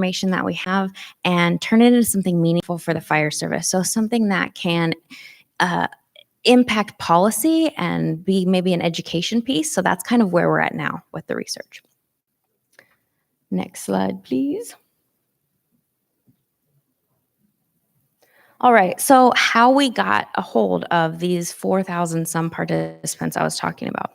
information that we have and turn it into something meaningful for the fire service. So something that can impact policy and be maybe an education piece. So that's kind of where we're at now with the research. Next slide, please. All right, so how we got a hold of these 4,000 some participants I was talking about.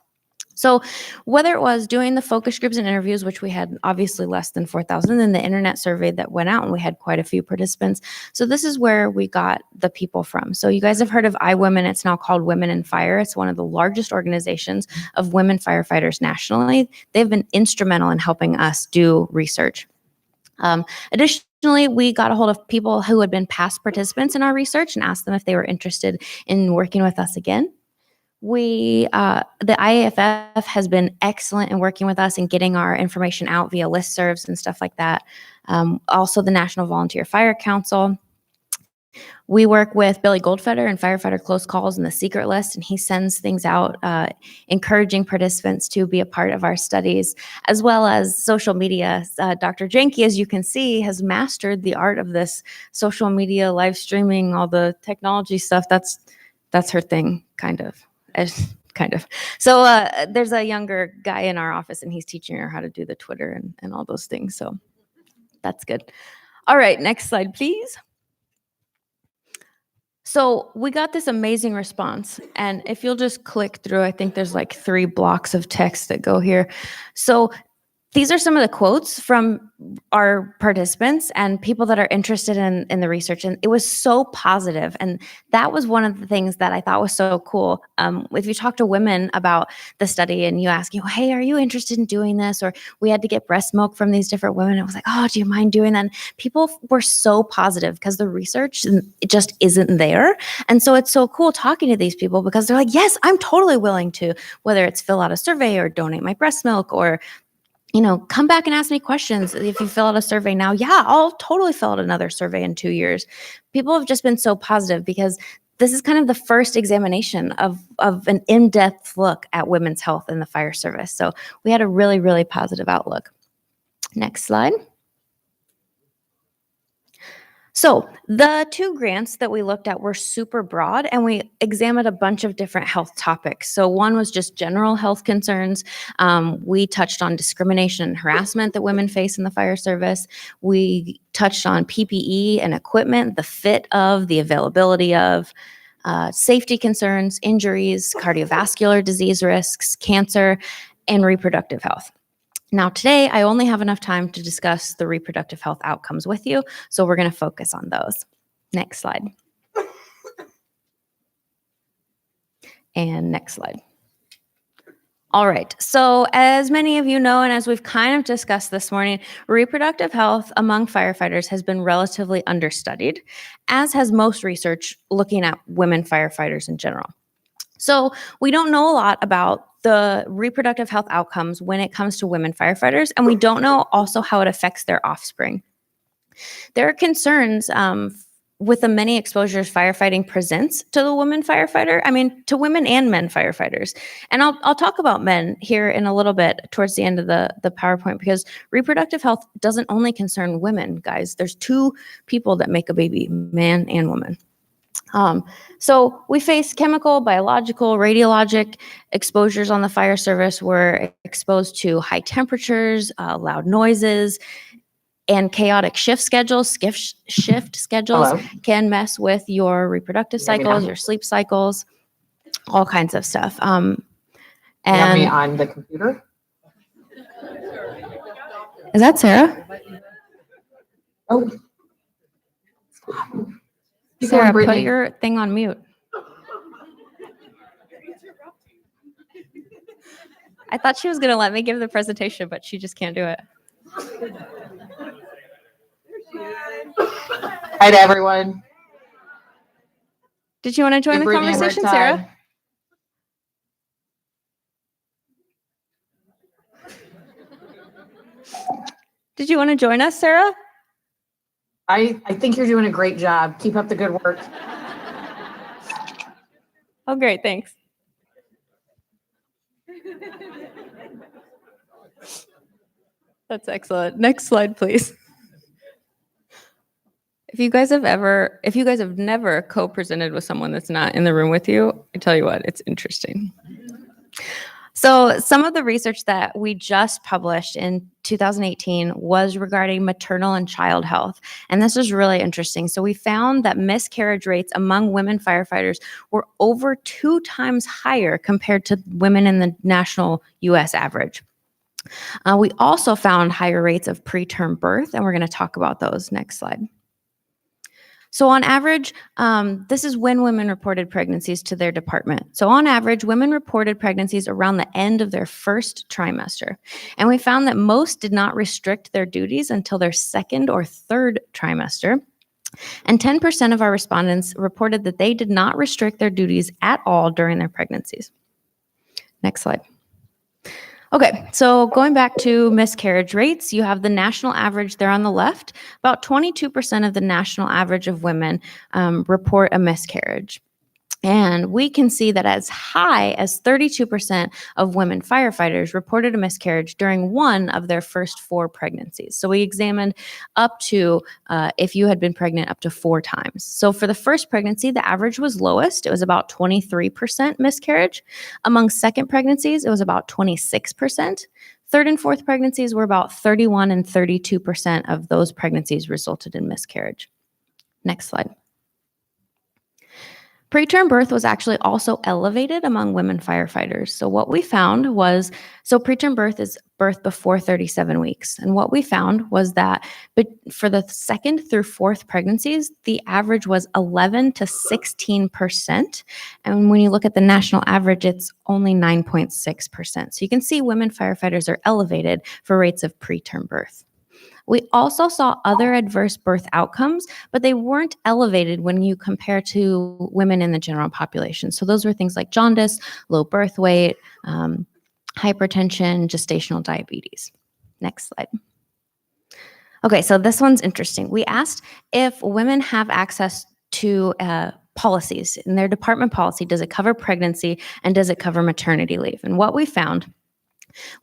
So whether it was doing the focus groups and interviews, which we had obviously less than 4,000, and the internet survey that went out and we had quite a few participants. So this is where we got the people from. So you guys have heard of iWomen. It's now called Women in Fire. It's one of the largest organizations of women firefighters nationally. They've been instrumental in helping us do research. Additionally, we got a hold of people who had been past participants in our research and asked them if they were interested in working with us again. The IAFF has been excellent in working with us and getting our information out via listservs and stuff like that. Also, the National Volunteer Fire Council. We work with Billy Goldfeder and Firefighter Close Calls and the Secret List, and he sends things out encouraging participants to be a part of our studies, as well as social media. Dr. Jenke, as you can see, has mastered the art of this social media, live streaming, all the technology stuff. That's her thing, kind of. So there's a younger guy in our office, and he's teaching her how to do the Twitter and all those things. So that's good. All right, next slide, please. So we got this amazing response, and if you'll just click through, I think there's like 3 blocks of text that go here. So these are some of the quotes from our participants and people that are interested in the research, and it was so positive. And that was one of the things that I thought was so cool. If you talk to women about the study and you ask, hey, are you interested in doing this? Or we had to get breast milk from these different women. It was like, oh, do you mind doing that? And people were so positive because the research it just isn't there. And so it's so cool talking to these people because they're like, yes, I'm totally willing to, whether it's fill out a survey or donate my breast milk or come back and ask me questions. If you fill out a survey now, yeah, I'll totally fill out another survey in 2 years. People have just been so positive because this is kind of the first examination of an in-depth look at women's health in the fire service. So we had a really, really positive outlook. Next slide. So the 2 grants that we looked at were super broad, and we examined a bunch of different health topics. So one was just general health concerns. We touched on discrimination and harassment that women face in the fire service. We touched on PPE and equipment, the fit of, the availability of, safety concerns, injuries, cardiovascular disease risks, cancer, and reproductive health. Now, today, I only have enough time to discuss the reproductive health outcomes with you, so we're going to focus on those. Next slide. And next slide. All right, so as many of you know, and as we've kind of discussed this morning, reproductive health among firefighters has been relatively understudied, as has most research looking at women firefighters in general. So we don't know a lot about the reproductive health outcomes when it comes to women firefighters, and we don't know also how it affects their offspring. There are concerns with the many exposures firefighting presents to the woman firefighter, to women and men firefighters. And I'll talk about men here in a little bit towards the end of the PowerPoint, because reproductive health doesn't only concern women, guys. There's 2 people that make a baby, man and woman. So we face chemical, biological, radiologic exposures on the fire service. We're exposed to high temperatures, loud noises, and chaotic shift schedules. Shift schedules can mess with your reproductive cycles, your sleep cycles, all kinds of stuff. You have me on the computer? Is that Sarah? Oh. Sarah, put your thing on mute. I thought she was going to let me give the presentation, but she just can't do it. Hi to everyone. Did you want to join the conversation, Sarah? Did you want to join us, Sarah? I think you're doing a great job. Keep up the good work. Oh, great. Thanks. That's excellent. Next slide, please. If you guys have never co-presented with someone that's not in the room with you, I tell you what, it's interesting. So some of the research that we just published in 2018 was regarding maternal and child health. And this was really interesting. So we found that miscarriage rates among women firefighters were over 2 times higher compared to women in the national US average. We also found higher rates of preterm birth, and we're going to talk about those next slide. So on average, this is when women reported pregnancies to their department. So on average, women reported pregnancies around the end of their first trimester. And we found that most did not restrict their duties until their second or third trimester. And 10% of our respondents reported that they did not restrict their duties at all during their pregnancies. Next slide. Okay, so going back to miscarriage rates, you have the national average there on the left. About 22% of the national average of women report a miscarriage. And we can see that as high as 32% of women firefighters reported a miscarriage during one of their first 4 pregnancies. So we examined up to if you had been pregnant up to 4 times. So for the first pregnancy, the average was lowest. It was about 23% miscarriage. Among second pregnancies, it was about 26%. Third and fourth pregnancies were about 31 and 32% of those pregnancies resulted in miscarriage. Next slide. Preterm birth was actually also elevated among women firefighters. So what we found was, preterm birth is birth before 37 weeks. And what we found was that for the second through fourth pregnancies, the average was 11 to 16%. And when you look at the national average, it's only 9.6%. So you can see women firefighters are elevated for rates of preterm birth. We also saw other adverse birth outcomes, but they weren't elevated when you compare to women in the general population. So those were things like jaundice, low birth weight, hypertension, gestational diabetes. Next slide. Okay, so this one's interesting. We asked if women have access to policies. In their department policy, does it cover pregnancy and does it cover maternity leave? And what we found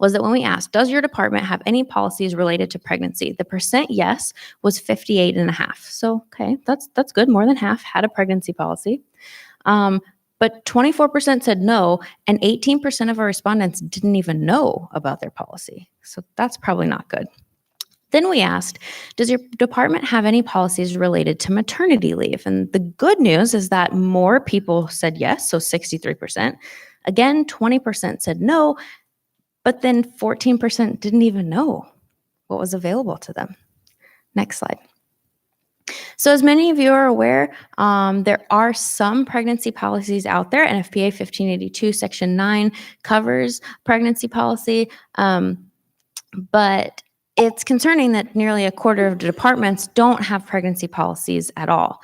was that when we asked, does your department have any policies related to pregnancy? The percent yes was 58.5%. So, okay, that's good. More than half had a pregnancy policy. But 24% said no, and 18% of our respondents didn't even know about their policy. So that's probably not good. Then we asked, does your department have any policies related to maternity leave? And the good news is that more people said yes, so 63%. Again, 20% said no, but then 14% didn't even know what was available to them. Next slide. So as many of you are aware, there are some pregnancy policies out there. NFPA 1582 Section 9 covers pregnancy policy, but it's concerning that nearly a quarter of the departments don't have pregnancy policies at all.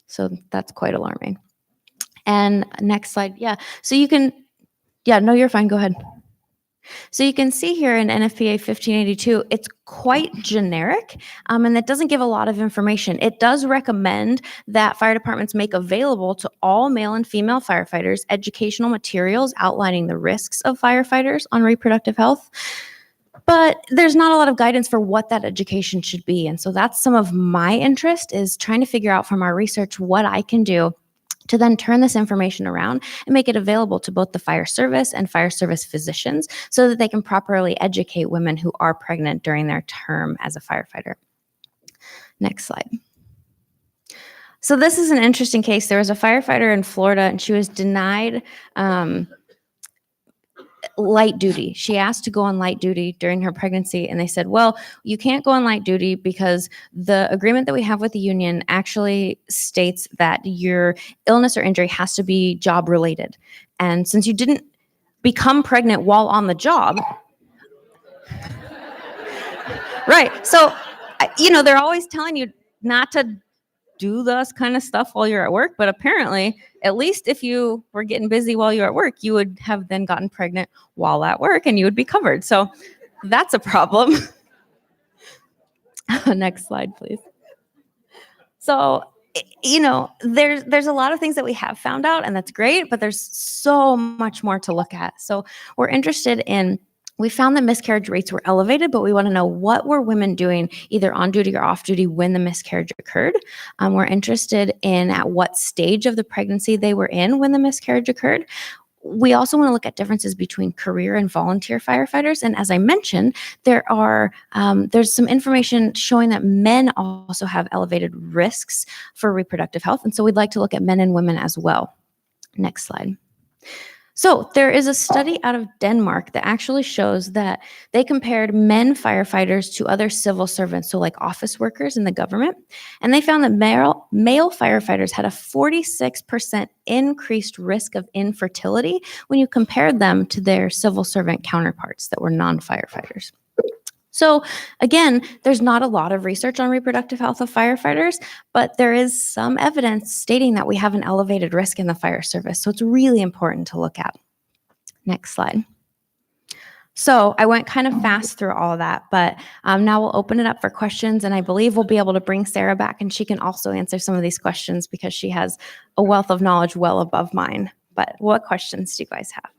So that's quite alarming. And next slide, So you can, no, you're fine, go ahead. So you can see here in NFPA 1582, it's quite generic, and that doesn't give a lot of information. It does recommend that fire departments make available to all male and female firefighters educational materials outlining the risks of firefighters on reproductive health. But there's not a lot of guidance for what that education should be. And so that's some of my interest, is trying to figure out from our research what I can do to then turn this information around and make it available to both the fire service and fire service physicians so that they can properly educate women who are pregnant during their term as a firefighter. Next slide. So this is an interesting case. There was a firefighter in Florida, and she was denied light duty. She asked to go on light duty during her pregnancy, and they said, well, you can't go on light duty because the agreement that we have with the union actually states that your illness or injury has to be job related. And since you didn't become pregnant while on the job, right. So, they're always telling you not to do this kind of stuff while you're at work, but apparently, at least if you were getting busy while you're at work, you would have then gotten pregnant while at work and you would be covered. So that's a problem. Next slide, please. So, there's a lot of things that we have found out, and that's great, but there's so much more to look at. So we're interested in we found that miscarriage rates were elevated, but we want to know what were women doing either on duty or off duty when the miscarriage occurred. We're interested in at what stage of the pregnancy they were in when the miscarriage occurred. We also want to look at differences between career and volunteer firefighters. And as I mentioned, there's some information showing that men also have elevated risks for reproductive health. And so we'd like to look at men and women as well. Next slide. So there is a study out of Denmark that actually shows that they compared men firefighters to other civil servants, so like office workers in the government, and they found that male firefighters had a 46% increased risk of infertility when you compared them to their civil servant counterparts that were non-firefighters. So again, there's not a lot of research on reproductive health of firefighters, but there is some evidence stating that we have an elevated risk in the fire service. So it's really important to look at. Next slide. So I went kind of fast through all of that, but now we'll open it up for questions, and I believe we'll be able to bring Sarah back, and she can also answer some of these questions because she has a wealth of knowledge well above mine. But what questions do you guys have?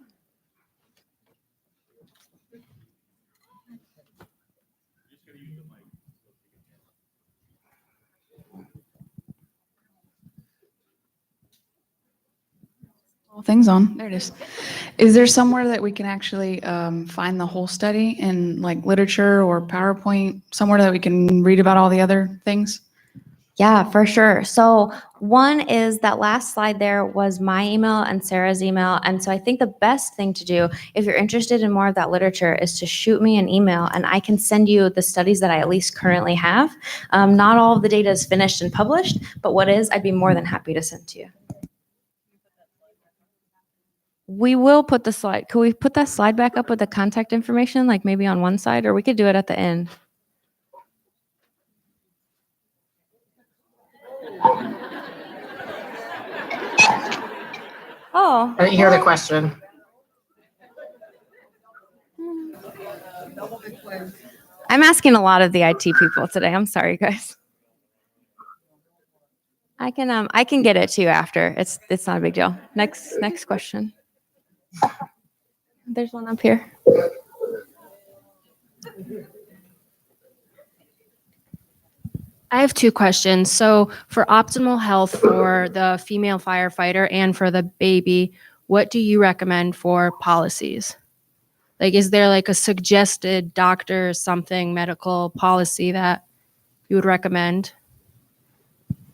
Things on. There it is. Is there somewhere that we can actually find the whole study in like literature or PowerPoint, somewhere that we can read about all the other things? Yeah, for sure. So one is that last slide there was my email and Sarah's email. And so I think the best thing to do, if you're interested in more of that literature, is to shoot me an email and I can send you the studies that I at least currently have. Not all of the data is finished and published, but what is, I'd be more than happy to send to you. We will put the slide. Could we put that slide back up with the contact information, like maybe on one side, or we could do it at the end? Oh. I didn't hear the question. I'm asking a lot of the IT people today. I'm sorry, guys. I can get it to you after. It's not a big deal. Next question. There's one up here. I have two questions. So for optimal health for the female firefighter and for the baby, what do you recommend for policies? Like, is there like a suggested doctor, something medical policy that you would recommend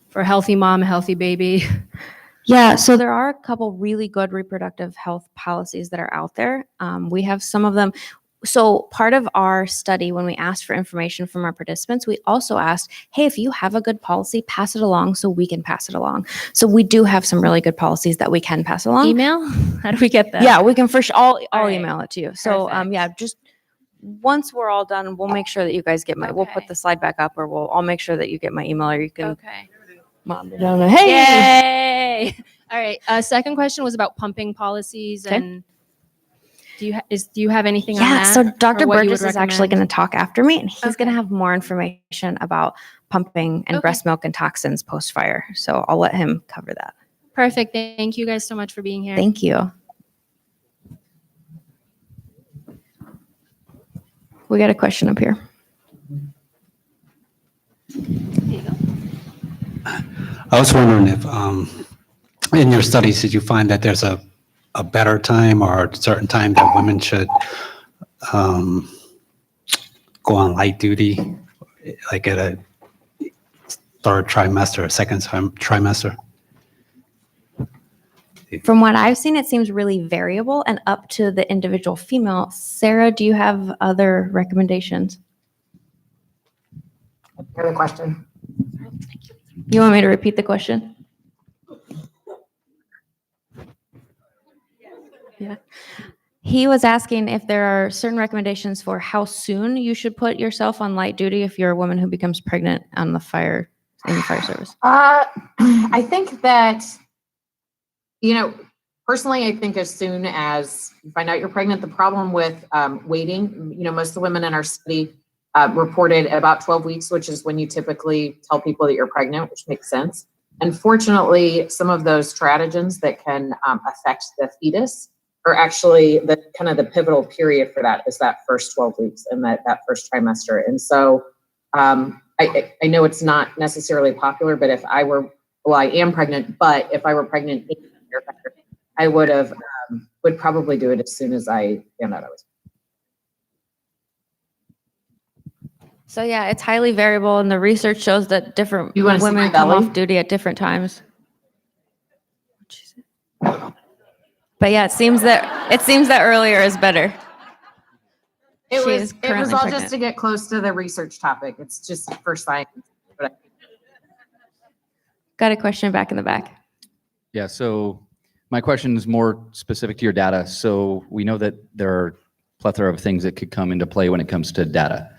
for a healthy mom, a healthy baby? Yeah, so there are a couple really good reproductive health policies that are out there. We have some of them. So part of our study, when we asked for information from our participants, we also asked, hey, if you have a good policy, pass it along so we can pass it along. So we do have some really good policies that we can pass along. Email? How do we get that? Yeah, we can for sure. I'll right. email it to you. So Perfect. yeah, just once we're all done, we'll make sure that you guys get we'll put Okay. the slide back up, or I'll make sure that you get my email, or you can. Okay. Mom, hey! Yay! All right. Second question was about pumping policies. Okay. And do you have anything on Yeah, that? so or Dr. what you Burgess would is actually recommend? going to talk after me, and he's going to Okay. have more information about pumping and Okay. breast milk and toxins post-fire. So I'll let him cover that. Perfect. Thank you guys so much for being here. Thank you. We got a question up here. I was wondering if, in your studies, did you find that there's a better time or a certain time that women should go on light duty, like at a third trimester or second trimester? From what I've seen, it seems really variable and up to the individual female. Sarah, do you have other recommendations? Hear the question. You want me to repeat the question? Yeah. He was asking if there are certain recommendations for how soon you should put yourself on light duty if you're a woman who becomes pregnant in the fire service. I think that, personally, I think as soon as you find out you're pregnant, the problem with waiting, most of the women in our study reported at about 12 weeks, which is when you typically tell people that you're pregnant, which makes sense. Unfortunately, some of those stratagems that can affect the fetus are actually the kind of the pivotal period for that is that first 12 weeks and that first trimester. And so I know it's not necessarily popular, but if I were, well, I am pregnant, but if I were pregnant, I would probably do it as soon as I found out I was. So yeah, it's highly variable, and the research shows that different You wanna see women my come belly? off duty at different times. But yeah, it seems that earlier is better. It She was is all currently just pregnant. to get close to the research topic. It's just for science. But Got a question back in the back. Yeah, so my question is more specific to your data. So we know that there are a plethora of things that could come into play when it comes to data,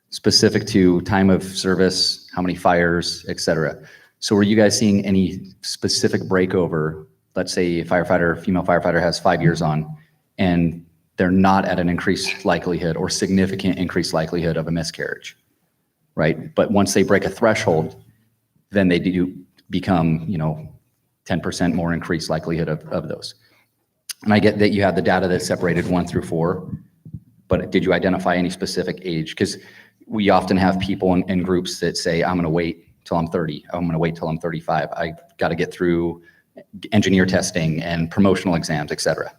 specific to time of service, how many fires, et cetera. So were you guys seeing any specific breakover? Let's say a female firefighter has 5 years on, and they're not at an increased likelihood or significant increased likelihood of a miscarriage, right? But once they break a threshold, then they do become, 10% more increased likelihood of those. And I get that you have the data that separated 1 through 4, but did you identify any specific age? Because we often have people in groups that say, I'm going to wait till I'm 30. I'm going to wait till I'm 35. I got to get through engineer testing and promotional exams, et cetera.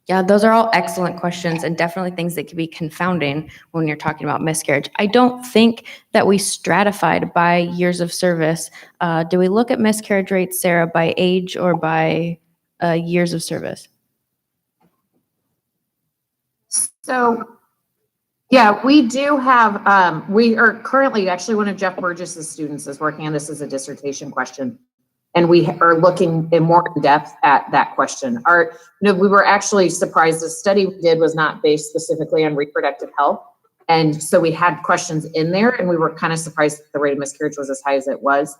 Yeah, those are all excellent questions and definitely things that can be confounding when you're talking about miscarriage. I don't think that we stratified by years of service. Do we look at miscarriage rates, Sarah, by age or by years of service? So, yeah, we do have, we are currently, actually one of Jeff Burgess's students is working on this as a dissertation question. And we are looking in more in depth at that question. We were actually surprised. The study we did was not based specifically on reproductive health. And so we had questions in there and we were kind of surprised that the rate of miscarriage was as high as it was.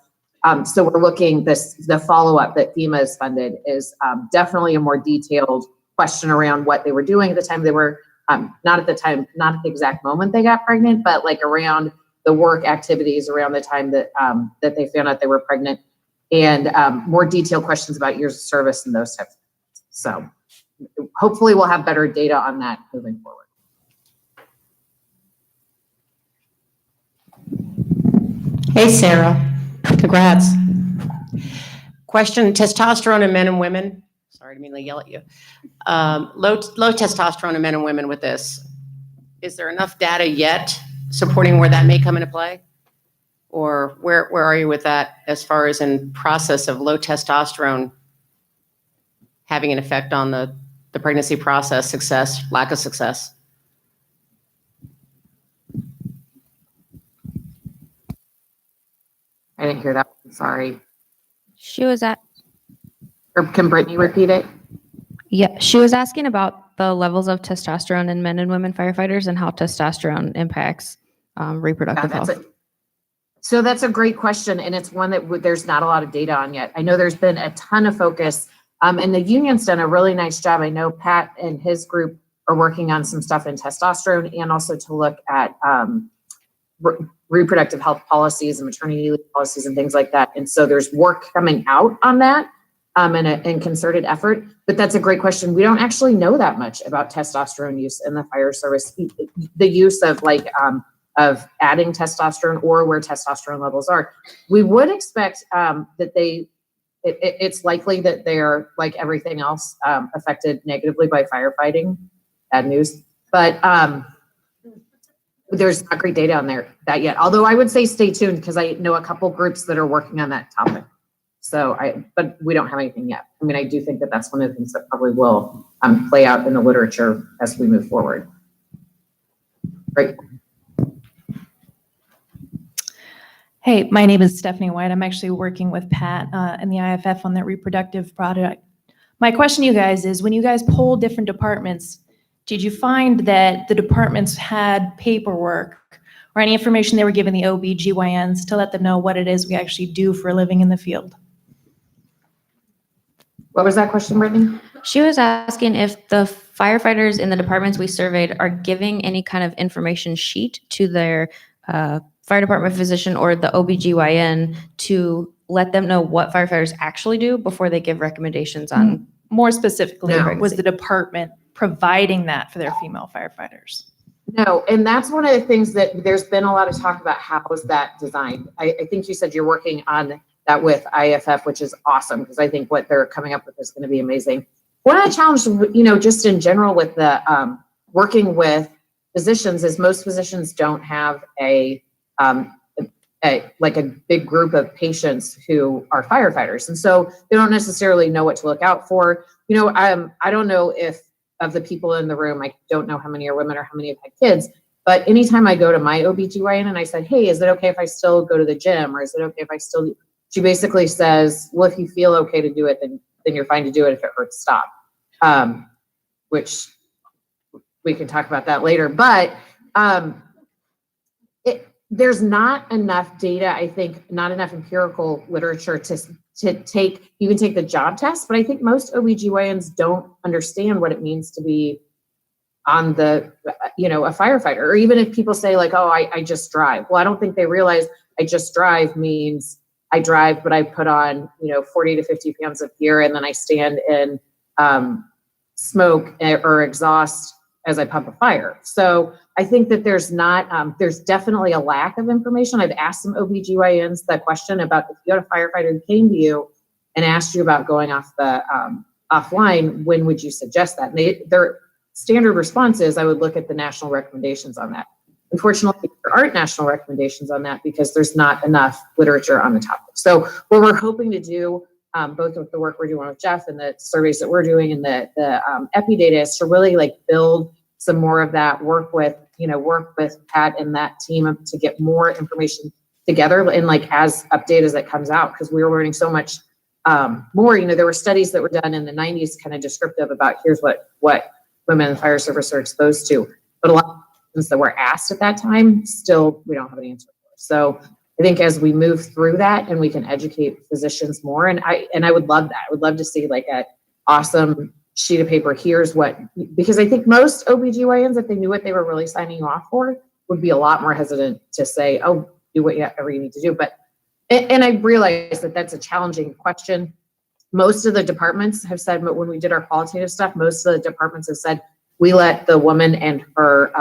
So we're looking, the follow-up that FEMA has funded is definitely a more detailed question around what they were doing at the time they were, not at the exact moment they got pregnant, but like around the work activities around the time that they found out they were pregnant. And more detailed questions about years of service and those types of things. So hopefully we'll have better data on that moving forward. Hey, Sarah. Congrats. Question, testosterone in men and women. Sorry, I didn't mean to yell at you. Low testosterone in men and women with this. Is there enough data yet supporting where that may come into play? Or where are you with that as far as in process of low testosterone having an effect on the pregnancy process, success, lack of success? I didn't hear that one, sorry. She was Or can Brittany repeat it? Yeah, she was asking about the levels of testosterone in men and women firefighters and how testosterone impacts reproductive health. So that's a great question, and it's one that there's not a lot of data on yet. I know there's been a ton of focus, and the union's done a really nice job. I know Pat and his group are working on some stuff in testosterone and also to look at reproductive health policies and maternity leave policies and things like that. And so there's work coming out on that in concerted effort. But that's a great question. We don't actually know that much about testosterone use in the fire service. The use of adding testosterone or where testosterone levels are. We would expect that it's likely that they are, like everything else, affected negatively by firefighting. Bad news. But there's not great data on that yet. Although I would say stay tuned because I know a couple groups that are working on that topic. But we don't have anything yet. I mean, I do think that that's one of the things that probably will play out in the literature as we move forward. Great. Hey, my name is Stephanie White. I'm actually working with Pat and the IFF on that reproductive project. My question to you guys is, when you guys polled different departments, did you find that the departments had paperwork or any information they were giving the OB/GYNs to let them know what it is we actually do for a living in the field? What was that question, Brittany? She was asking if the firefighters in the departments we surveyed are giving any kind of information sheet to their fire department physician or the OB/GYN to let them know what firefighters actually do before they give recommendations on More specifically, No. was the department providing that for their female firefighters? No, and that's one of the things that there's been a lot of talk about. How is that designed? I think you said you're working on that with IFF, which is awesome, because I think what they're coming up with is going to be amazing. One of the challenges, just in general with the working with physicians is most physicians don't have a big group of patients who are firefighters. And so they don't necessarily know what to look out for. I don't know if of the people in the room, I don't know how many are women or how many have had kids, but anytime I go to my OBGYN and I said, hey, is it okay if I still go to the gym? Or is it okay if I still, she basically says, well, if you feel okay to do it, then you're fine to do it. If it hurts, stop. Which we can talk about that later, but there's not enough data, I think, not enough empirical literature to take the job test, but I think most OBGYNs don't understand what it means to be on a firefighter, or even if people say like, oh, I just drive. Well, I don't think they realize I just drive means I drive, but I put on, 40 to 50 pounds of gear, and then I stand in smoke or exhaust as I pump a fire. So I think that there's definitely a lack of information. I've asked some OBGYNs that question about if you had a firefighter who came to you and asked you about going off the offline, when would you suggest that? And their standard response is, I would look at the national recommendations on that. Unfortunately, there aren't national recommendations on that because there's not enough literature on the topic. So what we're hoping to do, both with the work we're doing with Jeff and the surveys that we're doing and the epi data, is to really build some more of that, work with Pat and that team to get more information together and as update as it comes out, because we were learning so much more. There were studies that were done in the 90s kind of descriptive about here's what women in the fire service are exposed to, but a lot of questions that were asked at that time, still we don't have an answer for. So I think as we move through that and we can educate physicians more, and I would love that. I would love to see an awesome sheet of paper. Here's what, because I think most OBGYNs, if they knew what they were really signing you off for, would be a lot more hesitant to say, oh, do whatever you need to do. But, and I realize that that's a challenging question. Most of the departments have said, but when we did our qualitative stuff, most of the departments have said, we let the woman and her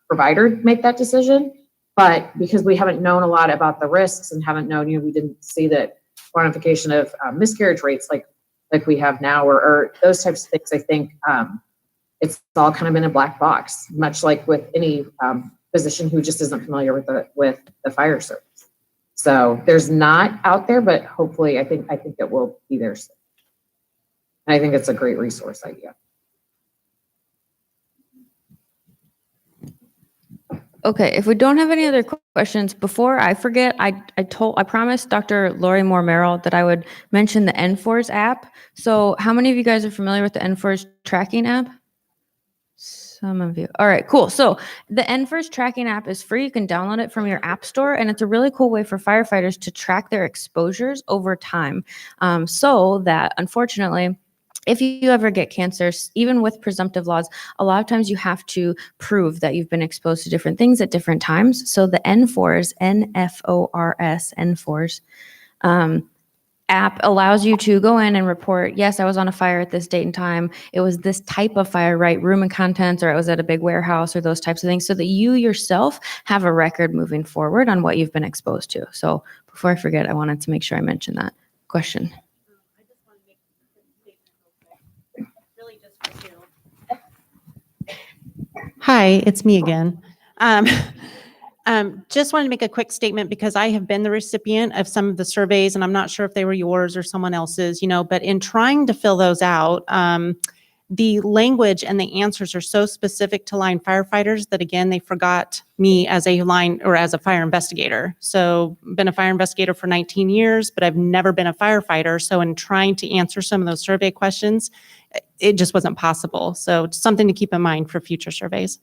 provider make that decision. But because we haven't known a lot about the risks and haven't known, we didn't see the quantification of miscarriage rates like we have now, or those types of things. I think it's all kind of in a black box, much like with any physician who just isn't familiar with the fire service. So there's not out there, but hopefully I think it will be there soon. And I think it's a great resource idea. Okay, if we don't have any other questions, before I forget, I promised Dr. Lori Moore Merrill that I would mention the NFORS app. So how many of you guys are familiar with the NFORS tracking app? Some of you. All right, cool. So the NFORS tracking app is free. You can download it from your app store, and it's a really cool way for firefighters to track their exposures over time. So that, unfortunately, if you ever get cancer, even with presumptive laws, a lot of times you have to prove that you've been exposed to different things at different times. So the NFORS, NFORS, NFORS app allows you to go in and report, yes, I was on a fire at this date and time. It was this type of fire, right? Room and contents, or it was at a big warehouse, or those types of things, so that you yourself have a record moving forward on what you've been exposed to. So before I forget, I wanted to make sure I mentioned that. Question. Hi, it's me again. Just wanted to make a quick statement because I have been the recipient of some of the surveys, and I'm not sure if they were yours or someone else's, but in trying to fill those out, the language and the answers are so specific to line firefighters that, again, they forgot me as a line or as a fire investigator. So been a fire investigator for 19 years, but I've never been a firefighter. So in trying to answer some of those survey questions, it just wasn't possible. So it's something to keep in mind for future surveys.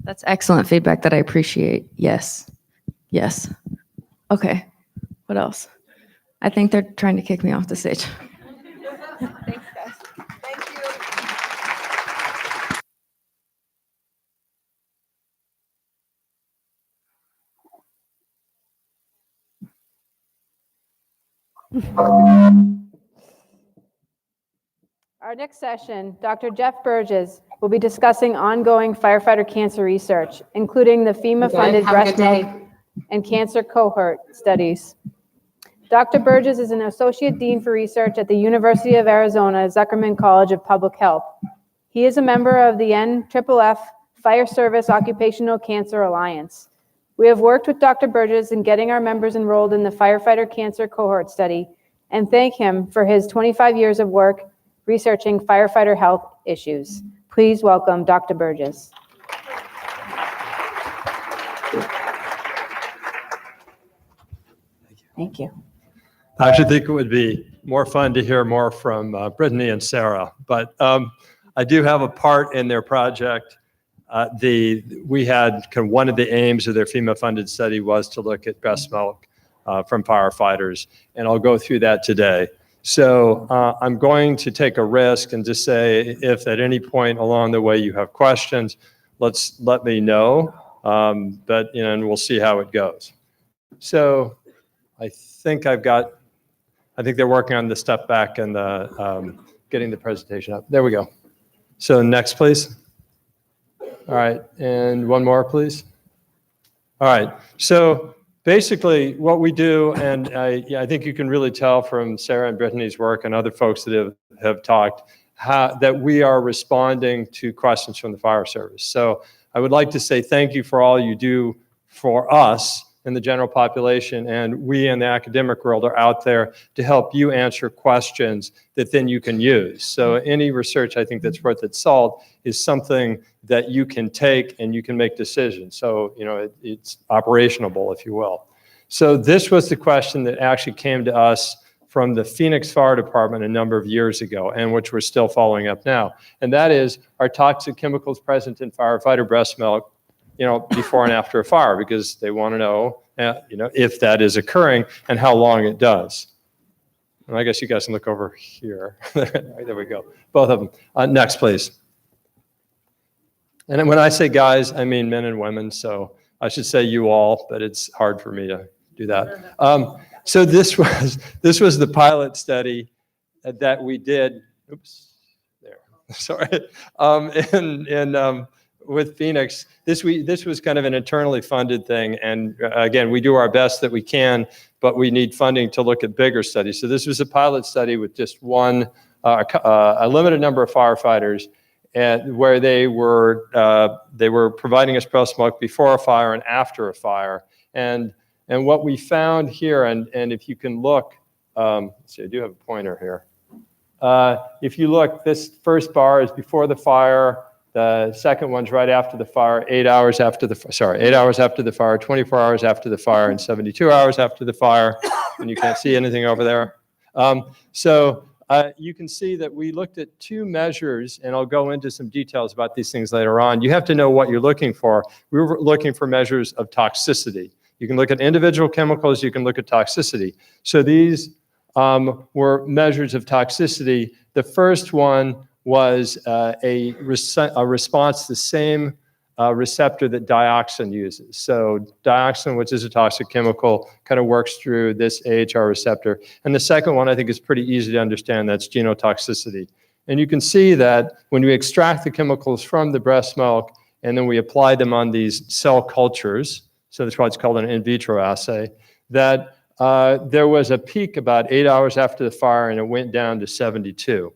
That's excellent feedback that I appreciate. Yes. Yes. Okay. What else? I think they're trying to kick me off the stage. Thanks, guys. Thank you. Our next session, Dr. Jeff Burgess will be discussing ongoing firefighter cancer research, including the FEMA-funded Have a breast good day. milk and cancer cohort studies. Dr. Burgess is an Associate Dean for Research at the University of Arizona Zuckerman College of Public Health. He is a member of the NFFF Fire Service Occupational Cancer Alliance. We have worked with Dr. Burgess in getting our members enrolled in the firefighter cancer cohort study and thank him for his 25 years of work researching firefighter health issues. Please welcome Dr. Burgess. Thank you. I actually think it would be more fun to hear more from Brittany and Sarah, but I do have a part in their project. We had kind of one of the aims of their FEMA-funded study was to look at breast milk from firefighters, and I'll go through that today. So I'm going to take a risk and just say, if at any point along the way you have questions, let me know, but and we'll see how it goes. So I think they're working on the step back and the getting the presentation up. There we go. So next, please. All right, and one more, please. All right, so basically what we do, and I think you can really tell from Sarah and Brittany's work and other folks that have talked, that we are responding to questions from the fire service. So I would like to say thank you for all you do for us in the general population, and we in the academic world are out there to help you answer questions that then you can use. So any research I think that's worth its salt is something that you can take and you can make decisions. So it's operationable, if you will. So this was the question that actually came to us from the Phoenix Fire Department a number of years ago, and which we're still following up now. And that is, are toxic chemicals present in firefighter breast milk before and after a fire, because they want to know, if that is occurring and how long it does. And I guess you guys can look over here. There we go. Both of them. Next, please. And when I say guys, I mean men and women. So I should say you all, but it's hard for me to do that. So this was the pilot study that we did. Oops, there. Sorry. With Phoenix, this was kind of an internally funded thing. And again, we do our best that we can, but we need funding to look at bigger studies. So this was a pilot study with just a limited number of firefighters, and where they were providing us breast milk before a fire and after a fire. And what we found here, and if you can look, let's see, I do have a pointer here. If you look, this first bar is before the fire. The second one's right after the fire, 8 hours after the fire, 24 hours after the fire, and 72 hours after the fire. And you can't see anything over there. You can see that we looked at two measures, and I'll go into some details about these things later on. You have to know what you're looking for. We were looking for measures of toxicity. You can look at individual chemicals, you can look at toxicity. So these were measures of toxicity. The first one was a response to the same receptor that dioxin uses. So dioxin, which is a toxic chemical, kind of works through this AHR receptor. And the second one I think is pretty easy to understand, that's genotoxicity. And you can see that when we extract the chemicals from the breast milk and then we apply them on these cell cultures, so that's why it's called an in vitro assay, that there was a peak about 8 hours after the fire and it went down to 72.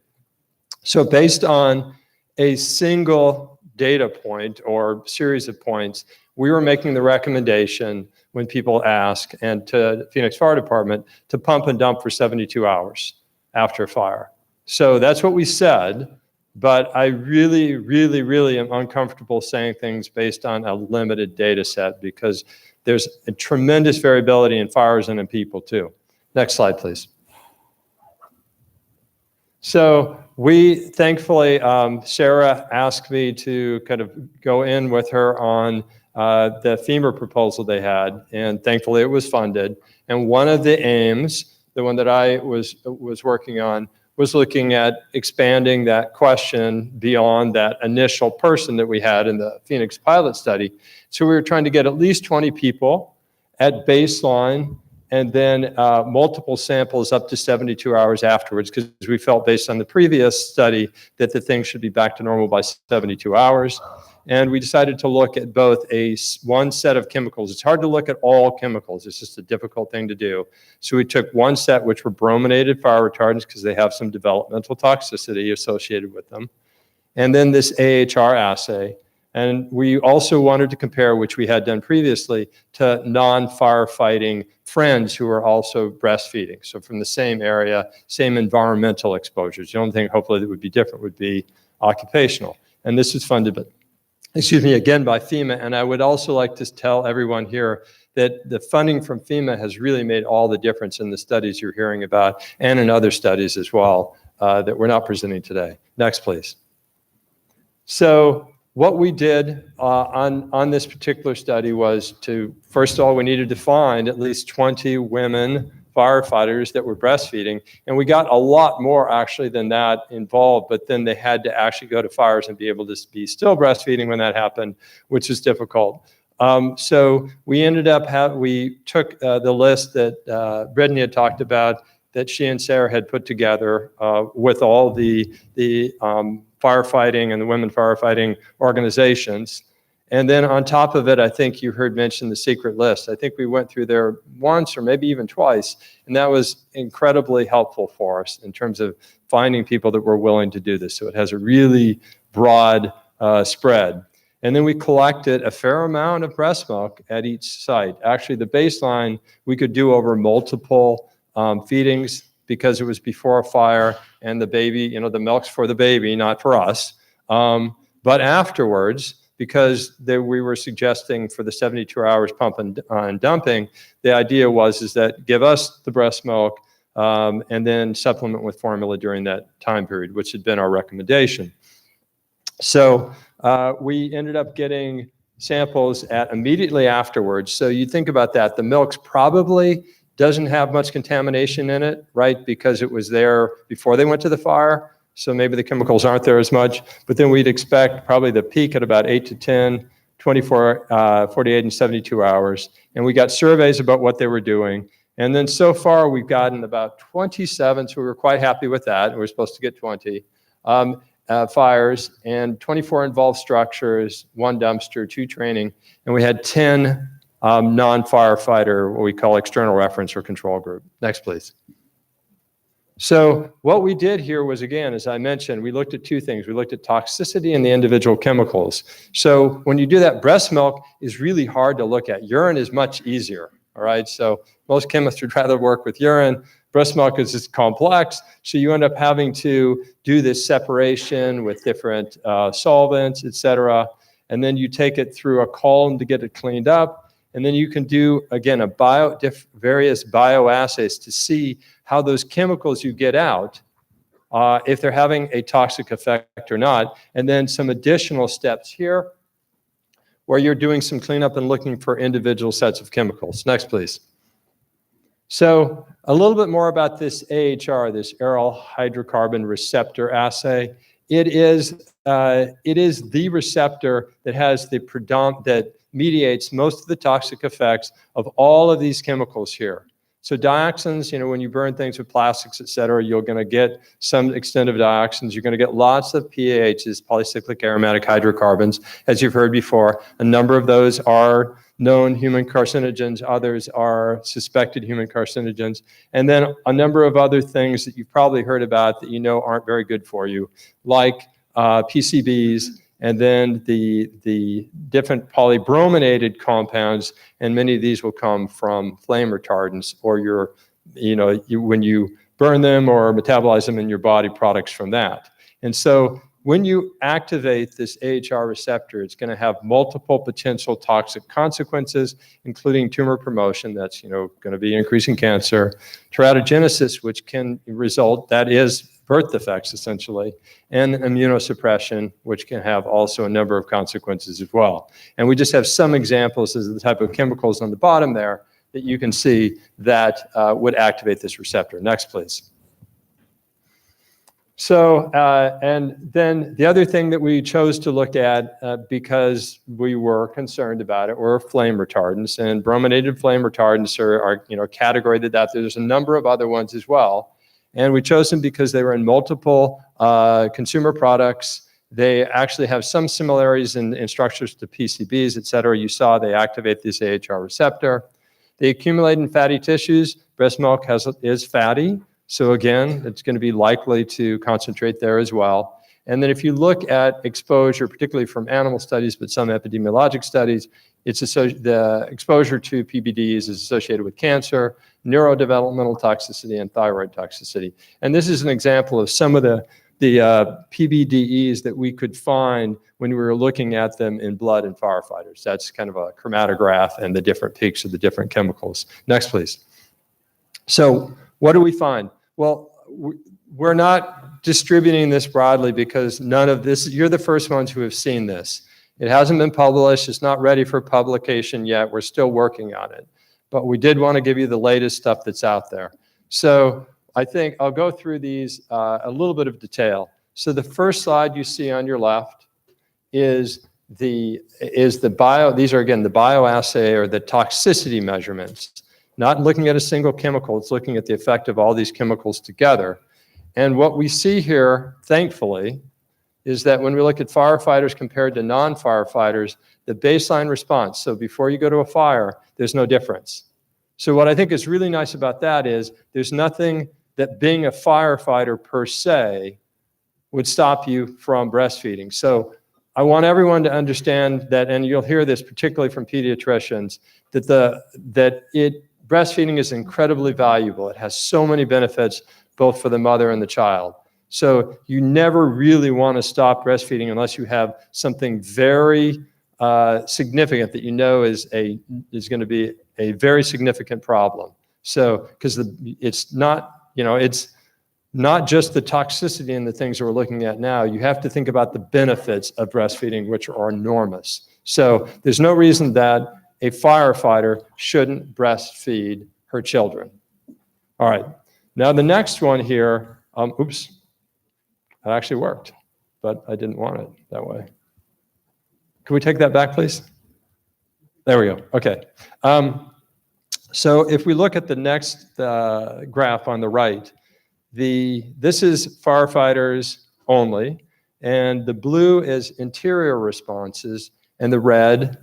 So based on a single data point or series of points, we were making the recommendation when people ask, and to the Phoenix Fire Department, to pump and dump for 72 hours after a fire. So that's what we said, but I really, really, really am uncomfortable saying things based on a limited data set because there's a tremendous variability in fires and in people too. Next slide, please. So we, thankfully, Sarah asked me to kind of go in with her on the FEMA proposal they had, and thankfully it was funded. And one of the aims, the one that I was working on, was looking at expanding that question beyond that initial person that we had in the Phoenix pilot study. So we were trying to get at least 20 people at baseline and then multiple samples up to 72 hours afterwards, because we felt based on the previous study that the thing should be back to normal by 72 hours. And we decided to look at both one set of chemicals. It's hard to look at all chemicals. It's just a difficult thing to do. So we took one set, which were brominated fire retardants, because they have some developmental toxicity associated with them. And then this AHR assay. And we also wanted to compare, which we had done previously, to non-firefighting friends who are also breastfeeding. So from the same area, same environmental exposures. The only thing hopefully that would be different would be occupational. And this is funded by, again by FEMA. And I would also like to tell everyone here that the funding from FEMA has really made all the difference in the studies you're hearing about and in other studies as well that we're not presenting today. Next, please. So what we did on this particular study was to, first of all, we needed to find at least 20 women firefighters that were breastfeeding. And we got a lot more actually than that involved, but then they had to actually go to fires and be able to be still breastfeeding when that happened, which is difficult. So we ended up, we took the list that Brittany had talked about, that she and Sarah had put together with all the firefighting and the women firefighting organizations. And then on top of it, I think you heard mentioned the secret list. I think we went through there once or maybe even twice, and that was incredibly helpful for us in terms of finding people that were willing to do this. So it has a really broad spread. And then we collected a fair amount of breast milk at each site. Actually, the baseline we could do over multiple feedings, because it was before a fire and the baby, you know, the milk's for the baby, not for us. But afterwards, because we were suggesting for the 72 hours pump and dumping, the idea is that give us the breast milk and then supplement with formula during that time period, which had been our recommendation. So we ended up getting samples immediately afterwards. So you think about that, the milk's probably doesn't have much contamination in it, right? Because it was there before they went to the fire. So maybe the chemicals aren't there as much, but then we'd expect probably the peak at about 8 to 10, 24, 48 and 72 hours. And we got surveys about what they were doing. And then so far we've gotten about 27, so we were quite happy with that. We were supposed to get 20 fires, and 24 involved structures, 1 dumpster, 2 training, and we had 10 non-firefighter, what we call external reference or control group. Next, please. So what we did here was, again, as I mentioned, we looked at 2 things. We looked at toxicity and the individual chemicals. So when you do that, breast milk is really hard to look at. Urine is much easier, all right? So most chemists would rather work with urine. Breast milk is just complex, so you end up having to do this separation with different solvents, et cetera, and then you take it through a column to get it cleaned up. And then you can do, again, various bioassays to see how those chemicals you get out, if they're having a toxic effect or not. And then some additional steps here where you're doing some cleanup and looking for individual sets of chemicals. Next, please. So a little bit more about this AHR, this aryl hydrocarbon receptor assay. It is the receptor that has that mediates most of the toxic effects of all of these chemicals here. So dioxins, you know, when you burn things with plastics, et cetera, you're going to get some extent of dioxins. You're going to get lots of PAHs, polycyclic aromatic hydrocarbons, as you've heard before. A number of those are known human carcinogens. Others are suspected human carcinogens. And then a number of other things that you've probably heard about that you know aren't very good for you, like PCBs, and then the different polybrominated compounds, and many of these will come from flame retardants, or when you burn them or metabolize them in your body, products from that. And so when you activate this AHR receptor, it's going to have multiple potential toxic consequences, including tumor promotion, that's going to be increasing cancer, teratogenesis, which can result, that is birth defects essentially, and immunosuppression, which can have also a number of consequences as well. And we just have some examples of the type of chemicals on the bottom there that you can see that would activate this receptor. Next, please. So, and then the other thing that we chose to look at because we were concerned about it were flame retardants, and brominated flame retardants are categorized that. There's a number of other ones as well. And we chose them because they were in multiple consumer products. They actually have some similarities in structures to PCBs, et cetera. You saw they activate this AHR receptor. They accumulate in fatty tissues. Breast milk is fatty. So again, it's going to be likely to concentrate there as well. And then if you look at exposure, particularly from animal studies, but some epidemiologic studies, the exposure to PBDs is associated with cancer, neurodevelopmental toxicity, and thyroid toxicity. And this is an example of some of the PBDEs that we could find when we were looking at them in blood in firefighters. That's kind of a chromatograph and the different peaks of the different chemicals. Next, please. So what do we find? Well, we're not distributing this broadly because none of this, you're the first ones who have seen this. It hasn't been published. It's not ready for publication yet. We're still working on it. But we did want to give you the latest stuff that's out there. So I think I'll go through these a little bit of detail. So the first slide you see on your left is these are again the bioassay or the toxicity measurements. Not looking at a single chemical, it's looking at the effect of all these chemicals together. And what we see here, thankfully, is that when we look at firefighters compared to non-firefighters, the baseline response, so before you go to a fire, there's no difference. So what I think is really nice about that is there's nothing that being a firefighter per se would stop you from breastfeeding. So I want everyone to understand that, and you'll hear this particularly from pediatricians, that breastfeeding is incredibly valuable. It has so many benefits, both for the mother and the child. So you never really want to stop breastfeeding unless you have something very significant that you know is going to be a very significant problem. So, because it's not just the toxicity and the things that we're looking at now. You have to think about the benefits of breastfeeding, which are enormous. So there's no reason that a firefighter shouldn't breastfeed her children. All right, now the next one here, oops, that actually worked, but I didn't want it that way. Can we take that back, please? There we go, okay. So if we look at the next graph on the right, this is firefighters only, and the blue is interior responses, and the red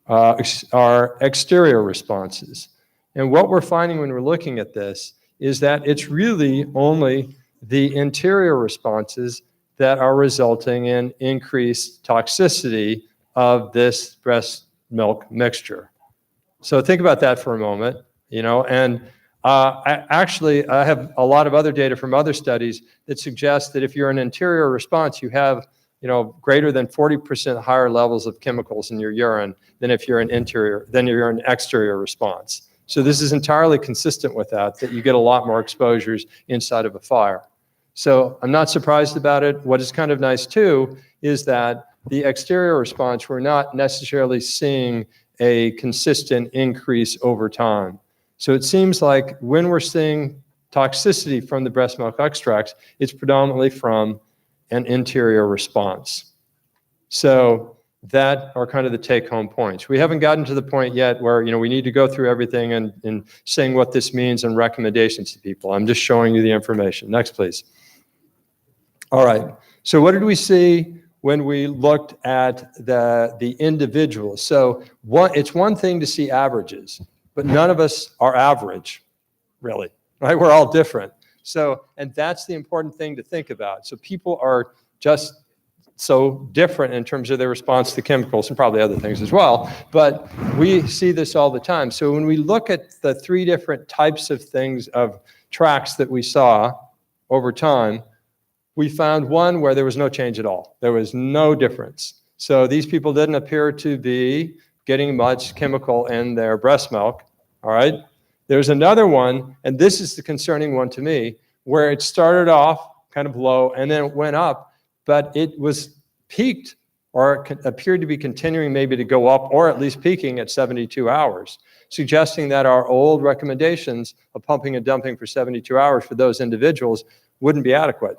are exterior responses. And what we're finding when we're looking at this is that it's really only the interior responses that are resulting in increased toxicity of this breast milk mixture. So think about that for a moment, and I have a lot of other data from other studies that suggest that if you're an interior response, you have greater than 40% higher levels of chemicals in your urine than if you're an exterior response. So this is entirely consistent with that you get a lot more exposures inside of a fire. So I'm not surprised about it. What is kind of nice too is that the exterior response, we're not necessarily seeing a consistent increase over time. So it seems like when we're seeing toxicity from the breast milk extracts, it's predominantly from an interior response. So that are kind of the take-home points. We haven't gotten to the point yet where we need to go through everything and saying what this means and recommendations to people. I'm just showing you the information. Next, please. All right. So what did we see when we looked at the individuals? So it's one thing to see averages, but none of us are average, really, right? We're all different. So, and that's the important thing to think about. So people are just so different in terms of their response to chemicals and probably other things as well, but we see this all the time. So when we look at the 3 different types of things, of tracks that we saw over time, we found one where there was no change at all. There was no difference. So these people didn't appear to be getting much chemical in their breast milk, all right? There's another one, and this is the concerning one to me, where it started off kind of low and then it went up, but it was peaked or appeared to be continuing maybe to go up or at least peaking at 72 hours, suggesting that our old recommendations of pumping and dumping for 72 hours for those individuals wouldn't be adequate.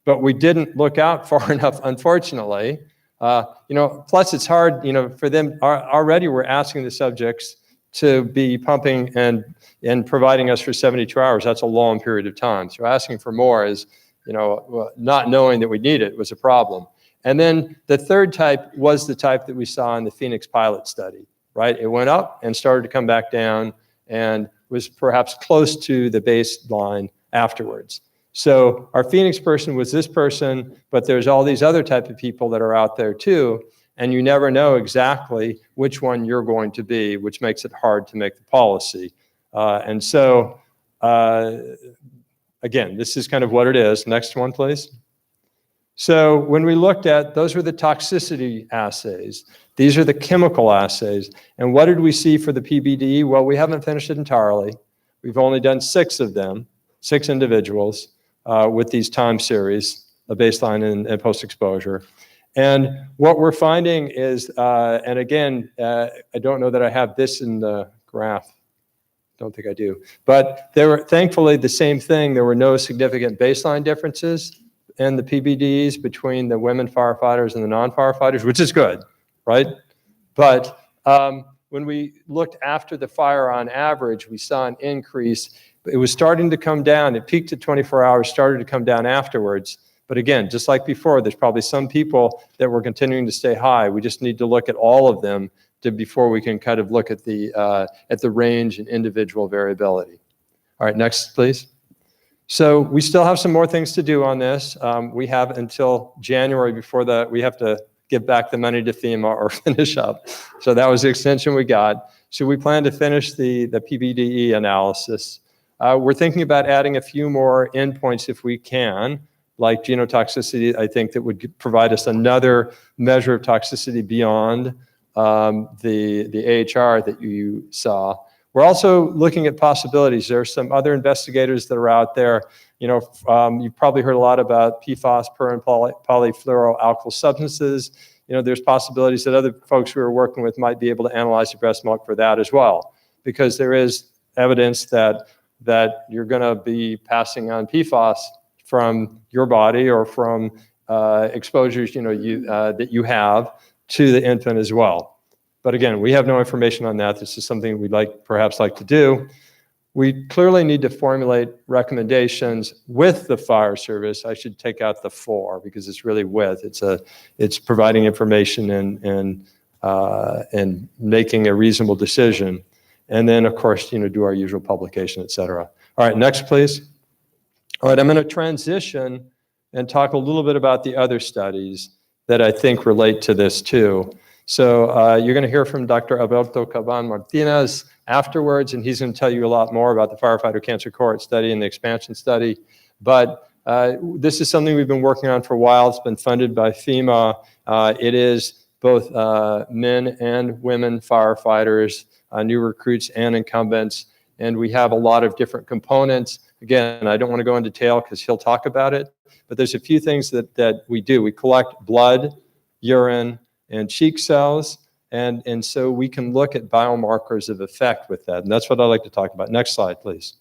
but we didn't look out far enough, unfortunately. Plus it's hard, for them, already we're asking the subjects to be pumping and providing us for 72 hours. That's a long period of time. So asking for more is, not knowing that we need it was a problem. And then the third type was the type that we saw in the Phoenix pilot study, right? It went up and started to come back down and was perhaps close to the baseline afterwards. So our Phoenix person was this person, but there's all these other type of people that are out there too, and you never know exactly which one you're going to be, which makes it hard to make the policy. Again, this is kind of what it is. Next one, please. So when we looked at, those were the toxicity assays. These are the chemical assays. And what did we see for the PBDE? Well, we haven't finished it entirely. We've only done 6 of them, 6 individuals with these time series, a baseline and post-exposure. And what we're finding is, and again, I don't know that I have this in the graph. Don't think I do. But there were, thankfully, the same thing. There were no significant baseline differences in the PBDs between the women firefighters and the non-firefighters, which is good, right? But when we looked after the fire on average, we saw an increase. It was starting to come down. It peaked at 24 hours, started to come down afterwards. But again, just like before, there's probably some people that were continuing to stay high. We just need to look at all of them before we can kind of look at the range and individual variability. All right, next, please. So we still have some more things to do on this. We have until January before that. We have to give back the money to FEMA or finish up. So that was the extension we got. So we plan to finish the PBDE analysis. We're thinking about adding a few more endpoints if we can, like genotoxicity. I think that would provide us another measure of toxicity beyond the AHR that you saw. We're also looking at possibilities. There are some other investigators that are out there. You've probably heard a lot about PFAS, per and polyfluoroalkyl substances. There's possibilities that other folks we are working with might be able to analyze the breast milk for that as well, because there is evidence that you're going to be passing on PFAS from your body or from exposures that you have to the infant as well. But again, we have no information on that. This is something we'd perhaps like to do. We clearly need to formulate recommendations with the fire service. I should take out the for because it's really with. It's providing information and making a reasonable decision. And then of course, do our usual publication, et cetera. All right, next please. All right, I'm going to transition and talk a little bit about the other studies that I think relate to this too. So you're going to hear from Dr. Alberto Caban Martinez afterwards, and he's going to tell you a lot more about the firefighter cancer cohort study and the expansion study. But this is something we've been working on for a while. It's been funded by FEMA. It is both men and women firefighters, new recruits and incumbents, and we have a lot of different components. Again, I don't want to go into detail because he'll talk about it, but there's a few things that we do. We collect blood, urine, and cheek cells, and so we can look at biomarkers of effect with that, and that's what I'd like to talk about. Next slide, please.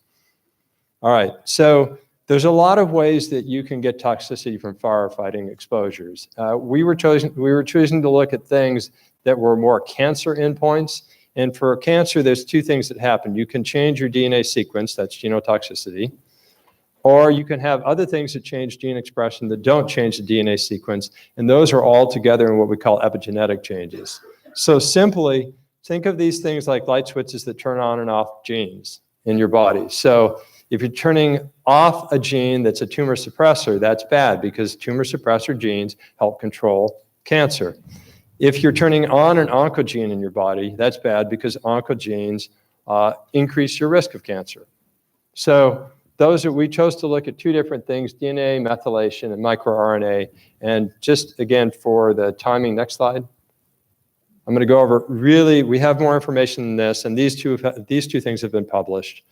All right, so there's a lot of ways that you can get toxicity from firefighting exposures. We were choosing to look at things that were more cancer endpoints, and for cancer, there's 2 things that happen. You can change your DNA sequence, that's genotoxicity, or you can have other things that change gene expression that don't change the DNA sequence, and those are all together in what we call epigenetic changes. So simply, think of these things like light switches that turn on and off genes in your body. So if you're turning off a gene that's a tumor suppressor, that's bad because tumor suppressor genes help control cancer. If you're turning on an oncogene in your body, that's bad because oncogenes increase your risk of cancer. So we chose to look at 2 different things, DNA methylation and microRNA. And just again, for the timing, next slide. I'm going to go over we have more information than this, and these two things have been published.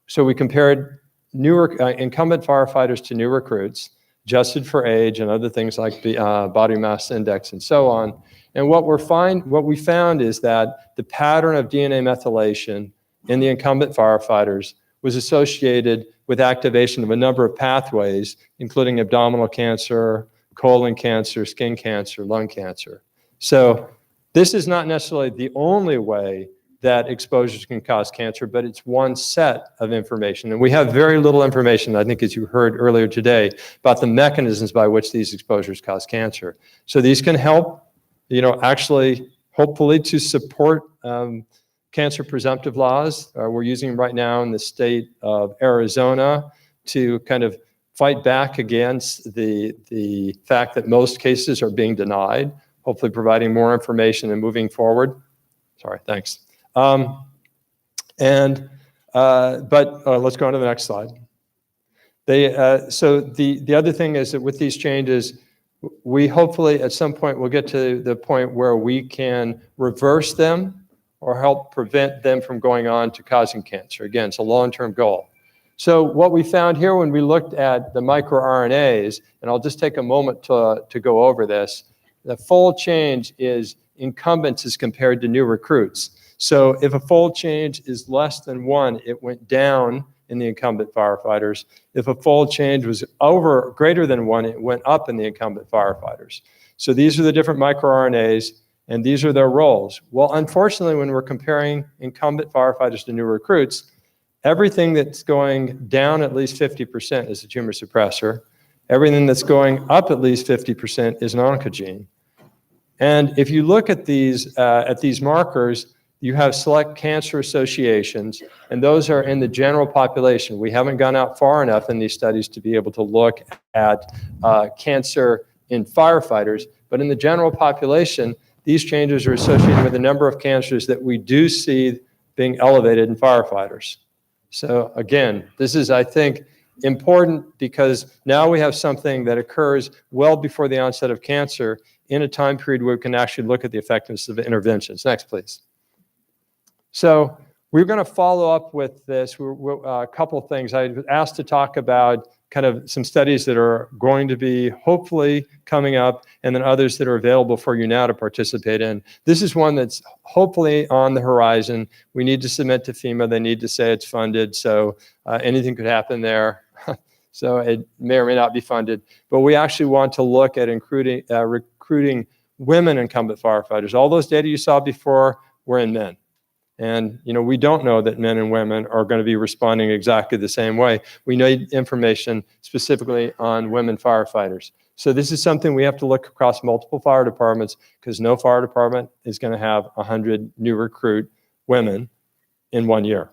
So we compared incumbent firefighters to new recruits, adjusted for age and other things like the body mass index and so on. And what we found is that the pattern of DNA methylation in the incumbent firefighters was associated with activation of a number of pathways, including abdominal cancer, colon cancer, skin cancer, lung cancer. So this is not necessarily the only way that exposures can cause cancer, but it's one set of information. And we have very little information, I think, as you heard earlier today, about the mechanisms by which these exposures cause cancer. So these can help, actually, hopefully, to support cancer presumptive laws. We're using them right now in the state of Arizona to kind of fight back against the fact that most cases are being denied, hopefully providing more information and moving forward. Sorry, thanks. But let's go on to the next slide. So the other thing is that with these changes, we hopefully at some point will get to the point where we can reverse them or help prevent them from going on to causing cancer. Again, it's a long-term goal. So what we found here when we looked at the microRNAs, and I'll just take a moment to go over this, the fold change is incumbents as compared to new recruits. So if a fold change is less than 1, it went down in the incumbent firefighters. If a fold change was greater than 1, it went up in the incumbent firefighters. So these are the different microRNAs, and these are their roles. Well, unfortunately, when we're comparing incumbent firefighters to new recruits, everything that's going down at least 50% is a tumor suppressor. Everything that's going up at least 50% is an oncogene. And if you look at these markers, you have select cancer associations, and those are in the general population. We haven't gone out far enough in these studies to be able to look at cancer in firefighters, but in the general population, these changes are associated with a number of cancers that we do see being elevated in firefighters. So again, this is, I think, important because now we have something that occurs well before the onset of cancer in a time period where we can actually look at the effectiveness of interventions. Next, please. So we're going to follow up with this. A couple of things. I was asked to talk about kind of some studies that are going to be hopefully coming up, and then others that are available for you now to participate in. This is one that's hopefully on the horizon. We need to submit to FEMA. They need to say it's funded, so anything could happen there. So it may or may not be funded. But we actually want to look at recruiting women incumbent firefighters. All those data you saw before were in men. And we don't know that men and women are going to be responding exactly the same way. We need information specifically on women firefighters. So this is something we have to look across multiple fire departments because no fire department is going to have 100 new recruit women in 1 year.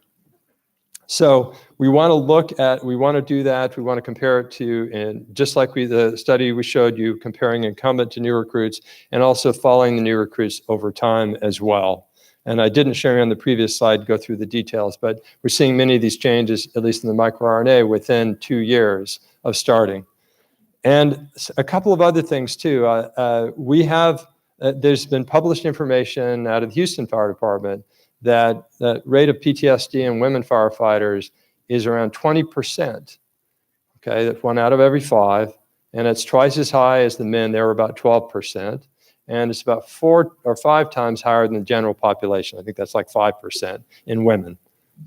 So we want to do that. We want to compare it to, and just like the study we showed you, comparing incumbent to new recruits and also following the new recruits over time as well. And I didn't show you on the previous slide, go through the details, but we're seeing many of these changes, at least in the microRNA, within 2 years of starting. And a couple of other things too. There's been published information out of the Houston Fire Department that the rate of PTSD in women firefighters is around 20%. Okay, that's 1 out of every 5. And it's twice as high as the men. They're about 12%. And it's about 4 or 5 times higher than the general population. I think that's like 5% in women.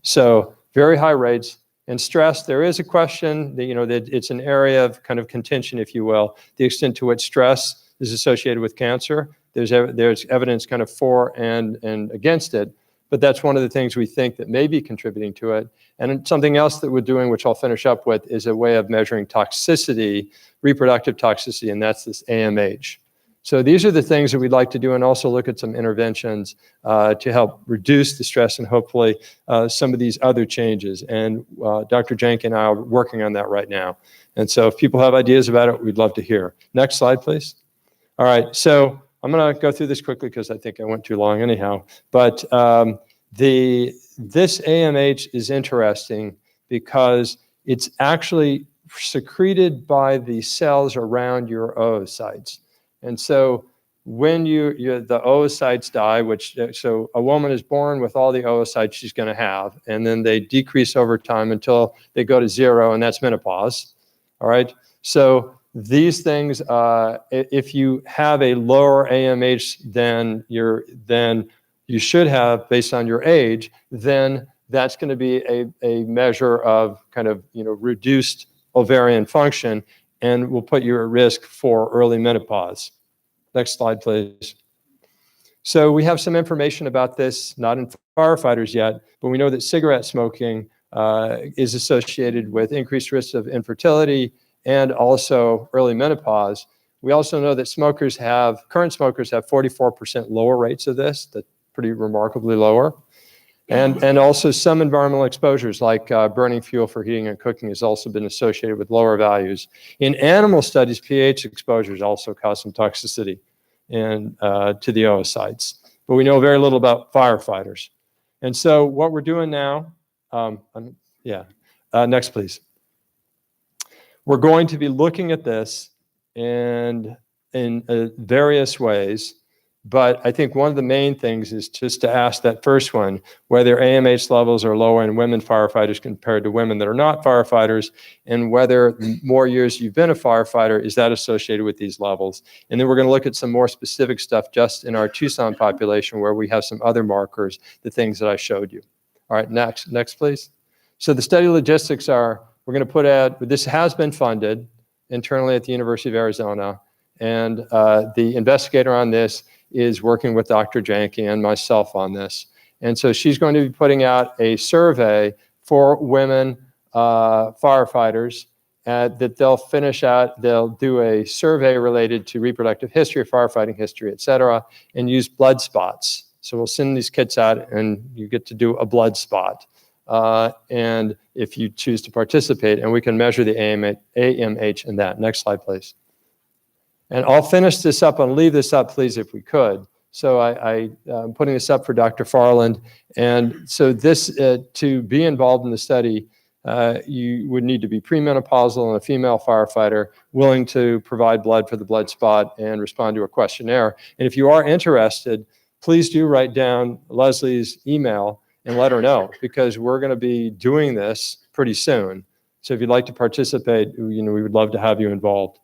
So very high rates. And stress, there is a question that, that it's an area of kind of contention, if you will, the extent to which stress is associated with cancer. There's evidence kind of for and against it. But that's one of the things we think that may be contributing to it. And something else that we're doing, which I'll finish up with, is a way of measuring toxicity, reproductive toxicity, and that's this AMH. So these are the things that we'd like to do, and also look at some interventions to help reduce the stress and hopefully some of these other changes. And Dr. Jank and I are working on that right now. And so if people have ideas about it, we'd love to hear. Next slide, please. All right, so I'm going to go through this quickly because I think I went too long anyhow. But this AMH is interesting because it's actually secreted by the cells around your oocytes. And so when the oocytes die, so a woman is born with all the oocytes she's going to have, and then they decrease over time until they go to 0, and that's menopause. All right. So these things, if you have a lower AMH than you should have based on your age, then that's going to be a measure of kind of, reduced ovarian function and will put you at risk for early menopause. Next slide, please. So we have some information about this, not in firefighters yet, but we know that cigarette smoking is associated with increased risks of infertility and also early menopause. We also know that current smokers have 44% lower rates of this. That's pretty remarkably lower. And also some environmental exposures like burning fuel for heating and cooking has also been associated with lower values. In animal studies, pH exposures also cause some toxicity to the oocytes. But we know very little about firefighters. And so what we're doing now, next please. We're going to be looking at this in various ways. But I think one of the main things is just to ask that first one, whether AMH levels are lower in women firefighters compared to women that are not firefighters, and whether the more years you've been a firefighter, is that associated with these levels? And then we're going to look at some more specific stuff just in our Tucson population where we have some other markers, the things that I showed you. All right, next please. So the study logistics are, we're going to put out, this has been funded internally at the University of Arizona, and the investigator on this is working with Dr. Janke and myself on this. And so she's going to be putting out a survey for women firefighters that they'll finish out. They'll do a survey related to reproductive history, firefighting history, et cetera, and use blood spots. So we'll send these kits out and you get to do a blood spot. And if you choose to participate, and we can measure the AMH in that. Next slide, please. And I'll finish this up and leave this up, please, if we could. So I'm putting this up for Dr. Farland. And so this, to be involved in the study, you would need to be premenopausal and a female firefighter willing to provide blood for the blood spot and respond to a questionnaire. And if you are interested, please do write down Leslie's email and let her know, because we're going to be doing this pretty soon. So if you'd like to participate, we would love to have you involved.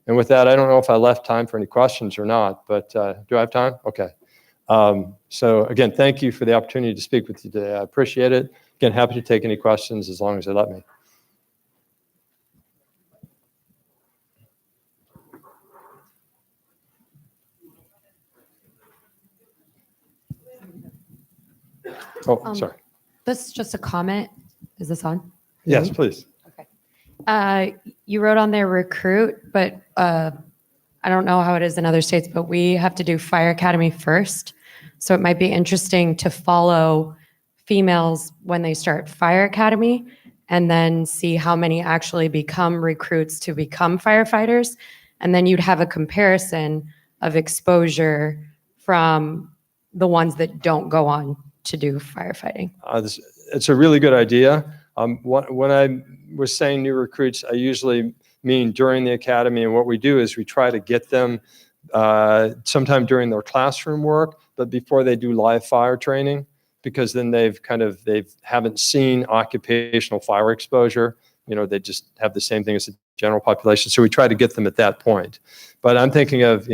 And with that, I don't know if I left time for any questions or not, but do I have time? Okay. So again, thank you for the opportunity to speak with you today. I appreciate it. Again, happy to take any questions as long as they let me. Oh, sorry. This is just a comment. Is this on? Yes, please. You wrote on there recruit, but I don't know how it is in other states, but we have to do Fire Academy first. So it might be interesting to follow females when they start Fire Academy and then see how many actually become recruits to become firefighters. And then you'd have a comparison of exposure from the ones that don't go on to do firefighting. It's a really good idea. When I was saying new recruits, I usually mean during the academy. And what we do is we try to get them sometime during their classroom work, but before they do live fire training, because then they haven't seen occupational fire exposure. They just have the same thing as the general population. So we try to get them at that point. But I'm thinking of,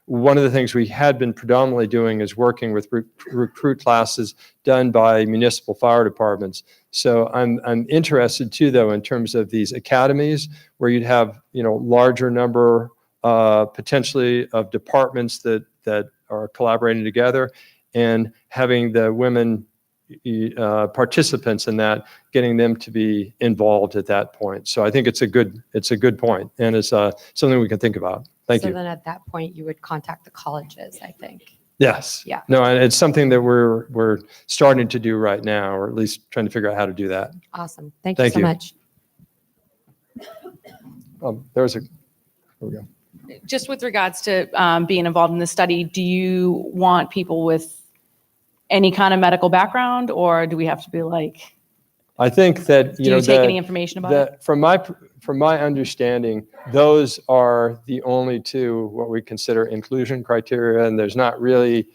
one of the things we had been predominantly doing is working with recruit classes done by municipal fire departments. So I'm interested too, though, in terms of these academies where you'd have, larger number potentially of departments that are collaborating together, and having the women participants in that, getting them to be involved at that point. So I think it's a good point, and it's something we can think about. Thank you. So then at that point, you would contact the colleges, I think. Yes. Yeah. No, and it's something that we're starting to do right now, or at least trying to figure out how to do that. Awesome. Thank you so much. Here we go. Just with regards to being involved in the study, do you want people with any kind of medical background, or do we have to be like, I think that, do you take any information about it? From my understanding, those are the only two what we consider inclusion criteria, and there's not really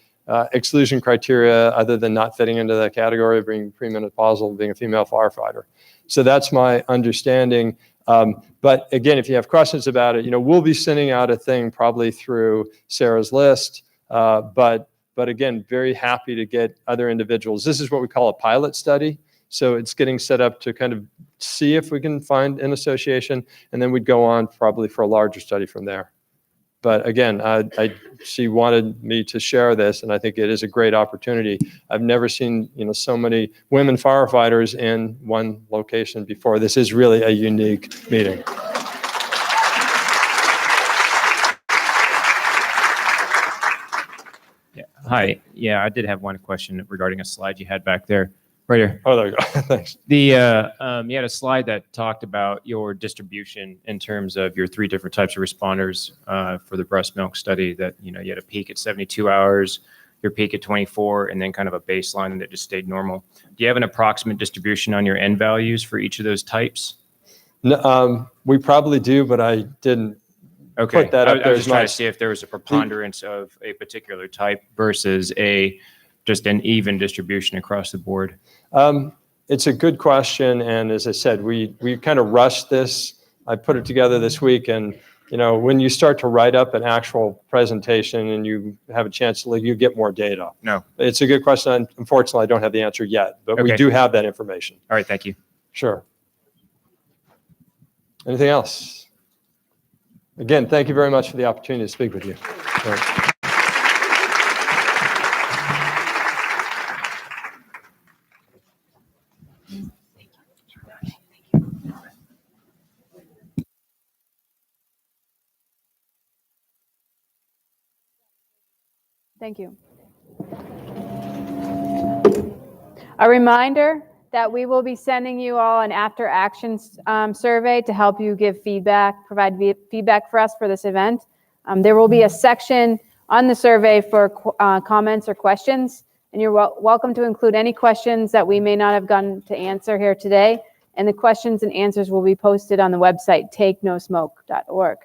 exclusion criteria other than not fitting into that category of being premenopausal, being a female firefighter. So that's my understanding. But again, if you have questions about it, we'll be sending out a thing probably through Sarah's list, but But again, very happy to get other individuals. This is what we call a pilot study. So it's getting set up to kind of see if we can find an association, and then we'd go on probably for a larger study from there. But again, she wanted me to share this, and I think it is a great opportunity. I've never seen, so many women firefighters in one location before. This is really a unique meeting. Yeah. Hi. Yeah, I did have one question regarding a slide you had back there. Right here. Oh, there you go. Thanks. You had a slide that talked about your distribution in terms of your 3 different types of responders for the breast milk study. That you had a peak at 72 hours, your peak at 24, and then kind of a baseline that just stayed normal. Do you have an approximate distribution on your N values for each of those types? No, we probably do, but I didn't put that up there. I was just trying to see if there was a preponderance of a particular type versus just an even distribution across the board. It's a good question, and as I said, we kind of rushed this. I put it together this week, and when you start to write up an actual presentation and you have a chance to you get more data. No, it's a good question. Unfortunately, I don't have the answer yet, but we Okay. do have that information. All right, thank you. Sure. Anything else? Again, thank you very much for the opportunity to speak with you. All right. Thank you. A reminder that we will be sending you all an after actions survey to help you give feedback, provide feedback for us for this event. There will be a section on the survey for comments or questions, and you're welcome to include any questions that we may not have gotten to answer here today. And the questions and answers will be posted on the website, takenosmoke.org.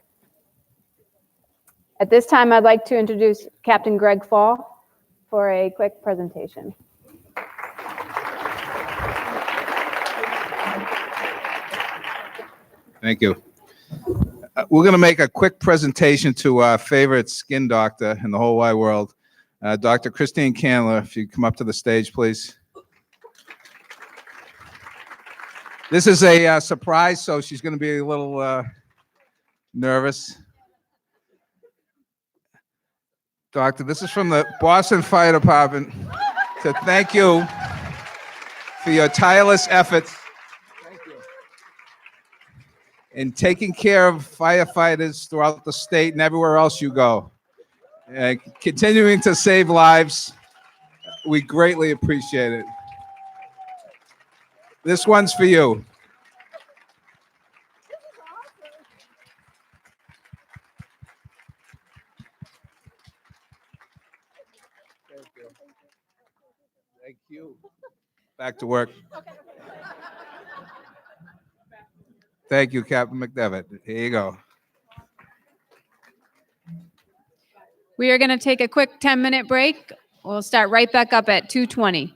At this time, I'd like to introduce Captain Greg Fall for a quick presentation. Thank you. We're going to make a quick presentation to our favorite skin doctor in the whole wide world, Dr. Christine Candler. If you come up to the stage, please. This is a surprise, so she's going to be a little nervous. Doctor, this is from the Boston Fire Department to thank you for your tireless efforts in taking care of firefighters throughout the state and everywhere else you go. Continuing to save lives, we greatly appreciate it. This one's for you. Thank you. Back to work. Thank you, Captain McDevitt. Here you go. We are going to take a quick 10-minute break. We'll start right back up at 2:20.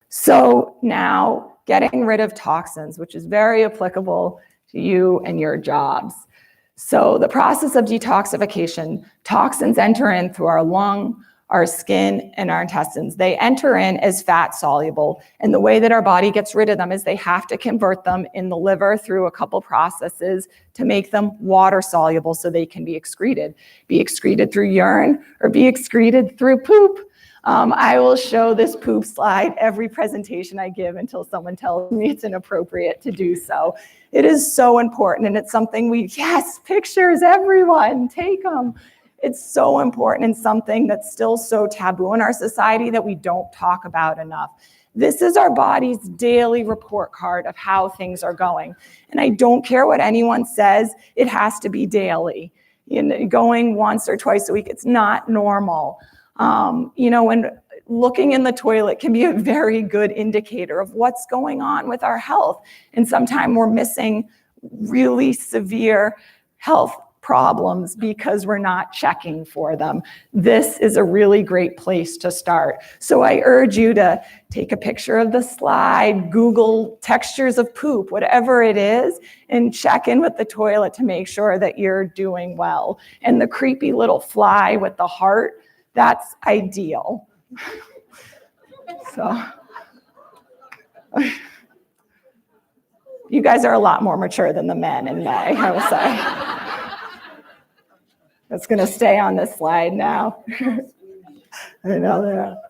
So now getting rid of toxins, which is very applicable to you and your jobs. So the process of detoxification, toxins enter in through our lung, our skin, and our intestines. They enter in as fat soluble. And the way that our body gets rid of them is they have to convert them in the liver through a couple processes to make them water soluble so they can be excreted through urine or be excreted through poop. I will show this poop slide every presentation I give until someone tells me it's inappropriate to do so. It is so important, and it's something yes, pictures, everyone, take them. It's so important and something that's still so taboo in our society that we don't talk about enough. This is our body's daily report card of how things are going. And I don't care what anyone says, it has to be daily. Going once or twice a week, it's not normal. And looking in the toilet can be a very good indicator of what's going on with our health. And sometimes we're missing really severe health problems because we're not checking for them. This is a really great place to start. So I urge you to take a picture of the slide, Google textures of poop, whatever it is, and check in with the toilet to make sure that you're doing well. And the creepy little fly with the heart, that's ideal. So you guys are a lot more mature than the men in May, I will say. It's going to stay on this slide now. I know that.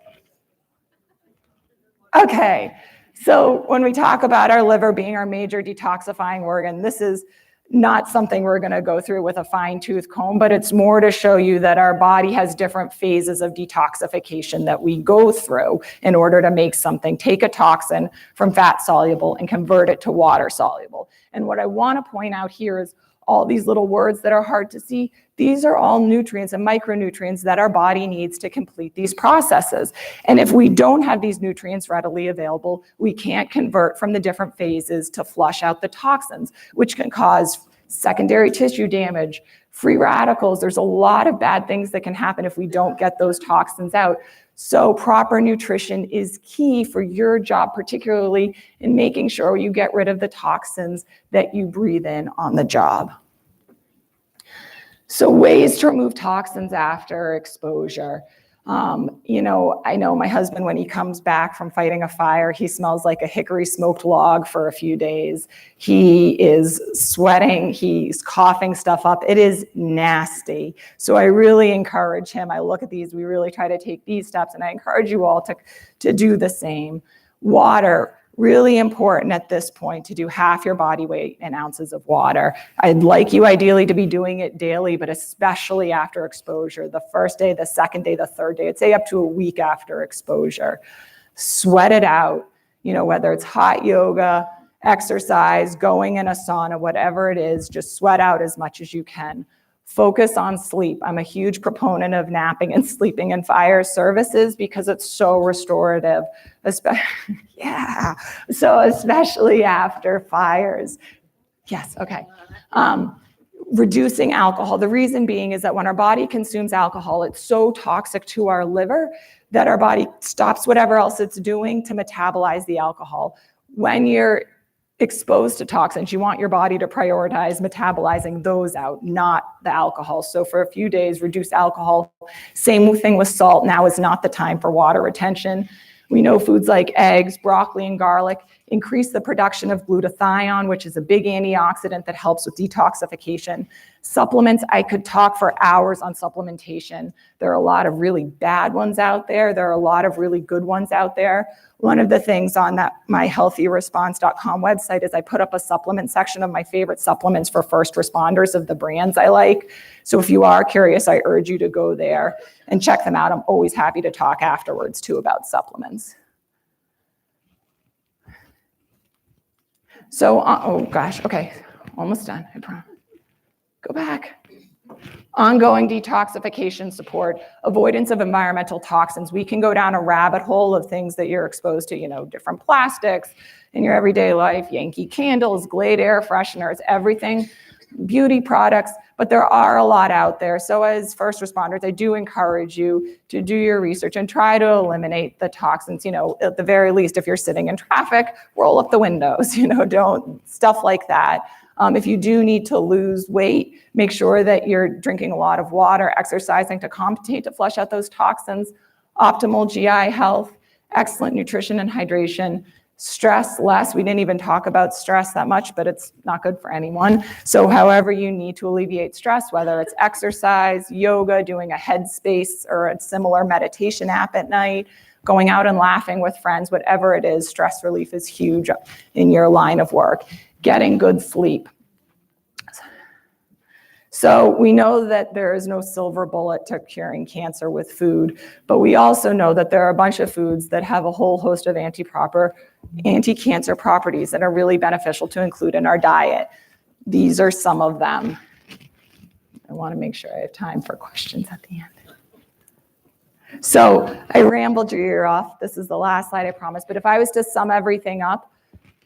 Okay, so when we talk about our liver being our major detoxifying organ, this is not something we're going to go through with a fine-tooth comb, but it's more to show you that our body has different phases of detoxification that we go through in order to make something, take a toxin from fat soluble and convert it to water soluble. And what I want to point out here is all these little words that are hard to see. These are all nutrients and micronutrients that our body needs to complete these processes. And if we don't have these nutrients readily available, we can't convert from the different phases to flush out the toxins, which can cause secondary tissue damage, free radicals. There's a lot of bad things that can happen if we don't get those toxins out. So proper nutrition is key for your job, particularly in making sure you get rid of the toxins that you breathe in on the job. So ways to remove toxins after exposure. I know my husband, when he comes back from fighting a fire, he smells like a hickory smoked log for a few days. He is sweating, he's coughing stuff up. It is nasty. So I really encourage him. I look at these, we really try to take these steps, and I encourage you all to do the same. Water. Really important at this point to do half your body weight in ounces of water. I'd like you ideally to be doing it daily, but especially after exposure. The first day, the second day, the third day, I'd say up to a week after exposure. Sweat it out, whether it's hot yoga, exercise, going in a sauna, whatever it is, just sweat out as much as you can. Focus on sleep. I'm a huge proponent of napping and sleeping in fire services because it's so restorative, especially after fires. Yes, okay. Reducing alcohol. The reason being is that when our body consumes alcohol, it's so toxic to our liver that our body stops whatever else it's doing to metabolize the alcohol. When you're exposed to toxins, you want your body to prioritize metabolizing those out, not the alcohol. So for a few days, reduce alcohol. Same thing with salt. Now is not the time for water retention. We know foods like eggs, broccoli, and garlic increase the production of glutathione, which is a big antioxidant that helps with detoxification. Supplements, I could talk for hours on supplementation. There are a lot of really bad ones out there. There are a lot of really good ones out there. One of the things on my healthyresponse.com website is I put up a supplement section of my favorite supplements for first responders of the brands I like. So if you are curious, I urge you to go there and check them out. I'm always happy to talk afterwards too about supplements. So, oh gosh, okay, almost done, I promise. Go back. Ongoing detoxification support, avoidance of environmental toxins. We can go down a rabbit hole of things that you're exposed to, different plastics in your everyday life, Yankee candles, Glade air fresheners, everything. beauty products, but there are a lot out there. So as first responders, I do encourage you to do your research and try to eliminate the toxins. At the very least, if you're sitting in traffic, roll up the windows, don't, stuff like that. If you do need to lose weight, make sure that you're drinking a lot of water, exercising to compensate, to flush out those toxins, optimal GI health, excellent nutrition and hydration, stress less. We didn't even talk about stress that much, but it's not good for anyone. So however you need to alleviate stress, whether it's exercise, yoga, doing a headspace or a similar meditation app at night, going out and laughing with friends, whatever it is, stress relief is huge in your line of work. Getting good sleep. So we know that there is no silver bullet to curing cancer with food, but we also know that there are a bunch of foods that have a whole host of anti-cancer properties that are really beneficial to include in our diet. These are some of them. I want to make sure I have time for questions at the end. So I rambled your ear off. This is the last slide, I promise. But if I was to sum everything up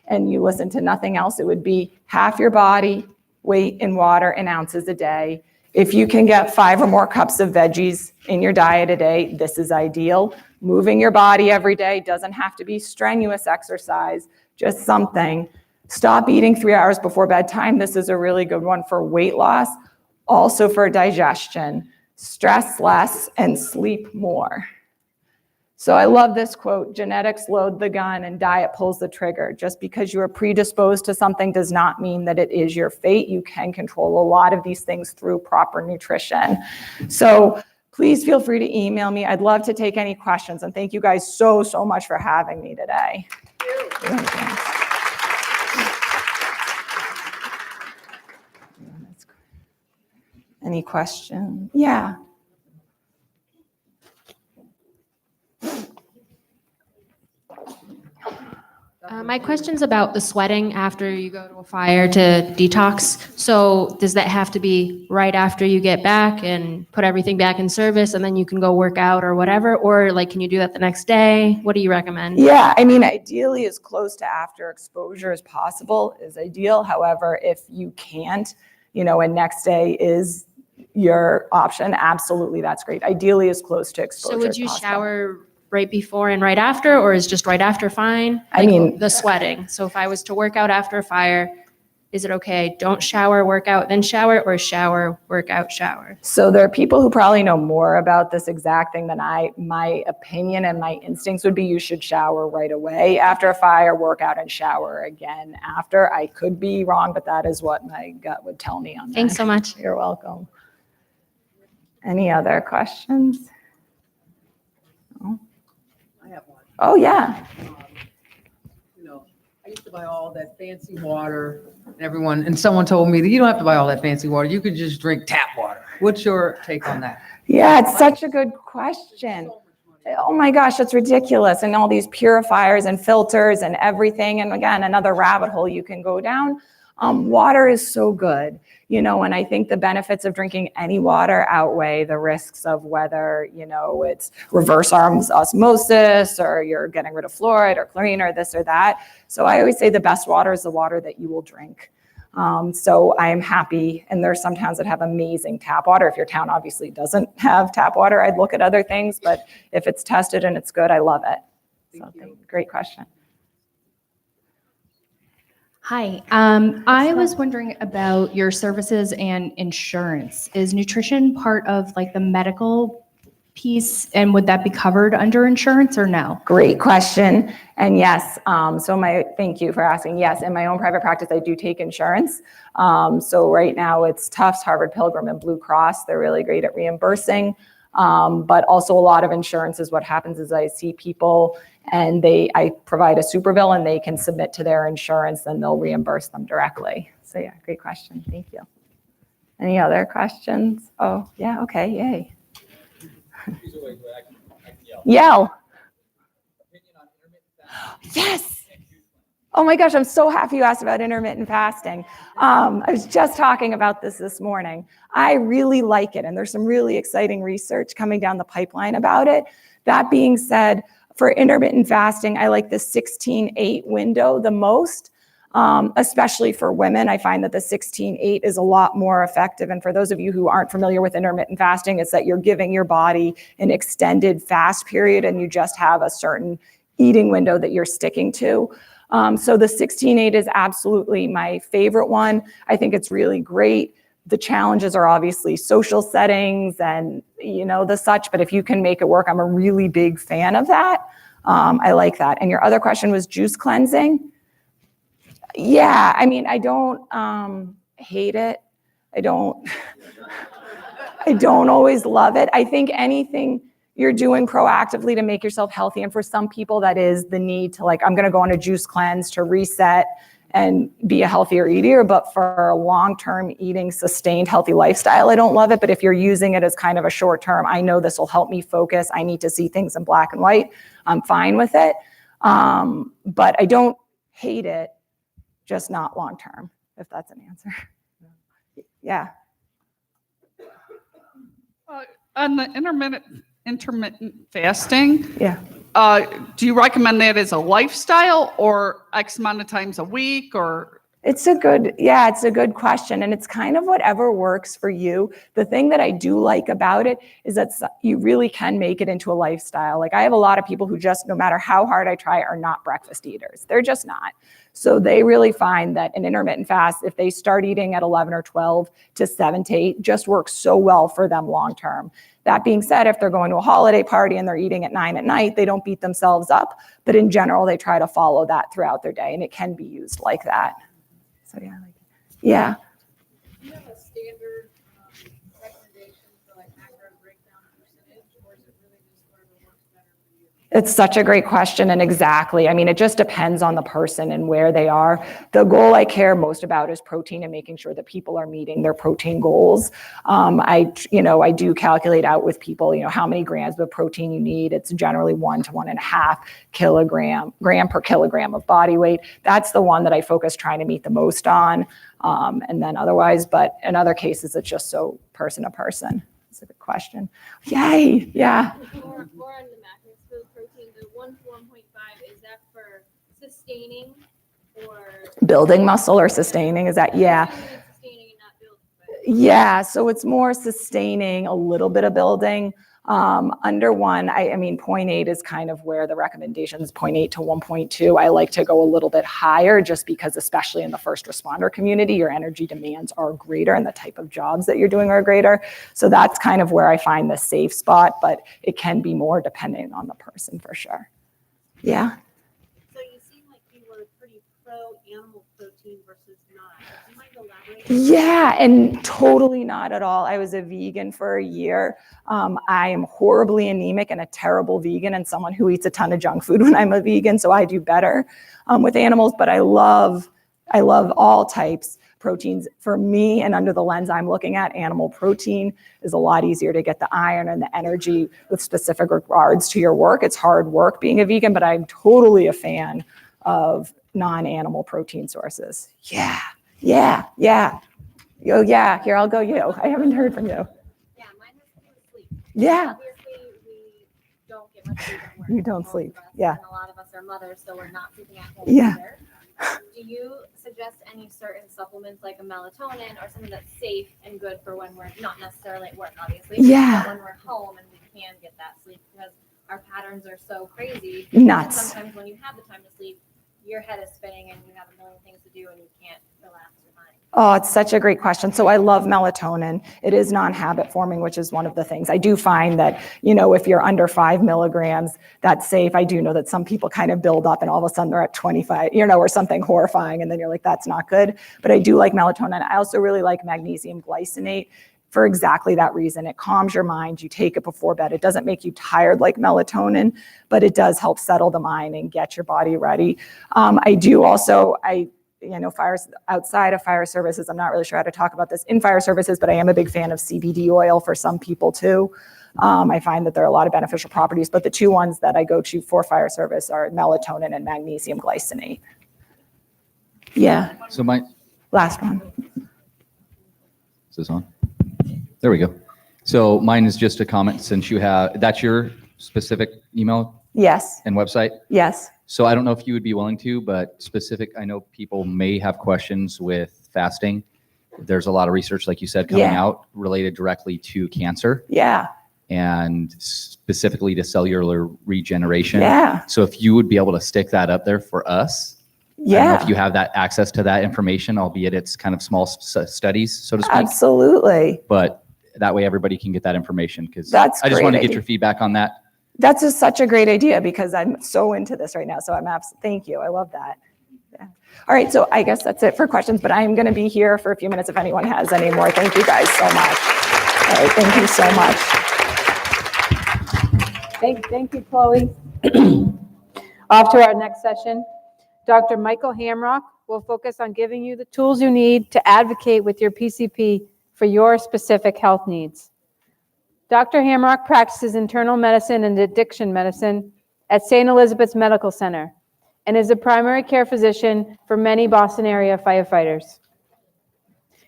and you listen to nothing else, it would be half your body weight in water in ounces a day. If you can get 5 or more cups of veggies in your diet a day, this is ideal. Moving your body every day doesn't have to be strenuous exercise, just something. Stop eating 3 hours before bedtime. This is a really good one for weight loss, also for digestion. Stress less and sleep more. So I love this quote, genetics load the gun and diet pulls the trigger. Just because you are predisposed to something does not mean that it is your fate. You can control a lot of these things through proper nutrition. So please feel free to email me. I'd love to take any questions. And thank you guys so much for having me today. Any questions? Yeah. My question's about the sweating after you go to a fire to detox. So does that have to be right after you get back and put everything back in service and then you can go work out or whatever? Or can you do that the next day? What do you recommend? Yeah, ideally as close to after exposure as possible is ideal. However, if you can't, and next day is your option, absolutely, that's great. Ideally as close to exposure So would as you possible. shower right before and right after, or is just right after fine? The sweating. So if I was to work out after a fire, is it okay? Don't shower, work out, then shower, or shower, work out, shower? So there are people who probably know more about this exact thing than I. My opinion and my instincts would be you should shower right away after a fire, work out, and shower again after. I could be wrong, but that is what my gut would tell me on that. Thanks so much. You're welcome. Any other questions? No? Oh, yeah. I used to buy all that fancy water and someone told me that you don't have to buy all that fancy water. You could just drink tap water. What's your take on that? Yeah, it's such a good question. Oh my gosh, that's ridiculous. And all these purifiers and filters and everything. And again, another rabbit hole you can go down. Water is so good, and I think the benefits of drinking any water outweigh the risks of whether, it's reverse osmosis or you're getting rid of fluoride or chlorine or this or that. So I always say the best water is the water that you will drink. So I am happy, and there's some towns that have amazing tap water. If your town obviously doesn't have tap water, I'd look at other things, but if it's tested and it's good, I love it. Great question. Hi, I was wondering about your services and insurance. Is nutrition part of the medical piece, and would that be covered under insurance or no? Great question. And yes, thank you for asking. Yes, in my own private practice, I do take insurance. So right now it's Tufts, Harvard Pilgrim, and Blue Cross. They're really great at reimbursing. But also a lot of insurances, what happens is I see people and I provide a super bill and they can submit to their insurance and they'll reimburse them directly. So yeah, great question. Thank you. Any other questions? Oh, yeah, okay, yay. Yell. Yes. Oh my gosh, I'm so happy you asked about intermittent fasting. I was just talking about this morning. I really like it, and there's some really exciting research coming down the pipeline about it. That being said, for intermittent fasting, I like the 16-8 window the most. especially for women. I find that the 16-8 is a lot more effective. And for those of you who aren't familiar with intermittent fasting, it's that you're giving your body an extended fast period and you just have a certain eating window that you're sticking to. So the 16-8 is absolutely my favorite one. I think it's really great. The challenges are obviously social settings and, the such, but if you can make it work, I'm a really big fan of that. I like that. And your other question was juice cleansing. Yeah, I mean, I don't hate it. I don't always love it. I think anything you're doing proactively to make yourself healthy, and for some people that is the need to I'm going to go on a juice cleanse to reset and be a healthier eater, but for a long-term eating, sustained, healthy lifestyle, I don't love it. But if you're using it as kind of a short-term, I know this will help me focus, I need to see things in black and white, I'm fine with it. But I don't hate it, just not long-term, if that's an answer. Yeah. On the intermittent fasting, yeah. Do you recommend that as a lifestyle or X amount of times a week or? It's a good question. And it's kind of whatever works for you. The thing that I do like about it is that you really can make it into a lifestyle. I have a lot of people who just, no matter how hard I try, are not breakfast eaters. They're just not. So they really find that an intermittent fast, if they start eating at 11 or 12 to 7 to 8, just works so well for them long term. That being said, if they're going to a holiday party and they're eating at 9 at night, they don't beat themselves up. But in general, they try to follow that throughout their day, and it can be used like that. So yeah, yeah. Do you have a standard recommendation for macro breakdown percentage, or is it really just whatever works better for you? It's such a great question, and exactly. I mean, it just depends on the person and where they are. The goal I care most about is protein and making sure that people are meeting their protein goals. I do calculate out with people, how many grams of protein you need. It's generally 1 to 1.5 gram per kilogram of body weight. That's the one that I focus trying to meet the most on. And then otherwise, but in other cases, it's just so person to person. It's a good question. Yay, yeah. More on the macros for the protein, the 1 to 1.5, is that for sustaining or? Building muscle or sustaining, is that, yeah. Sustaining and not building. Yeah, so it's more sustaining, a little bit of building. Under 1, I mean, 0.8 is kind of where the recommendation is, 0.8 to 1.2. I like to go a little bit higher just because, especially in the first responder community, your energy demands are greater and the type of jobs that you're doing are greater. So that's kind of where I find the safe spot, but it can be more depending on the person for sure. Yeah. So you seem like you were pretty pro animal protein versus not. Do you mind elaborating? Yeah, and totally not at all. I was a vegan for a year. I am horribly anemic and a terrible vegan and someone who eats a ton of junk food when I'm a vegan, so I do better with animals, but I love all types proteins. For me, and under the lens I'm looking at, animal protein is a lot easier to get the iron and the energy with specific regards to your work. It's hard work being a vegan, but I'm totally a fan of non-animal protein sources. Yeah. Yeah. Oh, yeah. Here, I'll go you. I haven't heard from you. Yeah, mine has to do with sleep. Yeah. Obviously, we don't get much sleep at work. You don't sleep. Yeah. And a lot of us are mothers, so we're not sleeping at home Yeah. either. Do you suggest any certain supplements like a melatonin or something that's safe and good for when we're not necessarily at work, obviously, Yeah. but when we're home and we can get that sleep because our patterns are so crazy. Nuts. And sometimes when you have the time to sleep, your head is spinning and you have a million things to do and you can't relax your mind. Oh, it's such a great question. So I love melatonin. It is non-habit forming, which is one of the things. I do find that, if you're under 5 milligrams, that's safe. I do know that some people kind of build up and all of a sudden they're at 25, or something horrifying. And then you're like, that's not good. But I do like melatonin. I also really like magnesium glycinate for exactly that reason. It calms your mind. You take it before bed. It doesn't make you tired like melatonin, but it does help settle the mind and get your body ready. I do also, fires outside of fire services, I'm not really sure how to talk about this in fire services, but I am a big fan of CBD oil for some people too. I find that there are a lot of beneficial properties, but the two ones that I go to for fire service are melatonin and magnesium glycinate. Yeah. So my last one. Is this on? There we go. So mine is just a comment since you have, that's your specific email Yes. and website? Yes. So I don't know if you would be willing to, but I know people may have questions with fasting. There's a lot of research, like you said, coming Yeah. out related directly to cancer Yeah. and specifically to cellular regeneration. Yeah. So if you would be able to stick that up there for us, I don't know Yeah. if you have that access to that information, albeit it's kind of small studies, so to speak. Absolutely. But that way everybody can get that information, because That's I just great want to get idea. your feedback on that. That's just such a great idea because I'm so into this right now. So thank you. I love that. Yeah. All right. So I guess that's it for questions, but I'm going to be here for a few minutes if anyone has any more. Thank you guys so much. All right. Thank you so much. Thank you, Chloe. Off to our next session. Dr. Michael Hamrock will focus on giving you the tools you need to advocate with your PCP for your specific health needs. Dr. Hamrock practices internal medicine and addiction medicine at St. Elizabeth's Medical Center and is a primary care physician for many Boston area firefighters.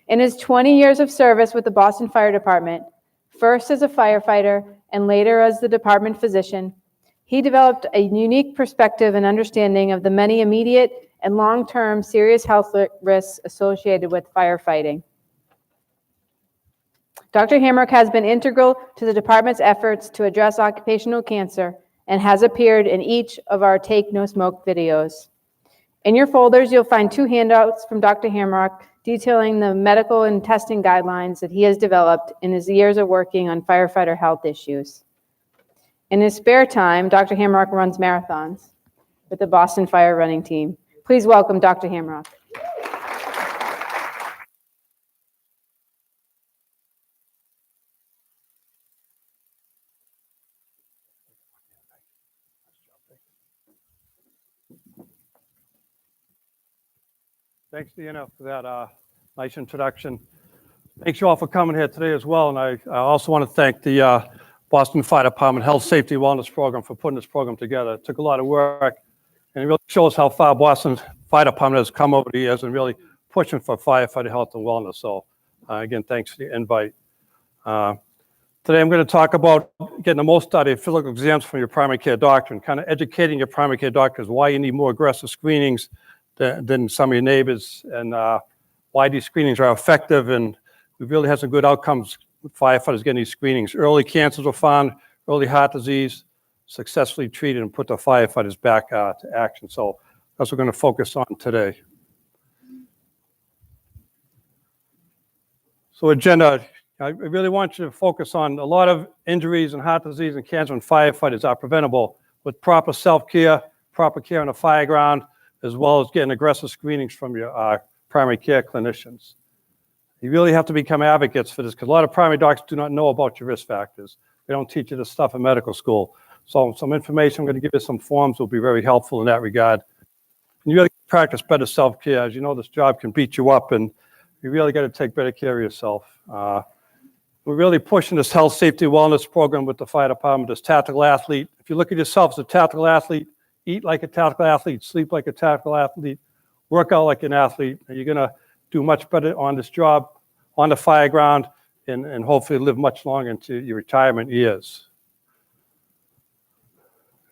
In his 20 years of service with the Boston Fire Department, first as a firefighter and later as the department physician, he developed a unique perspective and understanding of the many immediate and long-term serious health risks associated with firefighting. Dr. Hamrock has been integral to the department's efforts to address occupational cancer and has appeared in each of our Take No Smoke videos. In your folders, you'll find 2 handouts from Dr. Hamrock detailing the medical and testing guidelines that he has developed in his years of working on firefighter health issues. In his spare time, Dr. Hamrock runs marathons with the Boston Fire Running Team. Please welcome Dr. Hamrock. Thanks, Deanna, for that nice introduction. Thanks you all for coming here today as well. And I also want to thank the Boston Fire Department Health, Safety, Wellness Program for putting this program together. It took a lot of work, and it really shows how far Boston Fire Department has come over the years and really pushing for firefighter health and wellness. So again, thanks for the invite. Today I'm going to talk about getting the most out of physical exams from your primary care doctor and kind of educating your primary care doctors why you need more aggressive screenings than some of your neighbors, and why these screenings are effective, and we really had some good outcomes with firefighters getting these screenings. Early cancers were found, early heart disease, successfully treated and put the firefighters back to action. So that's what we're going to focus on today. So agenda, I really want you to focus on a lot of injuries and heart disease and cancer in firefighters are preventable with proper self-care, proper care on the fire ground, as well as getting aggressive screenings from your primary care clinicians. You really have to become advocates for this because a lot of primary doctors do not know about your risk factors. They don't teach you this stuff in medical school. So some information, I'm going to give you some forms will be very helpful in that regard. And you really practice better self-care. As you know, this job can beat you up, and you really got to take better care of yourself. We're really pushing this health, safety, wellness program with the fire department, this tactical athlete. If you look at yourself as a tactical athlete, eat like a tactical athlete, sleep like a tactical athlete, work out like an athlete, and you're going to do much better on this job, on the fire ground, and hopefully live much longer into your retirement years.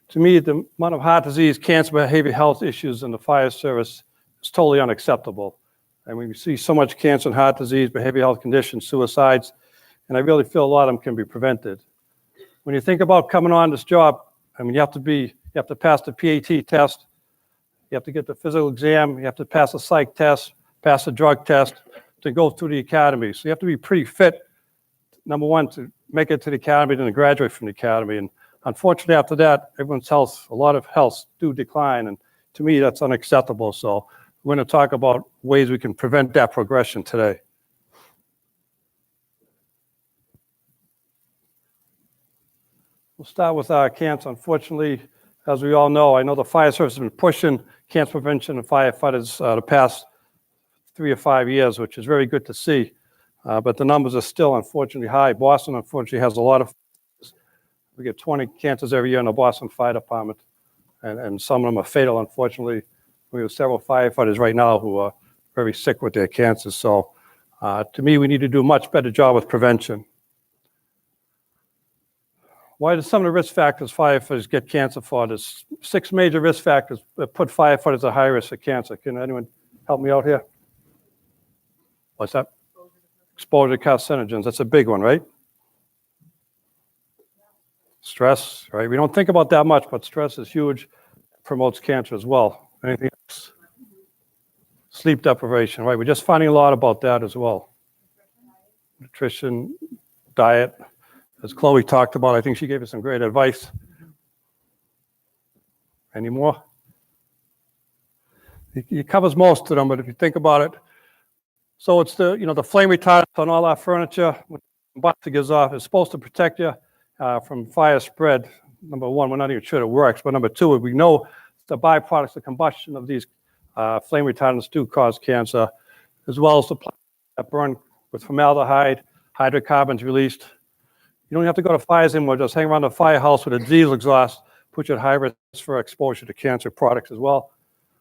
To me, the amount of heart disease, cancer, behavioral health issues in the fire service is totally unacceptable. And we see so much cancer and heart disease, behavioral health conditions, suicides, and I really feel a lot of them can be prevented. When you think about coming on this job, I mean, you have to pass the PAT test, you have to get the physical exam, you have to pass a psych test, pass a drug test to go through the academy. So you have to be pretty fit, number one, to make it to the academy, then to graduate from the academy. And unfortunately, after that, everyone's health, a lot of health do decline. And to me, that's unacceptable. So we're going to talk about ways we can prevent that progression today. We'll start with cancer. Unfortunately, as we all know, I know the fire service has been pushing cancer prevention and firefighters the past 3 or 5 years, which is very good to see. But the numbers are still unfortunately high. Boston, unfortunately, has a lot of, we get 20 cancers every year in the Boston Fire Department, and some of them are fatal, unfortunately. We have several firefighters right now who are very sick with their cancers. So to me, we need to do a much better job with prevention. Why do some of the risk factors firefighters get cancer for? There's 6 major risk factors that put firefighters at high risk for cancer. Can anyone help me out here? What's that? Exposure to carcinogens. That's a big one, right? Stress, right? We don't think about that much, but stress is huge. Promotes cancer as well. Anything else? Sleep deprivation, right? We're just finding a lot about that as well. Nutrition, diet. As Chloe talked about, I think she gave us some great advice. Any more? It covers most of them, but if you think about it, so it's the, the flame retardant on all our furniture, when the combustion goes off, it's supposed to protect you from fire spread. Number one, we're not even sure it works, but number two, we know the byproducts of combustion of these flame retardants do cause cancer, as well as the plastic that burn with formaldehyde, hydrocarbons released. You don't have to go to fires anymore, just hang around the firehouse with a diesel exhaust, put you at high risk for exposure to cancer products as well.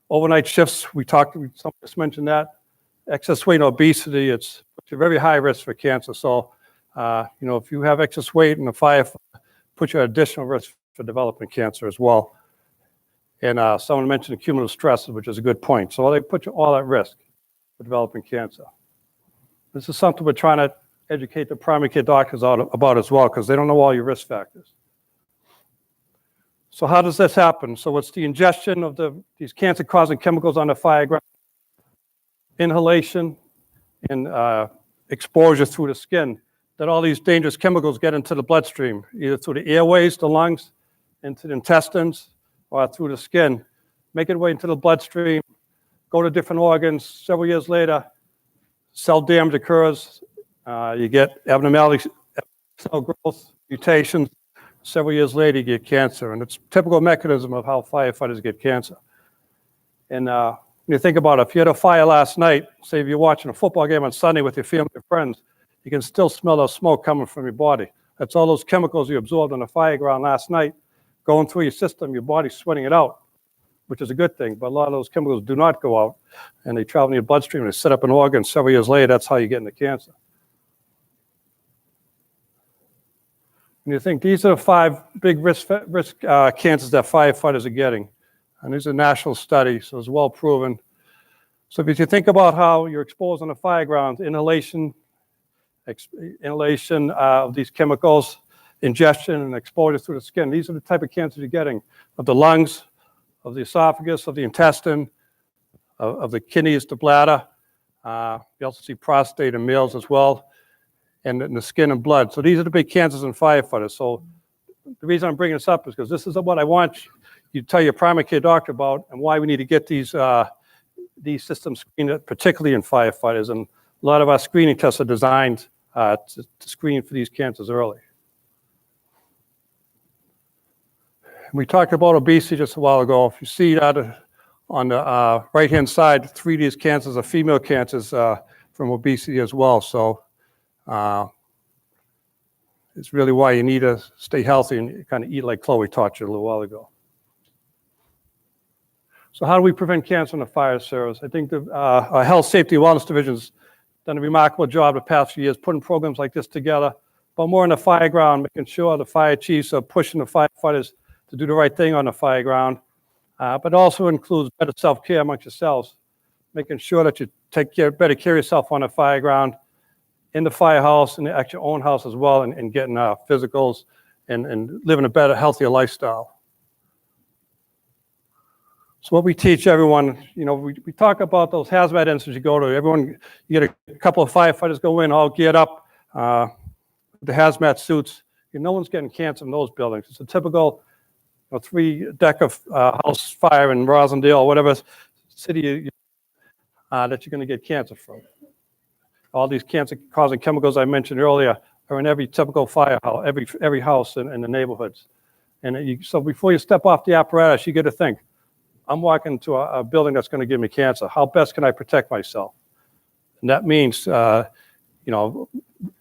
Overnight shifts, someone just mentioned that. Excess weight and obesity, it's puts you very high risk for cancer. So, if you have excess weight in the fire, put you at additional risk for developing cancer as well. And someone mentioned cumulative stress, which is a good point. So they put you all at risk for developing cancer. This is something we're trying to educate the primary care doctors about as well, because they don't know all your risk factors. So how does this happen? So it's the ingestion of these cancer-causing chemicals on the fire ground, inhalation, and exposure through the skin, that all these dangerous chemicals get into the bloodstream, either through the airways, the lungs, into the intestines, or through the skin, make it way into the bloodstream, go to different organs. Several years later, cell damage occurs. You get abnormalities, cell growth, mutations. Several years later, you get cancer. And it's a typical mechanism of how firefighters get cancer. And when you think about it, if you had a fire last night, say if you're watching a football game on Sunday with your family and friends, you can still smell the smoke coming from your body. That's all those chemicals you absorbed on the fire ground last night going through your system, your body's sweating it out, which is a good thing. But a lot of those chemicals do not go out, and they travel in your bloodstream, and they set up an organ. Several years later, that's how you get into cancer. And you think these are the 5 big risk cancers that firefighters are getting. And these are national studies, so it's well proven. So if you think about how you're exposed on the fire ground, inhalation of these chemicals, ingestion and exposure through the skin, these are the type of cancers you're getting, of the lungs, of the esophagus, of the intestine, of the kidneys, the bladder. You also see prostate in males as well, and in the skin and blood. So these are the big cancers in firefighters. So the reason I'm bringing this up is because this is what I want you to tell your primary care doctor about, and why we need to get these systems screened, particularly in firefighters. And a lot of our screening tests are designed to screen for these cancers early. We talked about obesity just a while ago. If you see that on the right-hand side, 3 of these cancers are female cancers from obesity as well. So it's really why you need to stay healthy and kind of eat like Chloe taught you a little while ago. So how do we prevent cancer in the fire service? I think our Health, Safety, and Wellness Division's done a remarkable job the past few years putting programs like this together, but more in the fire ground, making sure the fire chiefs are pushing the firefighters to do the right thing on the fire ground, but also includes better self-care amongst yourselves, making sure that you take better care of yourself on the fire ground, in the firehouse, and at your own house as well, and getting physicals and living a better, healthier lifestyle. So what we teach everyone, we talk about those hazmat incidents you go to. Everyone, you get a couple of firefighters go in, all geared up, the hazmat suits. No one's getting cancer in those buildings. It's a typical 3-deck of house fire in Rosendale or whatever city that you're going to get cancer from. All these cancer-causing chemicals I mentioned earlier are in every typical firehouse, every house in the neighborhoods. And so before you step off the apparatus, you got to think, I'm walking into a building that's going to give me cancer. How best can I protect myself? And that means,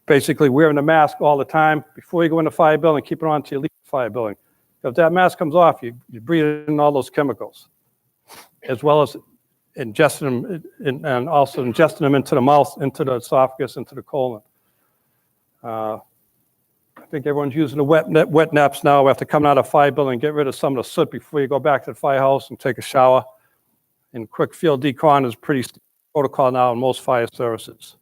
basically wearing a mask all the time. Before you go in the fire building, keep it on until you leave the fire building. If that mask comes off, you breathe in all those chemicals, as well as ingesting them and also ingesting them into the mouth, into the esophagus, into the colon. think everyone's using the wet naps now after coming out of the fire building. Get rid of some of the soot before you go back to the firehouse and take a shower. And quick field decon is pretty protocol now in most fire services.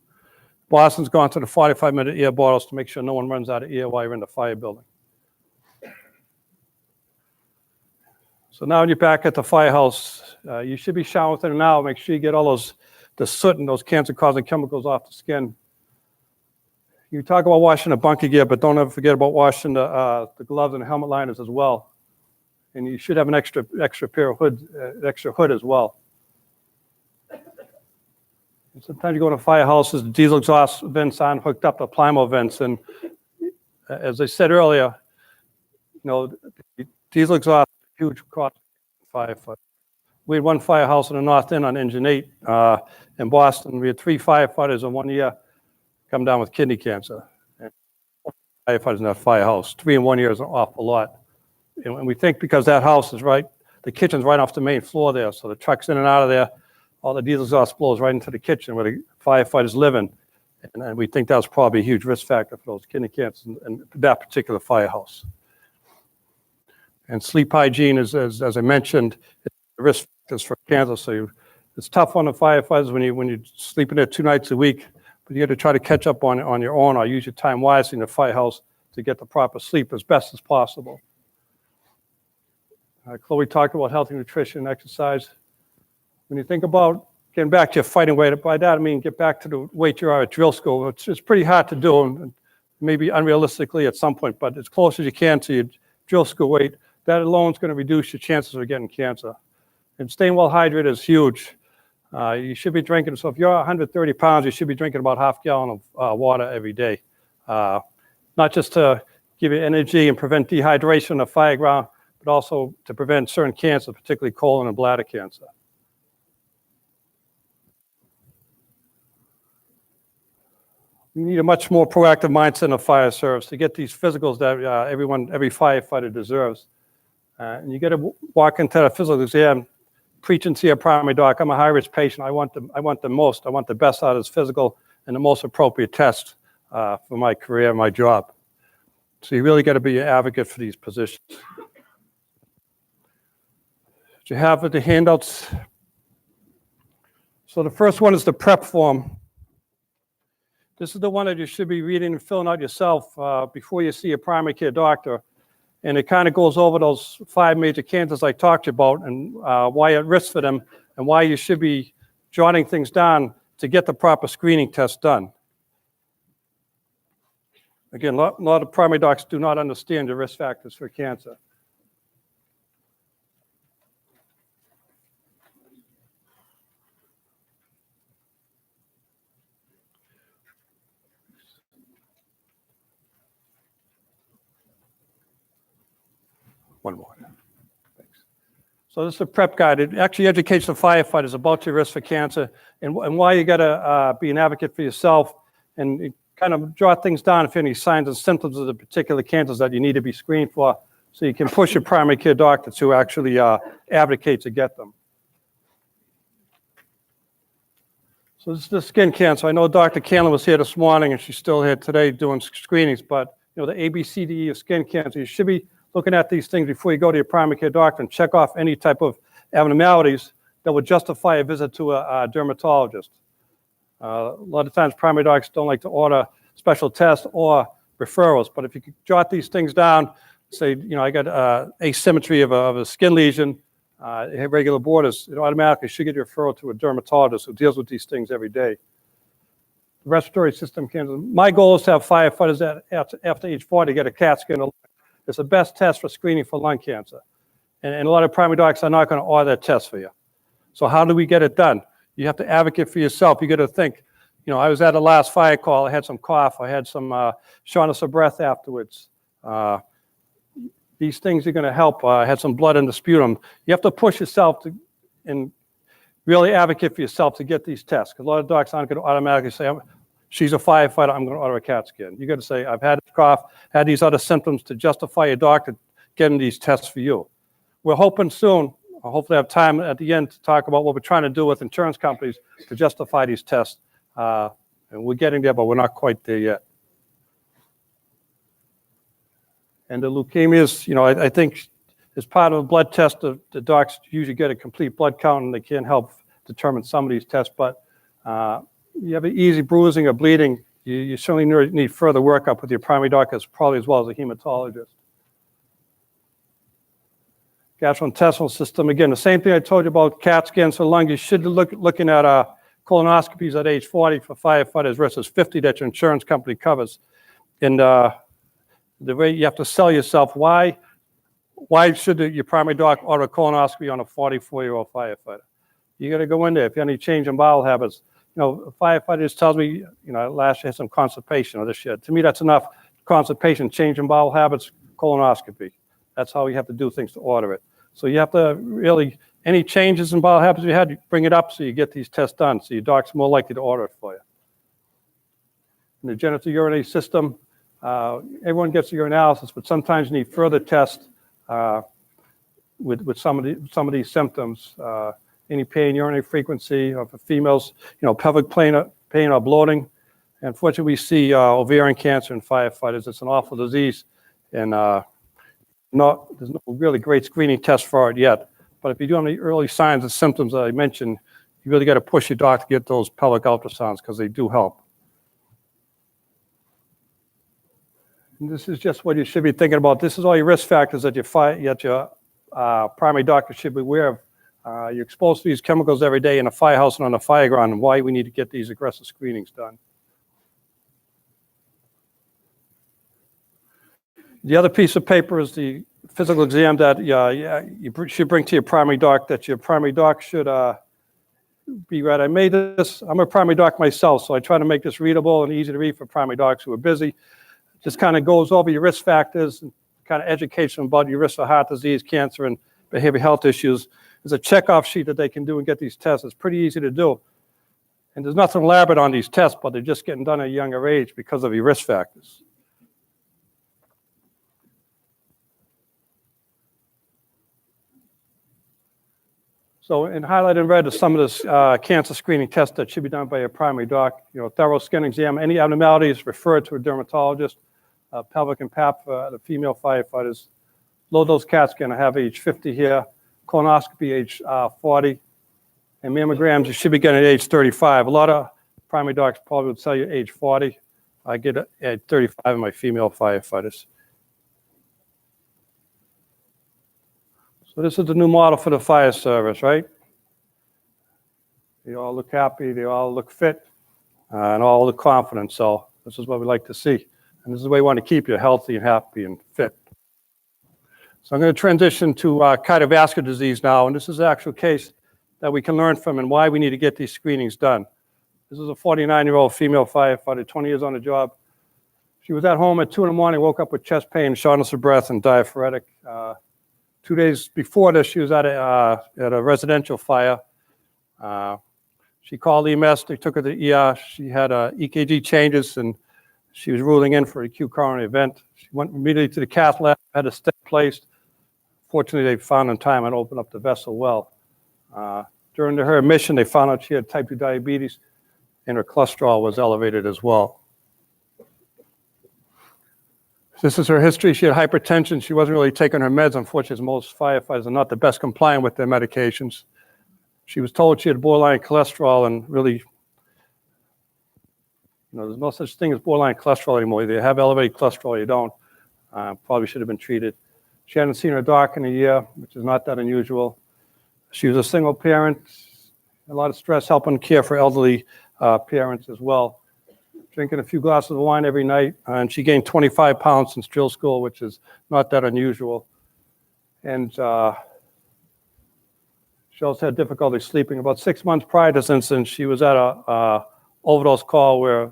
Boston's gone to the 45-minute ear bottles to make sure no one runs out of ear while you're in the fire building. So now when you're back at the firehouse, you should be showering within an hour. Make sure you get all the soot and those cancer-causing chemicals off the skin. You talk about washing the bunker gear, but don't ever forget about washing the gloves and the helmet liners as well. And you should have an extra pair of extra hood as well. And sometimes you go into firehouses, the diesel exhaust vents aren't hooked up to Plimo vents, and as I said earlier, the diesel exhaust is a huge cost for firefighters. We had one firehouse in the North End on Engine 8 in Boston. We had 3 firefighters in 1 year come down with kidney cancer. And firefighters in that firehouse. 3 in 1 year is an awful lot. And we think because that house is right, the kitchen's right off the main floor there, so the truck's in and out of there, all the diesel exhaust blows right into the kitchen where the firefighters live in. And we think that was probably a huge risk factor for those kidney cancers in that particular firehouse. And sleep hygiene is, as I mentioned, it's a risk factors for cancer. So it's tough on the firefighters when you're sleeping there 2 nights a week, but you have to try to catch up on your own or use your time wisely in the firehouse to get the proper sleep as best as possible. Chloe talked about healthy nutrition and exercise. When you think about getting back to your fighting weight, by that I mean get back to the weight you are at drill school. It's pretty hard to do, and maybe unrealistically at some point, but as close as you can to your drill school weight, that alone is going to reduce your chances of getting cancer. And staying well hydrated is huge. You should be drinking, so if you're 130 pounds, you should be drinking about half a gallon of water every day. Not just to give you energy and prevent dehydration on the fire ground, but also to prevent certain cancers, particularly colon and bladder cancer. We need a much more proactive mindset in the fire service to get these physicals that every firefighter deserves. And you got to walk into a physical exam, preaching to your primary doc, I'm a high-risk patient. I want the best out of this physical and the most appropriate test for my career, my job. So you really got to be an advocate for these positions. You have the handouts. So the first one is the prep form. This is the one that you should be reading and filling out yourself before you see a primary care doctor. And it kind of goes over those 5 major cancers I talked to you about and why you're at risk for them and why you should be jotting things down to get the proper screening test done. Again, a lot of primary docs do not understand the risk factors for cancer. One more. Thanks. So this is a prep guide. It actually educates the firefighters about your risk for cancer and why you got to be an advocate for yourself and kind of jot things down if any signs and symptoms of the particular cancers that you need to be screened for so you can push your primary care doctor to actually advocate to get them. So this is the skin cancer. I know Dr. Canlon was here this morning and she's still here today doing screenings, but the ABCDE of skin cancer, you should be looking at these things before you go to your primary care doctor and check off any type of abnormalities that would justify a visit to a dermatologist. A lot of times primary docs don't like to order special tests or referrals, but if you could jot these things down, say, I got asymmetry of a skin lesion, irregular borders, it automatically should get your referral to a dermatologist who deals with these things every day. Respiratory system cancer. My goal is to have firefighters that after age 40 get a CAT scan. It's the best test for screening for lung cancer. And a lot of primary docs are not going to order that test for you. So how do we get it done? You have to advocate for yourself. You got to think, I was at a last fire call. I had some cough. I had some shortness of breath afterwards. These things are going to help. I had some blood in the sputum. You have to push yourself and really advocate for yourself to get these tests. Because a lot of docs aren't going to automatically say, she's a firefighter, I'm going to order a CAT scan. You got to say, I've had a cough, had these other symptoms to justify your doctor getting these tests for you. We're hoping soon, I'll hopefully have time at the end to talk about what we're trying to do with insurance companies to justify these tests. And we're getting there, but we're not quite there yet. And the leukemias, you know, I think as part of a blood test, the docs usually get a complete blood count and they can't help determine some of these tests, but you have an easy bruising or bleeding, you certainly need further workup with your primary doctor, probably as well as a hematologist. Gastrointestinal system, again, the same thing I told you about CAT scans for lung. You should looking at colonoscopies at age 40 for firefighters versus 50 that your insurance company covers. And the way you have to sell yourself, why should your primary doc order a colonoscopy on a 44-year-old firefighter? You got to go in there if you have any change in bowel habits. You know, a firefighter just tells me, you know, last year I had some constipation or this year. To me, that's enough. Constipation, change in bowel habits, colonoscopy. That's how you have to do things to order it. So you have to really, any changes in bowel habits you had, you bring it up so you get these tests done. So your doc's more likely to order it for you. In the genitourinary system, everyone gets a urinalysis, but sometimes you need further tests with some of these symptoms. Any pain, urinary frequency, or for females, you know, pelvic pain or bloating. Unfortunately, we see ovarian cancer in firefighters. It's an awful disease, and there's no really great screening test for it yet. But if you do have any early signs and symptoms that I mentioned, you really got to push your doctor to get those pelvic ultrasounds because they do help. And this is just what you should be thinking about. This is all your risk factors that your primary doctor should be aware of. You're exposed to these chemicals every day in a firehouse and on a fire ground, and why we need to get these aggressive screenings done. The other piece of paper is the physical exam that you should bring to your primary doc, that your primary doc should be read. I made this, I'm a primary doc myself, so I try to make this readable and easy to read for primary docs who are busy. Just kind of goes over your risk factors and kind of educates them about your risk for heart disease, cancer, and behavioral health issues. There's a checkoff sheet that they can do and get these tests. It's pretty easy to do. And there's nothing elaborate on these tests, but they're just getting done at a younger age because of your risk factors. So in highlighted in red is some of this cancer screening tests that should be done by your primary doc. You know, thorough skin exam, any abnormalities referred to a dermatologist, pelvic and pap for the female firefighters. Low dose CAT scan, I have age 50 here. Colonoscopy age 40, and mammograms you should be getting at age 35. A lot of primary docs probably would tell you age 40. I get it at 35 in my female firefighters. So this is the new model for the fire service, right? They all look happy, they all look fit, and all look confident. So this is what we like to see. And this is the way we want to keep you healthy and happy and fit. So I'm going to transition to cardiovascular disease now, and this is an actual case that we can learn from and why we need to get these screenings done. This is a 49-year-old female firefighter, 20 years on the job. She was at home at 2 in the morning, woke up with chest pain, shortness of breath, and diaphoretic. 2 days before this, she was at a residential fire. She called EMS, they took her to the ER. She had EKG changes, and she was ruling in for an acute coronary event. She went immediately to the cath lab, had a stent placed. Fortunately, they found in time and opened up the vessel well. During her admission, they found out she had type 2 diabetes, and her cholesterol was elevated as well. This is her history. She had hypertension. She wasn't really taking her meds. Unfortunately, most firefighters are not the best compliant with their medications. She was told she had borderline cholesterol, and really, you know, there's no such thing as borderline cholesterol anymore. Either you have elevated cholesterol or you don't. Probably should have been treated. She hadn't seen her doc in a year, which is not that unusual. She was a single parent, a lot of stress helping care for elderly parents as well. Drinking a few glasses of wine every night, and she gained 25 pounds since drill school, which is not that unusual. And she also had difficulty sleeping. About 6 months prior to this incident, she was at a overdose call where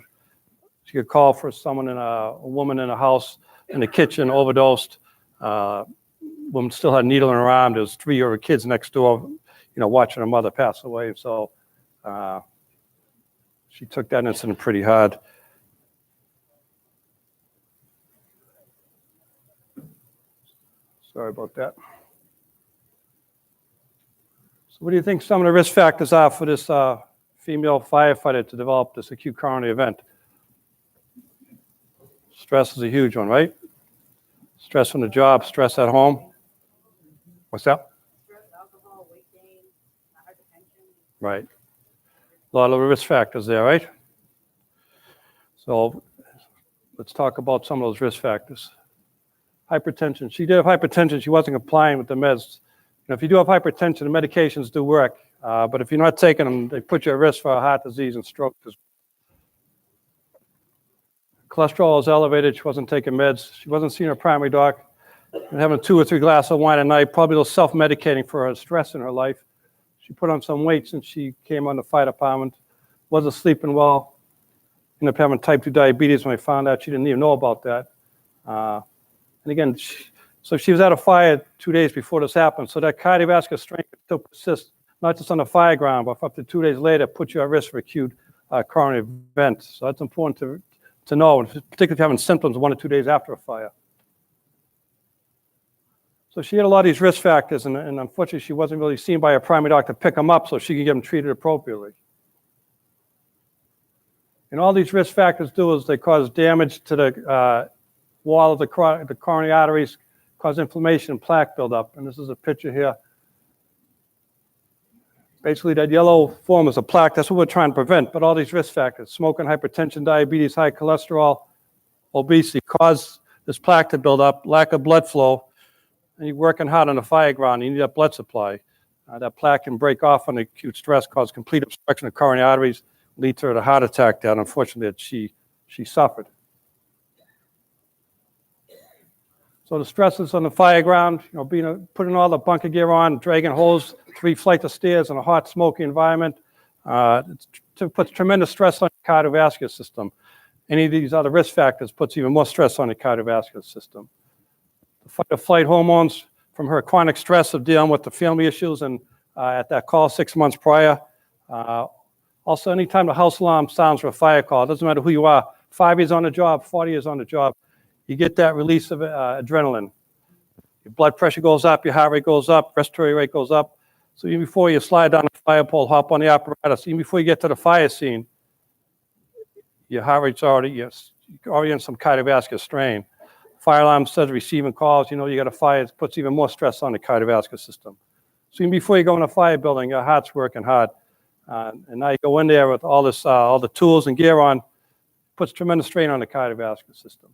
she could call for someone a woman in a house in the kitchen overdosed. Woman still had a needle in her arm. There was 3 of her kids next door, you know, watching her mother pass away. So she took that incident pretty hard. Sorry about that. So what do you think some of the risk factors are for this female firefighter to develop this acute coronary event? Stress is a huge one, right? Stress on the job, stress at home. What's that? Right. A lot of risk factors there, right? So let's talk about some of those risk factors. Hypertension. She did have hypertension. She wasn't complying with the meds. If you do have hypertension, the medications do work. But if you're not taking them, they put you at risk for heart disease and stroke. Cholesterol is elevated. She wasn't taking meds. She wasn't seeing her primary doc. And having 2 or 3 glasses of wine a night, probably a little self-medicating for her stress in her life. She put on some weight since she came on the fire department. Wasn't sleeping well. Ended up having type 2 diabetes when I found out. She didn't even know about that. And again, so she was at a fire 2 days before this happened. So that cardiovascular strain could still persist, not just on the fire ground, but up to 2 days later, puts you at risk for acute coronary event. So that's important to know, particularly if you're having symptoms 1 or 2 days after a fire. So she had a lot of these risk factors, and unfortunately, she wasn't really seen by her primary doctor to pick them up so she could get them treated appropriately. And all these risk factors do is they cause damage to the wall of the coronary arteries, cause inflammation and plaque buildup. And this is a picture here. Basically, that yellow form is a plaque. That's what we're trying to prevent. But all these risk factors, smoking, hypertension, diabetes, high cholesterol, obesity, cause this plaque to build up, lack of blood flow. And you're working hard on the fire ground, you need that blood supply. That plaque can break off on acute stress, cause complete obstruction of coronary arteries, lead to a heart attack that unfortunately that she suffered. So the stresses on the fire ground, putting all the bunker gear on, dragging hose, 3 flights of stairs in a hot, smoky environment, it puts tremendous stress on the cardiovascular system. Any of these other risk factors puts even more stress on the cardiovascular system. The fight or flight hormones from her chronic stress of dealing with the family issues and at that call 6 months prior. Also, anytime the house alarm sounds for a fire call, it doesn't matter who you are, 5 years on the job, 40 years on the job, you get that release of adrenaline. Your blood pressure goes up, your heart rate goes up, respiratory rate goes up. So even before you slide down the fire pole, hop on the apparatus, even before you get to the fire scene, your heart rate's already in some cardiovascular strain. Fire alarm says receiving calls, you got a fire, it puts even more stress on the cardiovascular system. So even before you go in a fire building, your heart's working hard. And now you go in there with all the tools and gear on, puts tremendous strain on the cardiovascular system.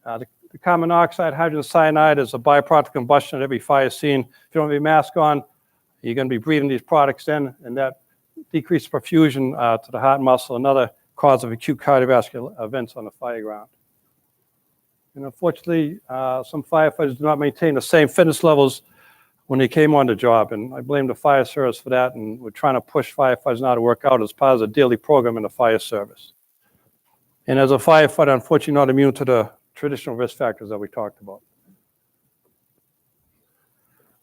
The carbon monoxide, hydrogen cyanide is a byproduct of combustion at every fire scene. If you don't have your mask on, you're going to be breathing these products in, and that decreases perfusion to the heart muscle, another cause of acute cardiovascular events on the fire ground. And unfortunately, some firefighters do not maintain the same fitness levels when they came on the job, and I blame the fire service for that, and we're trying to push firefighters now to work out as part of the daily program in the fire service. And as a firefighter, unfortunately not immune to the traditional risk factors that we talked about.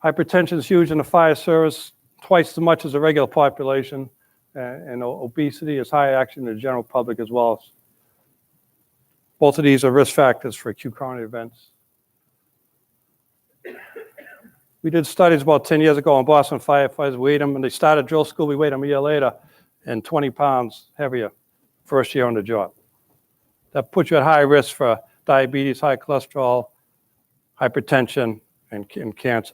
Hypertension is huge in the fire service, twice as much as the regular population, and obesity is high actually in the general public as well. Both of these are risk factors for acute coronary events. We did studies about 10 years ago on Boston firefighters. We weighed them, when they started drill school, we weighed them a year later, and 20 pounds heavier first year on the job. That puts you at high risk for diabetes, high cholesterol, hypertension, and cancer.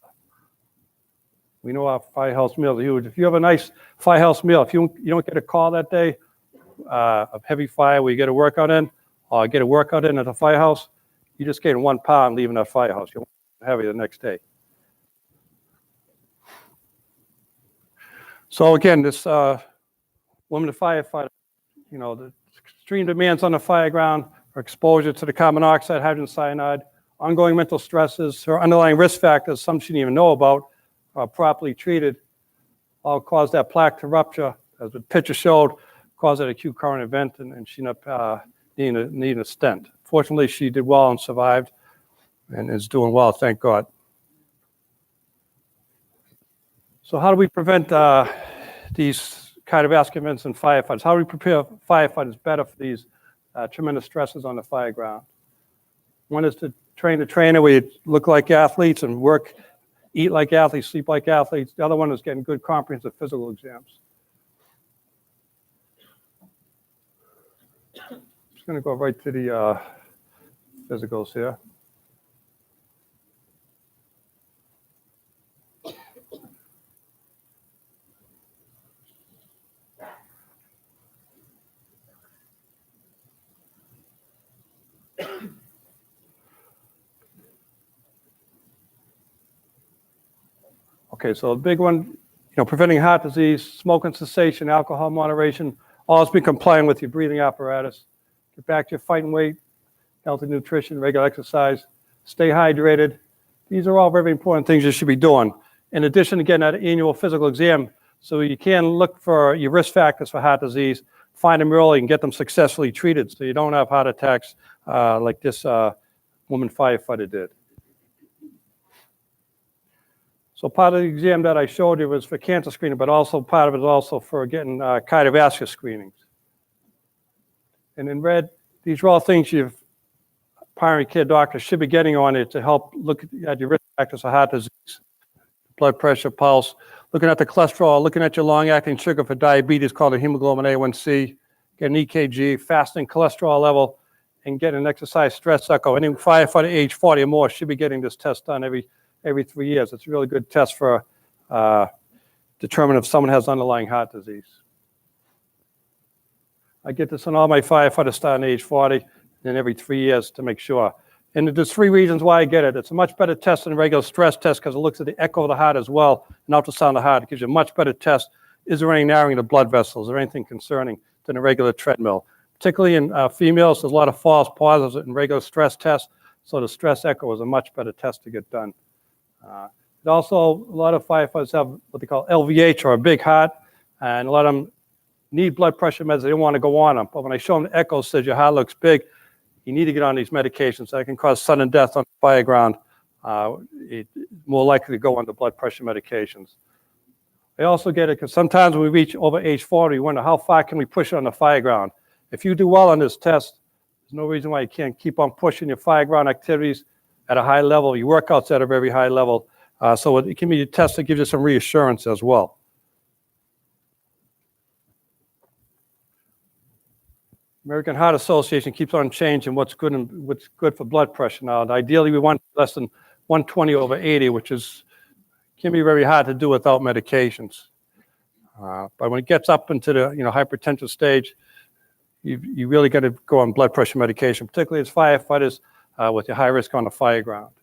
We know our firehouse meals are huge. If you have a nice firehouse meal, if you don't get a call that day of heavy fire where you get a workout in, or get a workout in at the firehouse, you just gain 1 pound leaving that firehouse. You're heavy the next day. So again, this woman firefighter, the extreme demands on the fire ground, her exposure to the carbon monoxide, hydrogen cyanide, ongoing mental stresses, her underlying risk factors, some she didn't even know about, properly treated, all caused that plaque to rupture, as the picture showed, caused that acute coronary event, and she ended up needing a stent. Fortunately, she did well and survived, and is doing well, thank God. So how do we prevent these cardiovascular events in firefighters? How do we prepare firefighters better for these tremendous stresses on the fire ground? One is to train the trainer where you look like athletes and eat like athletes, sleep like athletes. The other one is getting good comprehensive physical exams. I'm just going to go right to the physicals here. Okay, so a big one, preventing heart disease, smoking cessation, alcohol moderation, always be complying with your breathing apparatus. Get back to your fighting weight, healthy nutrition, regular exercise, stay hydrated. These are all very important things you should be doing. In addition to getting that annual physical exam, so you can look for your risk factors for heart disease, find them early and get them successfully treated so you don't have heart attacks like this woman firefighter did. So part of the exam that I showed you was for cancer screening, but also part of it is also for getting cardiovascular screenings. And in red, these are all things your primary care doctor should be getting on it to help look at your risk factors for heart disease, blood pressure, pulse, looking at the cholesterol, looking at your long-acting sugar for diabetes called the hemoglobin A1C, get an EKG, fasting cholesterol level, and get an exercise stress echo. Any firefighter age 40 or more should be getting this test done every 3 years. It's a really good test for determining if someone has underlying heart disease. I get this on all my firefighters starting at age 40 and every 3 years to make sure. And there's 3 reasons why I get it. It's a much better test than a regular stress test because it looks at the echo of the heart as well, and ultrasound of the heart. It gives you a much better test. Is there any narrowing of the blood vessels or anything concerning than a regular treadmill? Particularly in females, there's a lot of false positives in regular stress tests, so the stress echo is a much better test to get done. Also, a lot of firefighters have what they call LVH, or a big heart, and a lot of them need blood pressure meds. They don't want to go on them. But when I show them the echo, says your heart looks big, you need to get on these medications that can cause sudden death on the fire ground. It's more likely to go on the blood pressure medications. I also get it because sometimes when we reach over age 40, we wonder how far can we push it on the fire ground. If you do well on this test, there's no reason why you can't keep on pushing your fire ground activities at a high level, your workouts at a very high level. So it can be a test that gives you some reassurance as well. American Heart Association keeps on changing what's good for blood pressure now. And ideally, we want less than 120/80, which can be very hard to do without medications. But when it gets up into the hypertensive stage, you really got to go on blood pressure medication, particularly as firefighters with your high risk on the fire ground.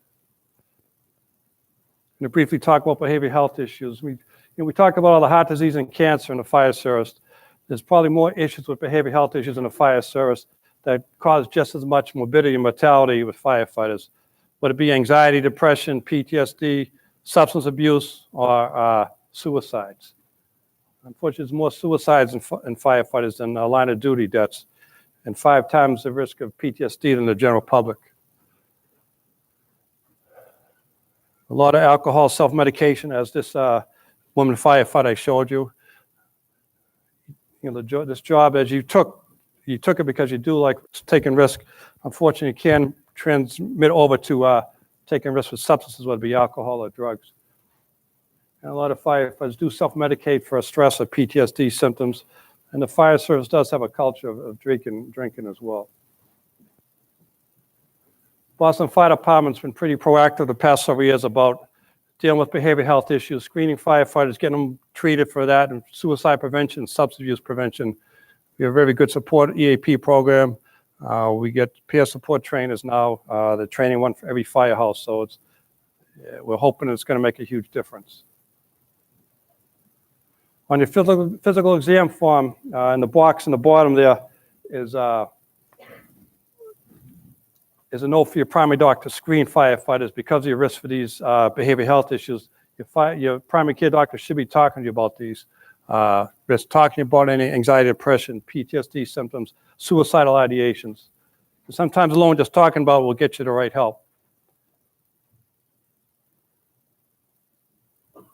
And to briefly talk about behavioral health issues, we talked about all the heart disease and cancer in the fire service. There's probably more issues with behavioral health issues in the fire service that cause just as much morbidity and mortality with firefighters, whether it be anxiety, depression, PTSD, substance abuse, or suicides. Unfortunately, there's more suicides in firefighters than line of duty deaths, and 5 times the risk of PTSD than the general public. A lot of alcohol, self-medication, as this woman firefighter I showed you. This job, as you took it because you do like taking risk. Unfortunately, it can transmit over to taking risks with substances, whether it be alcohol or drugs. And a lot of firefighters do self-medicate for stress or PTSD symptoms, and the fire service does have a culture of drinking as well. Boston Fire Department's been pretty proactive the past several years about dealing with behavioral health issues, screening firefighters, getting them treated for that, and suicide prevention, substance abuse prevention. We have a very good support EAP program. We get peer support trainers now. They're training one for every firehouse, so we're hoping it's going to make a huge difference. On your physical exam form, in the box in the bottom there is a note for your primary doctor to screen firefighters because of your risk for these behavioral health issues. Your primary care doctor should be talking to you about these risks, talking about any anxiety, depression, PTSD symptoms, suicidal ideations. Sometimes alone just talking about it will get you the right help. I'm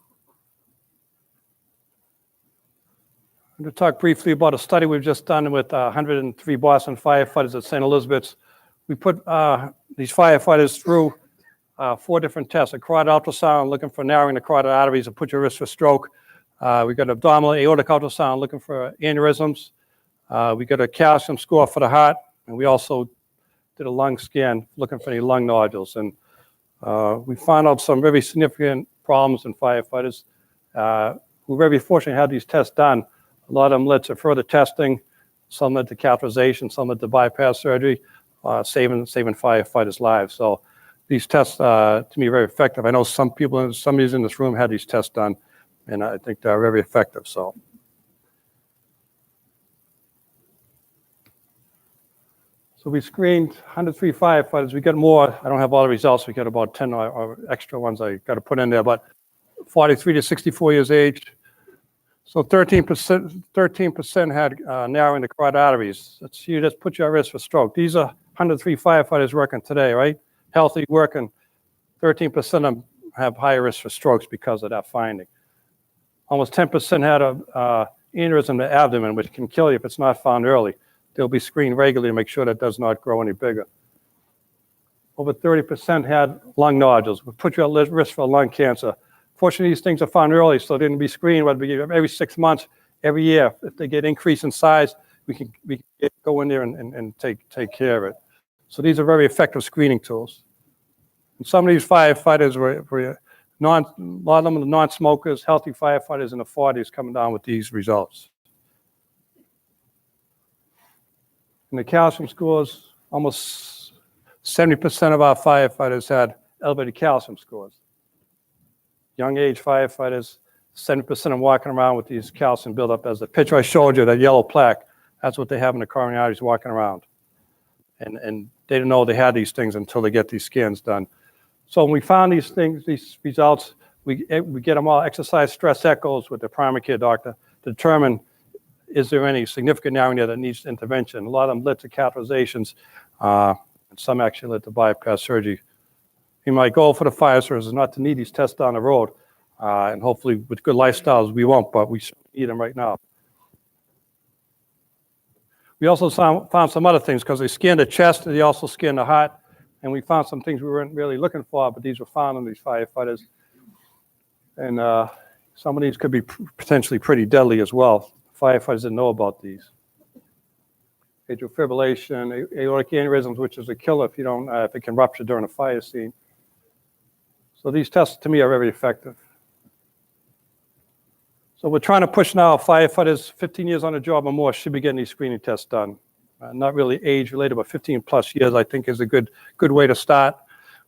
going to talk briefly about a study we've just done with 103 Boston firefighters at St. Elizabeth's. We put these firefighters through 4 different tests: a carotid ultrasound looking for narrowing the carotid arteries and put your risk for stroke. We got abdominal aortic ultrasound looking for aneurysms. We got a calcium score for the heart, and we also did a lung scan looking for any lung nodules. And we found out some very significant problems in firefighters. We're very fortunate to have these tests done. A lot of them led to further testing, some led to catheterization, some led to bypass surgery, saving firefighters' lives. So these tests, to me, are very effective. I know some people, somebody's in this room had these tests done, and I think they're very effective, so. So we screened 103 firefighters. We got more. I don't have all the results. We got about 10 or extra ones I got to put in there, but 43 to 64 years age. So 13% had narrowing the carotid arteries. That's you just put you at risk for stroke. These are 103 firefighters working today, right? Healthy working. 13% of them have higher risk for strokes because of that finding. Almost 10% had a aneurysm in the abdomen, which can kill you if it's not found early. They'll be screened regularly to make sure that does not grow any bigger. Over 30% had lung nodules, which put you at risk for lung cancer. Fortunately, these things are found early, so they didn't be screened every 6 months, every year. If they get increase in size, we can go in there and take care of it. So these are very effective screening tools. And some of these firefighters were a lot of them are non-smokers, healthy firefighters in the 40s coming down with these results. In the calcium scores, almost 70% of our firefighters had elevated calcium scores. Young age firefighters, 70% of them walking around with these calcium buildup. As the picture I showed you, that yellow plaque, that's what they have in the coronary arteries walking around. And they didn't know they had these things until they get these scans done. So when we found these things, these results, we get them all exercise stress echoes with the primary care doctor to determine is there any significant narrowing there that needs intervention. A lot of them led to catheterizations, and some actually led to bypass surgery. And my goal for the fire service is not to need these tests down the road, and hopefully with good lifestyles we won't, but we need them right now. We also found some other things because they scanned the chest and they also scanned the heart, and we found some things we weren't really looking for, but these were found in these firefighters. And some of these could be potentially pretty deadly as well. Firefighters didn't know about these. Atrial fibrillation, aortic aneurysms, which is a killer if you don't, if it can rupture during a fire scene. So these tests, to me, are very effective. So we're trying to push now firefighters 15 years on the job or more should be getting these screening tests done. Not really age related, but 15 plus years, I think, is a good way to start.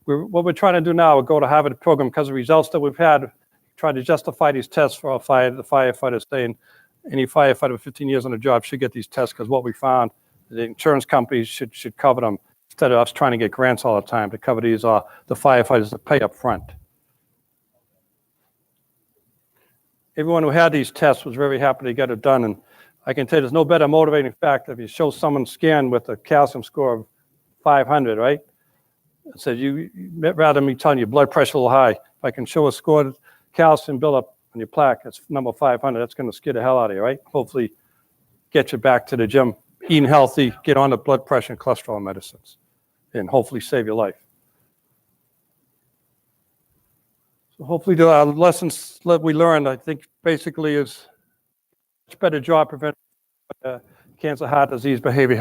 What we're trying to do now, we go to Harvard program because the results that we've had, trying to justify these tests for the firefighters, saying any firefighter with 15 years on the job should get these tests because what we found, the insurance companies should cover them instead of us trying to get grants all the time to cover these the firefighters that pay up front. Everyone who had these tests was very happy to get it done, and I can tell you there's no better motivating factor if you show someone scan with a calcium score of 500, right? It says rather than me telling you blood pressure a little high, if I can show a score of calcium buildup on your plaque, that's number 500, that's going to scare the hell out of you, right? Hopefully get you back to the gym, eating healthy, get on the blood pressure and cholesterol medicines, and hopefully save your life. So hopefully the lessons that we learned, I think, basically is much better job preventing cancer, heart disease, behavioral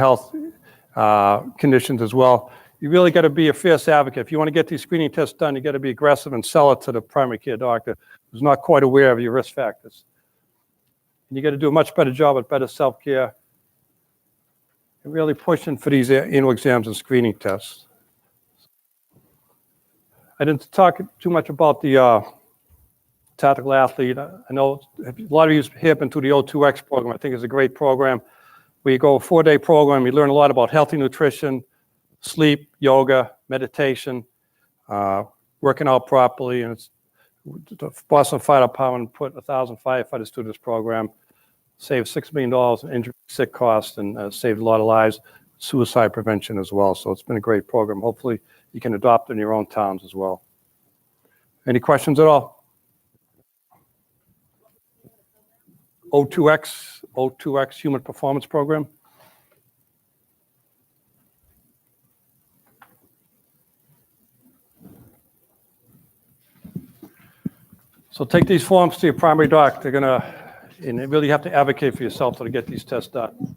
health conditions as well. You really got to be a fierce advocate. If you want to get these screening tests done, you got to be aggressive and sell it to the primary care doctor who's not quite aware of your risk factors. And you got to do a much better job at better self-care and really pushing for these annual exams and screening tests. I didn't talk too much about the tactical athlete. I know a lot of you have been through the O2X program. I think it's a great program. We go a 4-day program. You learn a lot about healthy nutrition, sleep, yoga, meditation, working out properly. And the Boston Fire Department put 1,000 firefighters through this program, saved $6 million in injury, sick costs, and saved a lot of lives, suicide prevention as well. So it's been a great program. Hopefully you can adopt it in your own towns as well. Any questions at all? O2X Human Performance Program. So take these forms to your primary doc. They're gonna, and you really have to advocate for yourself to get these tests done.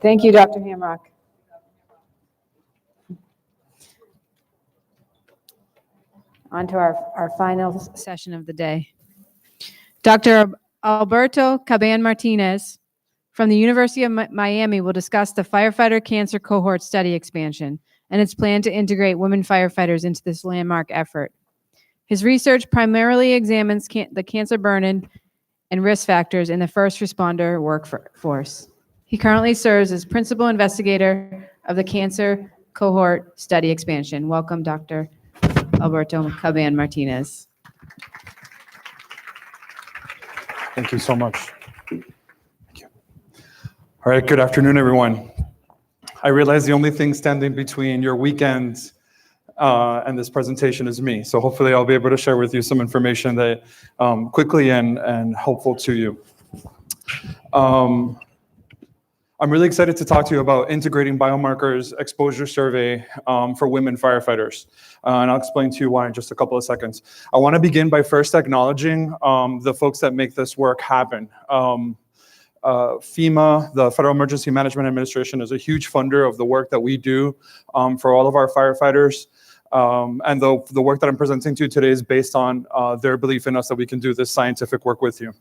Thank you, Dr. Hamrock. On to our final session of the day. Dr. Alberto Caban Martinez from the University of Miami will discuss the firefighter cancer cohort study expansion and its plan to integrate women firefighters into this landmark effort. His research primarily examines the cancer burden and risk factors in the first responder workforce. He currently serves as principal investigator of the cancer cohort study expansion. Welcome, Dr. Alberto Caban Martinez. Thank you so much. Thank you. All right, good afternoon, everyone. I realize the only thing standing between your weekend and this presentation is me. So hopefully I'll be able to share with you some information that quickly and helpful to you. I'm really excited to talk to you about integrating biomarkers exposure survey for women firefighters. And I'll explain to you why in just a couple of seconds. I want to begin by first acknowledging the folks that make this work happen. FEMA, the Federal Emergency Management Administration, is a huge funder of the work that we do for all of our firefighters. And the work that I'm presenting to you today is based on their belief in us that we can do this scientific work with you.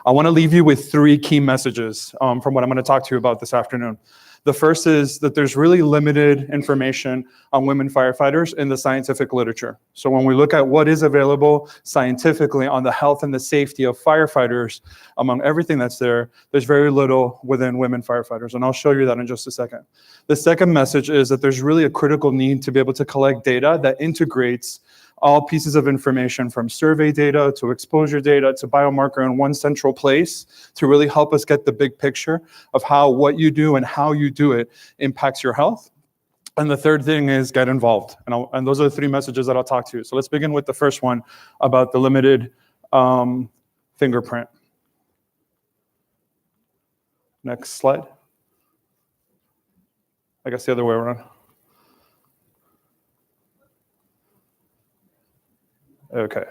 I want to leave you with 3 key messages from what I'm going to talk to you about this afternoon. The first is that there's really limited information on women firefighters in the scientific literature. So when we look at what is available scientifically on the health and the safety of firefighters, among everything that's there, there's very little within women firefighters. And I'll show you that in just a second. The second message is that there's really a critical need to be able to collect data that integrates all pieces of information from survey data to exposure data to biomarker in one central place to really help us get the big picture of how what you do and how you do it impacts your health. And the third thing is get involved. And those are the 3 messages that I'll talk to you. So let's begin with the first one about the limited fingerprint. Next slide. I guess the other way around. Okay,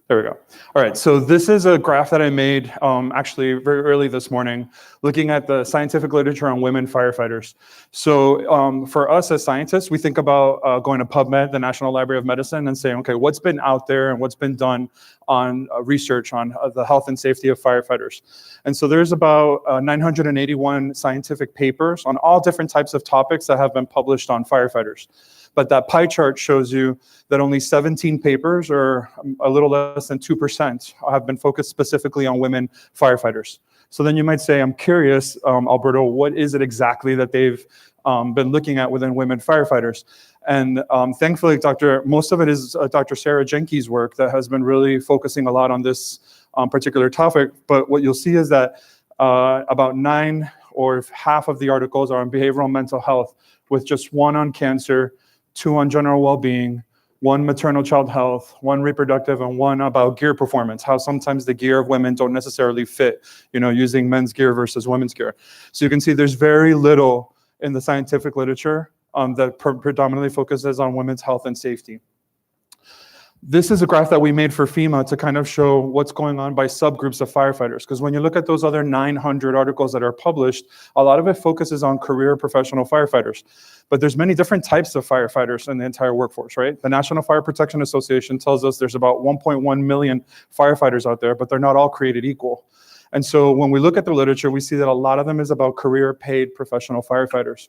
there we go. All right, so this is a graph that I made actually very early this morning, looking at the scientific literature on women firefighters. So for us as scientists, we think about going to PubMed, the National Library of Medicine, and saying, okay, what's been out there and what's been done on research on the health and safety of firefighters. And so there's about 981 scientific papers on all different types of topics that have been published on firefighters. But that pie chart shows you that only 17 papers, or a little less than 2%, have been focused specifically on women firefighters. So then you might say, I'm curious, Alberto, what is it exactly that they've been looking at within women firefighters? And thankfully, most of it is Dr. Sarah Jenke's work that has been really focusing a lot on this particular topic. But what you'll see is that about 9 or half of the articles are on behavioral mental health, with just 1 on cancer, 2 on general well-being, 1 maternal child health, 1 reproductive, and 1 about gear performance, how sometimes the gear of women don't necessarily fit, using men's gear versus women's gear. So you can see there's very little in the scientific literature that predominantly focuses on women's health and safety. This is a graph that we made for FEMA to kind of show what's going on by subgroups of firefighters. Because when you look at those other 900 articles that are published, a lot of it focuses on career professional firefighters. But there's many different types of firefighters in the entire workforce, right? The National Fire Protection Association tells us there's about 1.1 million firefighters out there, but they're not all created equal. And so when we look at the literature, we see that a lot of them is about career paid professional firefighters.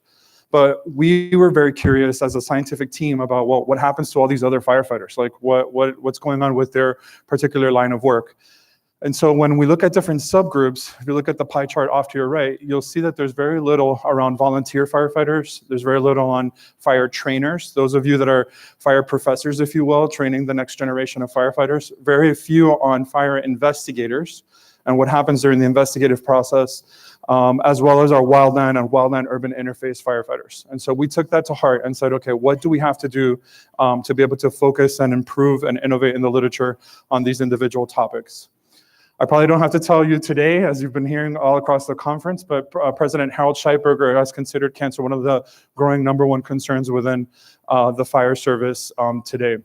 But we were very curious as a scientific team about, well, what happens to all these other firefighters? Like what's going on with their particular line of work? And so when we look at different subgroups, if you look at the pie chart off to your right, you'll see that there's very little around volunteer firefighters. There's very little on fire trainers. Those of you that are fire professors, if you will, training the next generation of firefighters. Very few on fire investigators and what happens during the investigative process, as well as our wildland and wildland urban interface firefighters. And so we took that to heart and said, okay, what do we have to do to be able to focus and improve and innovate in the literature on these individual topics? I probably don't have to tell you today, as you've been hearing all across the conference, but President Harold Scheitberger has considered cancer one of the growing #1 concerns within the fire service today.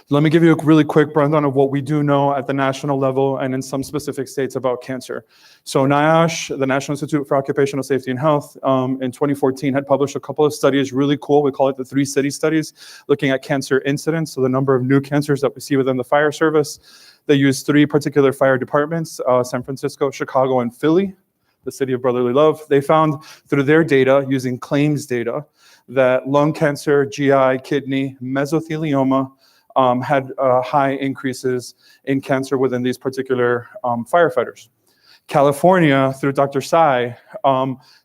Let me give you a really quick rundown of what we do know at the national level and in some specific states about cancer. So NIOSH, the National Institute for Occupational Safety and Health, in 2014 had published a couple of studies, really cool. We call it the 3 city studies, looking at cancer incidence, so the number of new cancers that we see within the fire service. They used 3 particular fire departments, San Francisco, Chicago, and Philly, the city of brotherly love. They found through their data, using claims data, that lung cancer, GI, kidney, mesothelioma, had high increases in cancer within these particular firefighters. California, through Dr. Tsai,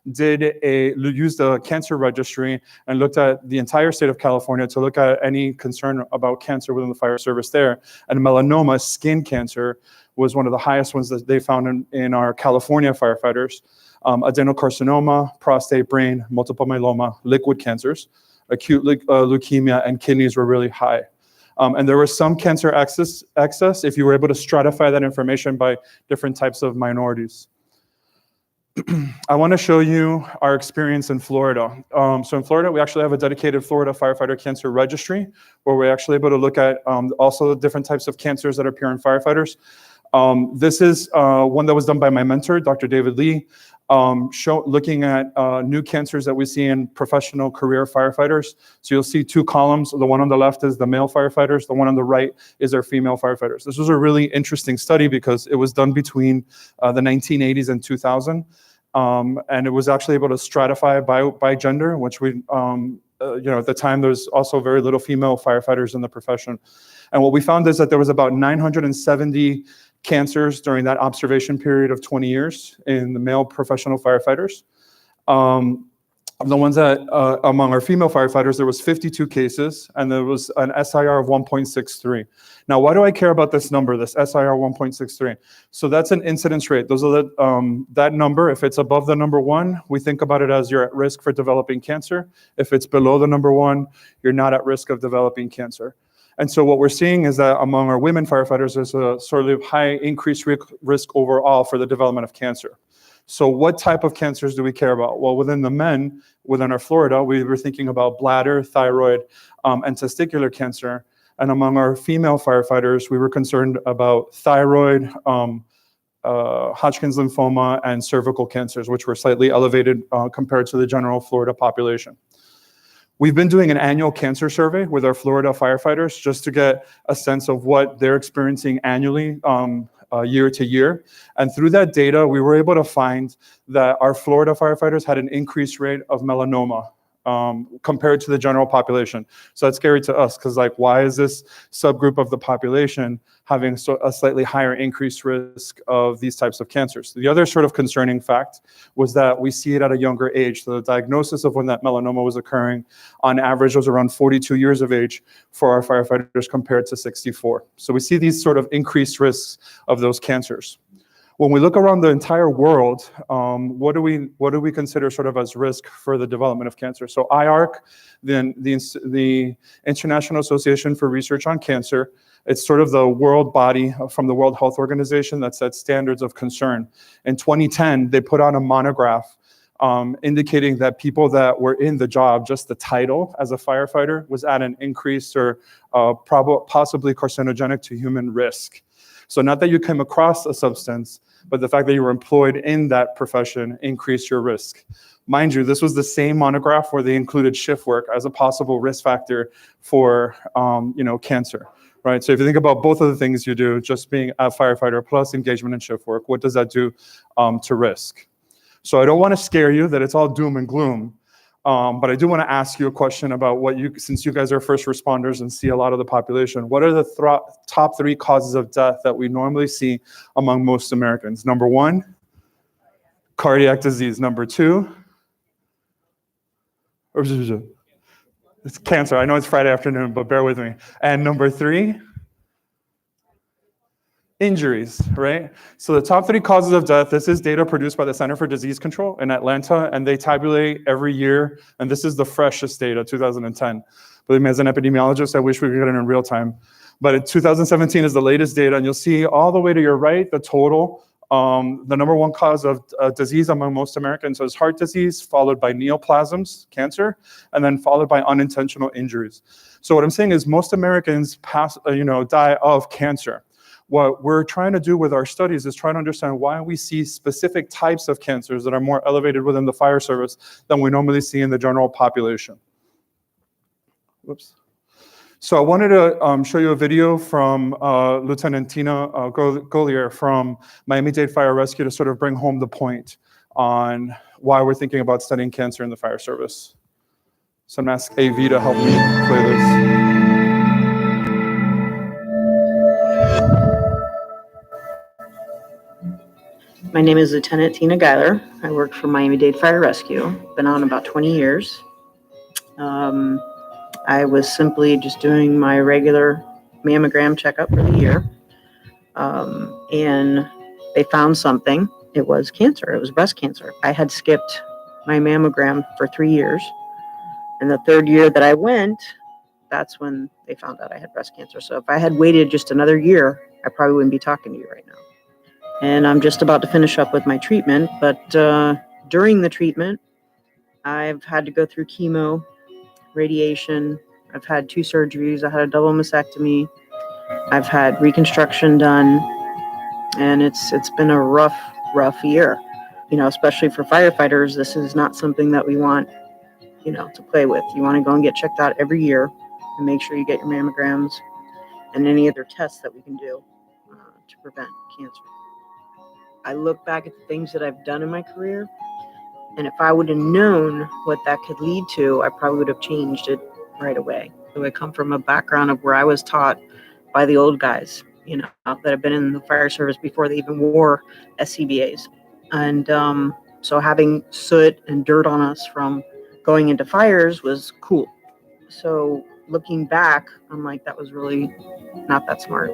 used a cancer registry and looked at the entire state of California to look at any concern about cancer within the fire service there. And melanoma, skin cancer, was one of the highest ones that they found in our California firefighters. Adenocarcinoma, prostate, brain, multiple myeloma, liquid cancers, acute leukemia, and kidneys were really high. And there was some cancer excess if you were able to stratify that information by different types of minorities. I want to show you our experience in Florida. So in Florida, we actually have a dedicated Florida Firefighter Cancer Registry, where we're actually able to look at also the different types of cancers that appear in firefighters. This is one that was done by my mentor, Dr. David Lee, looking at new cancers that we see in professional career firefighters. So you'll see 2 columns. The one on the left is the male firefighters. The one on the right is our female firefighters. This was a really interesting study because it was done between the 1980s and 2000. And it was actually able to stratify by gender, which we, at the time, there was also very little female firefighters in the profession. And what we found is that there was about 970 cancers during that observation period of 20 years in the male professional firefighters. The ones that, among our female firefighters, there was 52 cases, and there was an SIR of 1.63. Now, why do I care about this number, this SIR 1.63? So that's an incidence rate. Those are that number. If it's above the number 1, we think about it as you're at risk for developing cancer. If it's below the number 1, you're not at risk of developing cancer. And so what we're seeing is that among our women firefighters, there's a sort of high increased risk overall for the development of cancer. So what type of cancers do we care about? Well, within the men, within our Florida, we were thinking about bladder, thyroid, and testicular cancer. And among our female firefighters, we were concerned about thyroid, Hodgkin's lymphoma, and cervical cancers, which were slightly elevated compared to the general Florida population. We've been doing an annual cancer survey with our Florida firefighters just to get a sense of what they're experiencing annually, year to year. And through that data, we were able to find that our Florida firefighters had an increased rate of melanoma compared to the general population. So that's scary to us because, like, why is this subgroup of the population having a slightly higher increased risk of these types of cancers? The other sort of concerning fact was that we see it at a younger age. So the diagnosis of when that melanoma was occurring on average was around 42 years of age for our firefighters compared to 64. So we see these sort of increased risks of those cancers. When we look around the entire world, what do we consider sort of as risk for the development of cancer? So IARC, the International Association for Research on Cancer, it's sort of the world body from the World Health Organization that sets standards of concern. In 2010, they put out a monograph indicating that people that were in the job, just the title as a firefighter, was at an increased or possibly carcinogenic to human risk. So not that you came across a substance, but the fact that you were employed in that profession increased your risk. Mind you, this was the same monograph where they included shift work as a possible risk factor for cancer, right? So if you think about both of the things you do, just being a firefighter plus engagement in shift work, what does that do to risk? So I don't want to scare you that it's all doom and gloom, but I do want to ask you a question about since you guys are first responders and see a lot of the population, what are the top 3 causes of death that we normally see among most Americans? Number 1, cardiac disease. Number 2, it's cancer. I know it's Friday afternoon, but bear with me. And number 3, injuries, right? So the top 3 causes of death, this is data produced by the Center for Disease Control in Atlanta, and they tabulate every year, and this is the freshest data, 2010. Believe me, as an epidemiologist, I wish we could get it in real time. But in 2017 is the latest data, and you'll see all the way to your right, the total The number one cause of disease among most Americans is heart disease, followed by neoplasms, cancer, and then followed by unintentional injuries. So what I'm saying is most Americans die of cancer. What we're trying to do with our studies is try to understand why we see specific types of cancers that are more elevated within the fire service than we normally see in the general population. Whoops. So I wanted to show you a video from Lieutenant Tina Golier from Miami-Dade Fire Rescue to sort of bring home the point on why we're thinking about studying cancer in the fire service. So I'm going to ask AV to help me play this. My name is Lieutenant Tina Geiler. I work for Miami-Dade Fire Rescue. Been on about 20 years. I was simply just doing my regular mammogram checkup for the year. And they found something. It was cancer. It was breast cancer. I had skipped my mammogram for 3 years. And the third year that I went, that's when they found out I had breast cancer. So if I had waited just another year, I probably wouldn't be talking to you right now. And I'm just about to finish up with my treatment, but during the treatment, I've had to go through chemo, radiation. I've had 2 surgeries. I had a double mastectomy. I've had reconstruction done, and it's been a rough year. Especially for firefighters, this is not something that we want, to play with. You want to go and get checked out every year and make sure you get your mammograms and any other tests that we can do to prevent cancer. I look back at the things that I've done in my career, and if I would have known what that could lead to, I probably would have changed it right away. So I come from a background of where I was taught by the old guys, that have been in the fire service before they even wore SCBAs. And so having soot and dirt on us from going into fires was cool. So looking back, I'm like, that was really not that smart.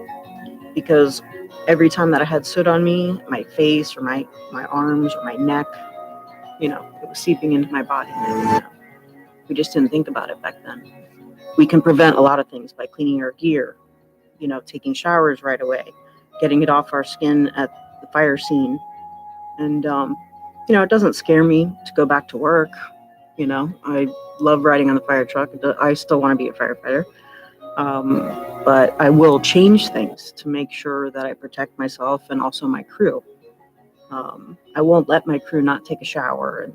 Because every time that I had soot on me, my face or my arms or my neck, it was seeping into my body. And, we just didn't think about it back then. We can prevent a lot of things by cleaning our gear, taking showers right away, getting it off our skin at the fire scene. And, it doesn't scare me to go back to work. I love riding on the fire truck. I still want to be a firefighter. But I will change things to make sure that I protect myself and also my crew. I won't let my crew not take a shower and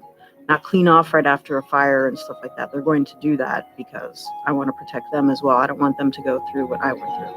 not clean off right after a fire and stuff like that. They're going to do that because I want to protect them as well. I don't want them to go through what I went through.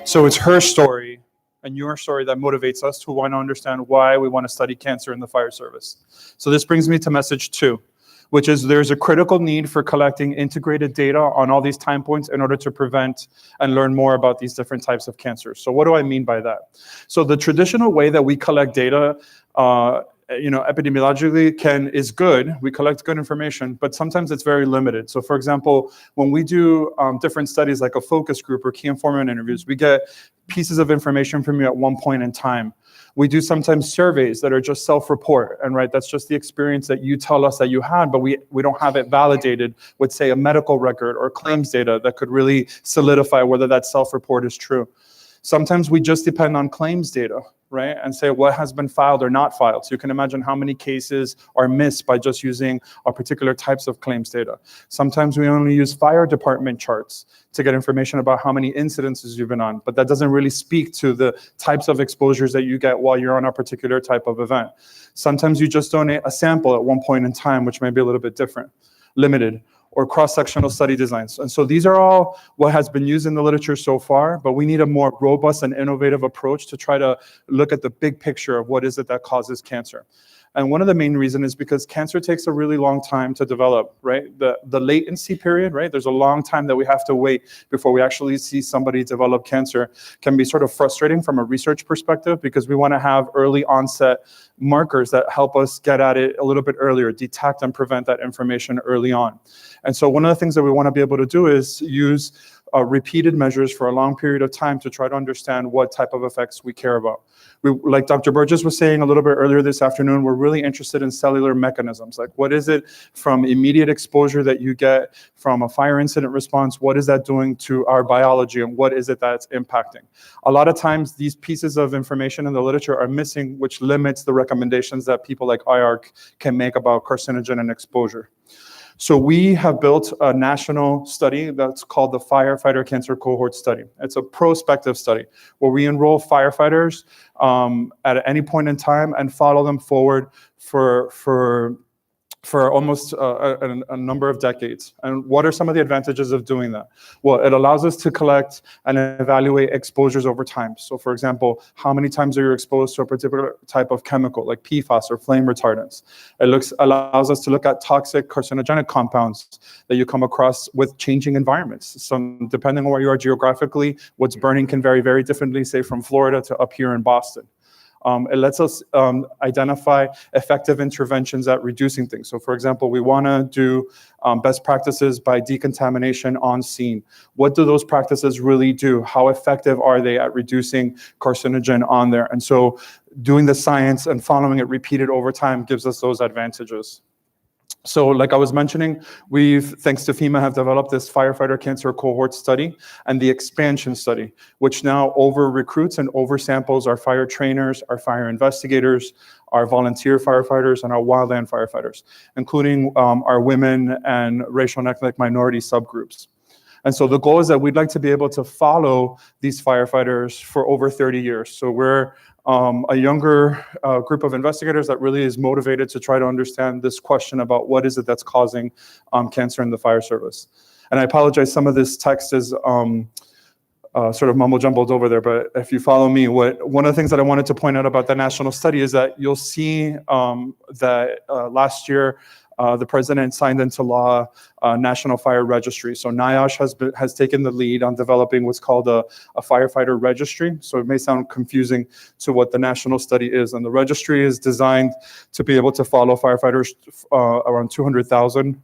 So it's her story and your story that motivates us to want to understand why we want to study cancer in the fire service. So this brings me to message 2. Which is there's a critical need for collecting integrated data on all these time points in order to prevent and learn more about these different types of cancers. So what do I mean by that? So the traditional way that we collect data, epidemiologically is good. We collect good information, but sometimes it's very limited. So for example, when we do different studies like a focus group or key informant interviews, we get pieces of information from you at one point in time. We do sometimes surveys that are just self-report, and that's just the experience that you tell us that you had, but we don't have it validated with, say, a medical record or claims data that could really solidify whether that self-report is true. Sometimes we just depend on claims data, and say what has been filed or not filed. So you can imagine how many cases are missed by just using a particular types of claims data. Sometimes we only use fire department charts to get information about how many incidences you've been on, but that doesn't really speak to the types of exposures that you get while you're on a particular type of event. Sometimes you just donate a sample at one point in time, which may be a little bit different, limited, or cross-sectional study designs. And so these are all what has been used in the literature so far, but we need a more robust and innovative approach to try to look at the big picture of what is it that causes cancer. And one of the main reasons is because cancer takes a really long time to develop, The latency period, There's a long time that we have to wait before we actually see somebody develop cancer can be sort of frustrating from a research perspective because we want to have early onset markers that help us get at it a little bit earlier, detect and prevent that information early on. And so one of the things that we want to be able to do is use repeated measures for a long period of time to try to understand what type of effects we care about. Like Dr. Burgess was saying a little bit earlier this afternoon, we're really interested in cellular mechanisms. Like, what is it from immediate exposure that you get from a fire incident response? What is that doing to our biology, and what is it that's impacting? A lot of times these pieces of information in the literature are missing, which limits the recommendations that people like IARC can make about carcinogen and exposure. So we have built a national study that's called the Firefighter Cancer Cohort Study. It's a prospective study where we enroll firefighters at any point in time and follow them forward for almost a number of decades. And what are some of the advantages of doing that? Well, it allows us to collect and evaluate exposures over time. So for example, how many times are you exposed to a particular type of chemical like PFAS or flame retardants? It allows us to look at toxic carcinogenic compounds that you come across with changing environments. So depending on where you are geographically, what's burning can vary very differently, say from Florida to up here in Boston. It lets us identify effective interventions at reducing things. So for example, we want to do best practices by decontamination on scene. What do those practices really do? How effective are they at reducing carcinogen on there? And so doing the science and following it repeated over time gives us those advantages. So like I was mentioning, thanks to FEMA, have developed this firefighter cancer cohort study and the expansion study, which now over-recruits and over-samples our fire trainers, our fire investigators, our volunteer firefighters, and our wildland firefighters, including our women and racial and ethnic minority subgroups. And so the goal is that we'd like to be able to follow these firefighters for over 30 years. So we're a younger group of investigators that really is motivated to try to understand this question about what is it that's causing cancer in the fire service. And I apologize, some of this text is sort of mumble jumbled over there, but if you follow me, one of the things that I wanted to point out about the national study is that you'll see that last year, the president signed into law a National Fire Registry. So NIOSH has taken the lead on developing what's called a firefighter registry. So it may sound confusing to what the national study is. And the registry is designed to be able to follow firefighters around 200,000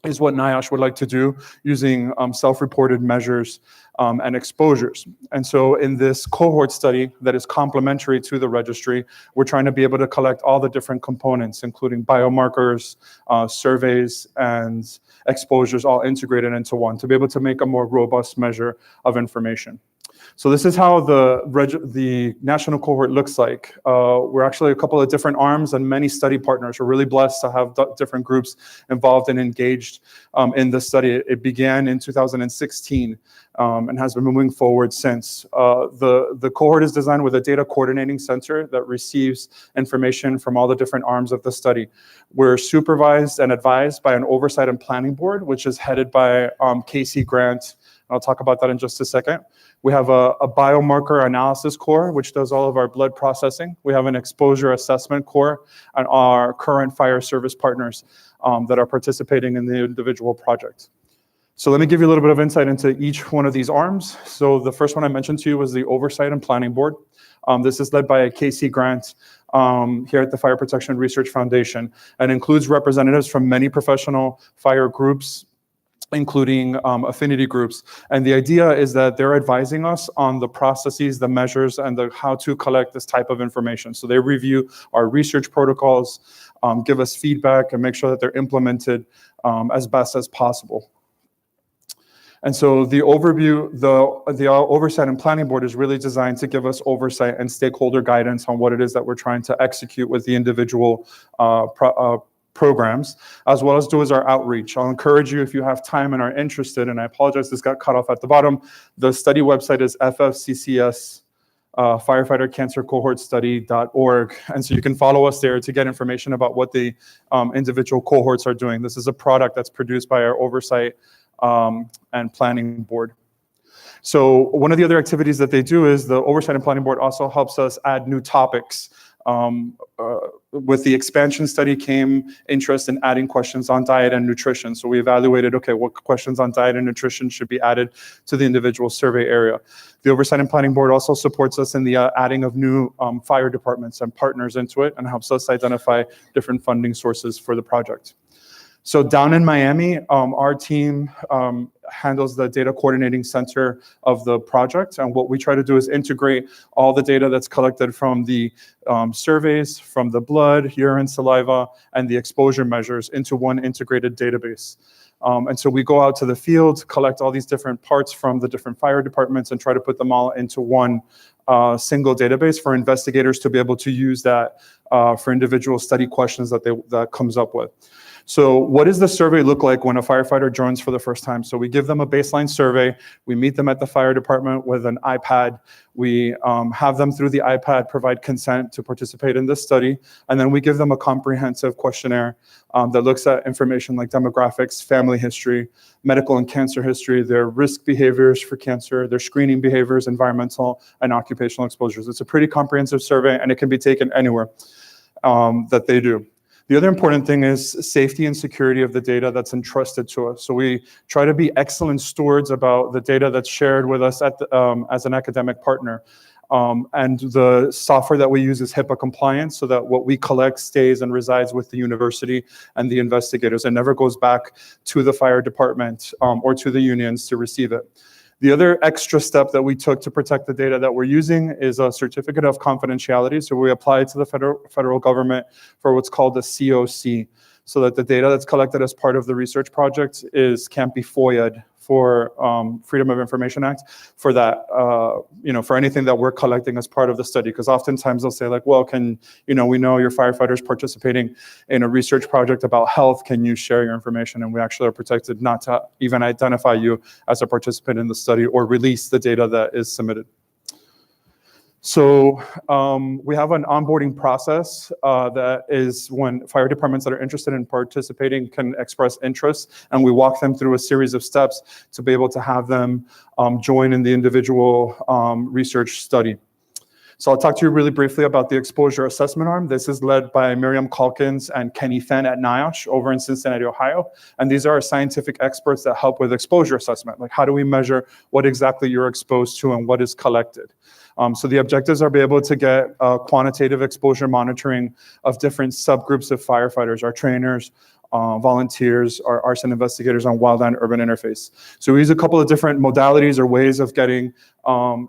is what NIOSH would like to do using self-reported measures and exposures. And so in this cohort study that is complementary to the registry, we're trying to be able to collect all the different components, including biomarkers, surveys, and exposures all integrated into one to be able to make a more robust measure of information. So this is how the national cohort looks like. We're actually a couple of different arms and many study partners. We're really blessed to have different groups involved and engaged in the study. It began in 2016 and has been moving forward since. The cohort is designed with a data coordinating center that receives information from all the different arms of the study. We're supervised and advised by an oversight and planning board, which is headed by Casey Grant. I'll talk about that in just a second. We have a biomarker analysis core, which does all of our blood processing. We have an exposure assessment core and our current fire service partners that are participating in the individual project. So let me give you a little bit of insight into each one of these arms. So the first one I mentioned to you was the Oversight and Planning Board. This is led by Casey Grant here at the Fire Protection Research Foundation and includes representatives from many professional fire groups, including affinity groups. And the idea is that they're advising us on the processes, the measures, and how to collect this type of information. So they review our research protocols, give us feedback, and make sure that they're implemented as best as possible. And so the overview, the Oversight and Planning Board is really designed to give us oversight and stakeholder guidance on what it is that we're trying to execute with the individual programs, as well as do our outreach. I'll encourage you, if you have time and are interested, and I apologize, this got cut off at the bottom, the study website is FFCCS, firefightercancercohortstudy.org. And so you can follow us there to get information about what the individual cohorts are doing. This is a product that's produced by our Oversight and Planning Board. So one of the other activities that they do is the Oversight and Planning Board also helps us add new topics. With the expansion study came interest in adding questions on diet and nutrition. So we evaluated, okay, what questions on diet and nutrition should be added to the individual survey area. The Oversight and Planning Board also supports us in the adding of new fire departments and partners into it and helps us identify different funding sources for the project. So down in Miami, our team handles the data coordinating center of the project. And what we try to do is integrate all the data that's collected from the surveys, from the blood, urine, saliva, and the exposure measures into one integrated database. And so we go out to the field, collect all these different parts from the different fire departments and try to put them all into one single database for investigators to be able to use that for individual study questions that comes up with. So what does the survey look like when a firefighter joins for the first time? So we give them a baseline survey. We meet them at the fire department with an iPad. We have them through the iPad provide consent to participate in this study. And then we give them a comprehensive questionnaire that looks at information like demographics, family history, medical and cancer history, their risk behaviors for cancer, their screening behaviors, environmental and occupational exposures. It's a pretty comprehensive survey and it can be taken anywhere that they do. The other important thing is safety and security of the data that's entrusted to us. So we try to be excellent stewards about the data that's shared with us at the, as an academic partner. And the software that we use is HIPAA compliant so that what we collect stays and resides with the university and the investigators and never goes back to the fire department or to the unions to receive it. The other extra step that we took to protect the data that we're using is a certificate of confidentiality. So we applied to the federal government for what's called a COC, so that the data that's collected as part of the research project can't be FOIA'd for Freedom of Information Act for that, for anything that we're collecting as part of the study. Because oftentimes they'll say like, well, we know your firefighters participating in a research project about health. Can you share your information? And we actually are protected not to even identify you as a participant in the study or release the data that is submitted. So we have an onboarding process that is when fire departments that are interested in participating can express interest, and we walk them through a series of steps to be able to have them join in the individual research study. So I'll talk to you really briefly about the exposure assessment arm. This is led by Miriam Calkins and Kenny Fenn at NIOSH over in Cincinnati, Ohio. And these are scientific experts that help with exposure assessment. Like, how do we measure what exactly you're exposed to and what is collected? So the objectives are be able to get quantitative exposure monitoring of different subgroups of firefighters, our trainers, volunteers, our arson investigators on wildland urban interface. So we use a couple of different modalities or ways of getting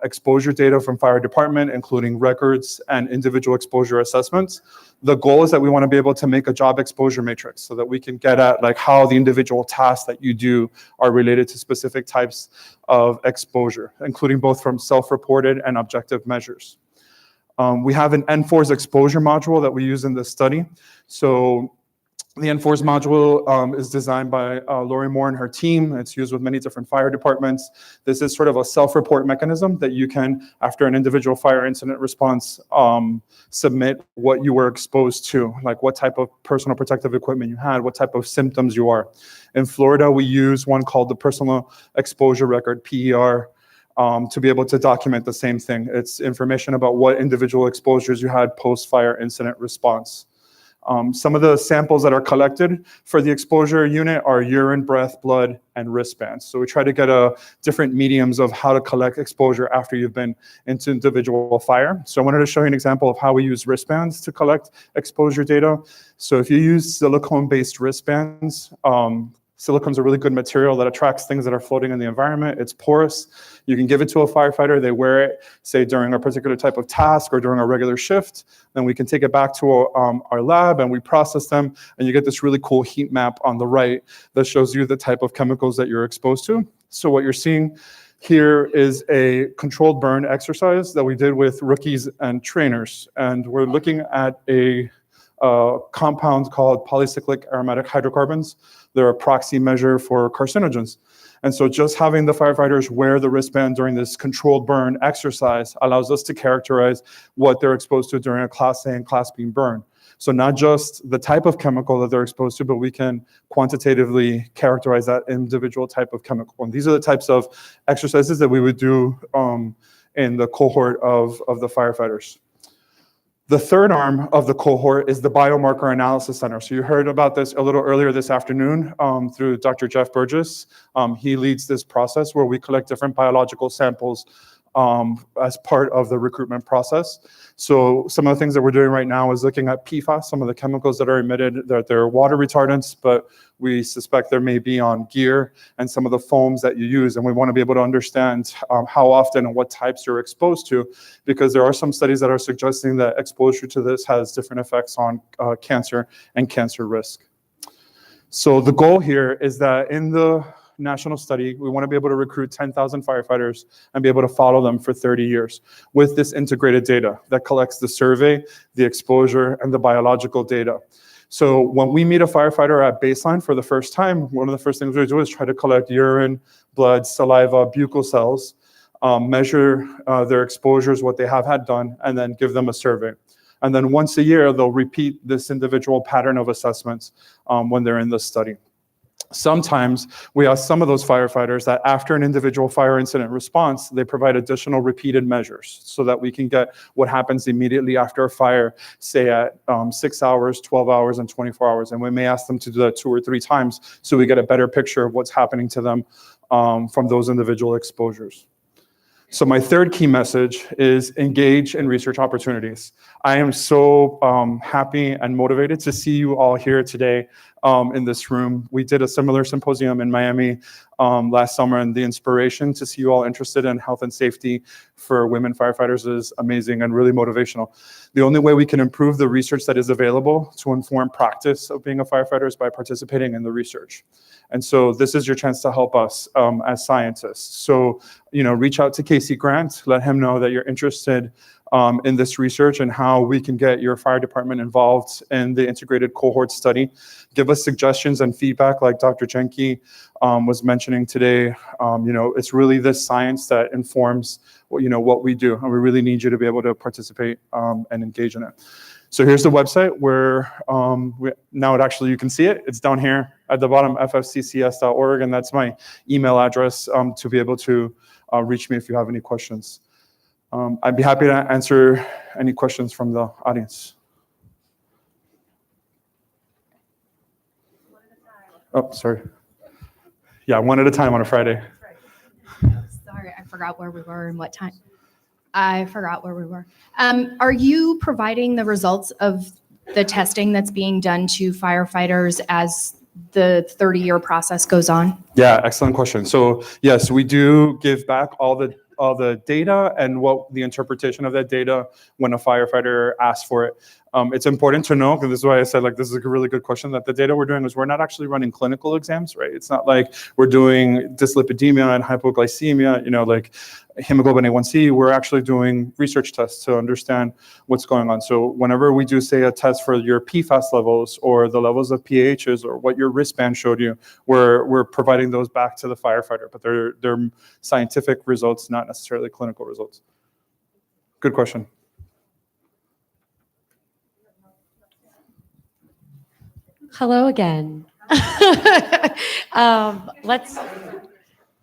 exposure data from fire department, including records and individual exposure assessments. The goal is that we want to be able to make a job exposure matrix so that we can get at like how the individual tasks that you do are related to specific types of exposure, including both from self-reported and objective measures. We have an N4's exposure module that we use in this study. So the N4's module is designed by Lori Moore and her team. It's used with many different fire departments. This is sort of a self-report mechanism that you can, after an individual fire incident response, submit what you were exposed to, like what type of personal protective equipment you had, what type of symptoms you are. In Florida, we use one called the Personal Exposure Record, PER, to be able to document the same thing. It's information about what individual exposures you had post-fire incident response. Some of the samples that are collected for the exposure unit are urine, breath, blood, and wristbands. So we try to get different mediums of how to collect exposure after you've been into individual fire. So I wanted to show you an example of how we use wristbands to collect exposure data. So if you use silicone-based wristbands, silicone's a really good material that attracts things that are floating in the environment. It's porous. You can give it to a firefighter. They wear it, say, during a particular type of task or during a regular shift. Then we can take it back to our lab and we process them. And you get this really cool heat map on the right that shows you the type of chemicals that you're exposed to. So what you're seeing here is a controlled burn exercise that we did with rookies and trainers. And we're looking at a compound called polycyclic aromatic hydrocarbons. They're a proxy measure for carcinogens. And so just having the firefighters wear the wristband during this controlled burn exercise allows us to characterize what they're exposed to during a Class A and Class B burn. So not just the type of chemical that they're exposed to, but we can quantitatively characterize that individual type of chemical. And these are the types of exercises that we would do in the cohort of the firefighters. The third arm of the cohort is the Biomarker Analysis Center. So you heard about this a little earlier this afternoon through Dr. Jeff Burgess. He leads this process where we collect different biological samples as part of the recruitment process. So some of the things that we're doing right now is looking at PFAS, some of the chemicals that are emitted, that they're water retardants, but we suspect there may be on gear and some of the foams that you use. And we want to be able to understand how often and what types you're exposed to, because there are some studies that are suggesting that exposure to this has different effects on cancer and cancer risk. So the goal here is that in the national study, we want to be able to recruit 10,000 firefighters and be able to follow them for 30 years with this integrated data that collects the survey, the exposure, and the biological data. So when we meet a firefighter at baseline for the first time, one of the first things we do is try to collect urine, blood, saliva, buccal cells, measure their exposures, what they have had done, and then give them a survey. And then once a year, they'll repeat this individual pattern of assessments when they're in the study. Sometimes we ask some of those firefighters that after an individual fire incident response, they provide additional repeated measures so that we can get what happens immediately after a fire, say at 6 hours, 12 hours, and 24 hours. And we may ask them to do that 2 or 3 times so we get a better picture of what's happening to them from those individual exposures. So my third key message is engage in research opportunities. I am so happy and motivated to see you all here today in this room. We did a similar symposium in Miami last summer, and the inspiration to see you all interested in health and safety for women firefighters is amazing and really motivational. The only way we can improve the research that is available to inform practice of being a firefighter is by participating in the research. And so this is your chance to help us as scientists. So, reach out to Casey Grant, let him know that you're interested in this research and how we can get your fire department involved in the integrated cohort study. Give us suggestions and feedback like Dr. Jenke was mentioning today. It's really this science that informs what we do, and we really need you to be able to participate and engage in it. So here's the website where you can see it. It's down here at the bottom, ffccs.org, and that's my email address to be able to reach me if you have any questions. I'd be happy to answer any questions from the audience. Oh, sorry. Yeah, one at a time on a Friday. Sorry, I forgot where we were and what time. I forgot where we were. Are you providing the results of the testing that's being done to firefighters as the 30-year process goes on? Yeah, excellent question. So yes, we do give back all the data and what the interpretation of that data when a firefighter asks for it. It's important to know, because this is why I said this is a really good question, that the data we're doing is we're not actually running clinical exams, right? It's not like we're doing dyslipidemia and hypoglycemia, like hemoglobin A1C. We're actually doing research tests to understand what's going on. So whenever we do, say, a test for your PFAS levels or the levels of pHs or what your wristband showed you, we're providing those back to the firefighter, but they're scientific results, not necessarily clinical results. Good question. Hello again.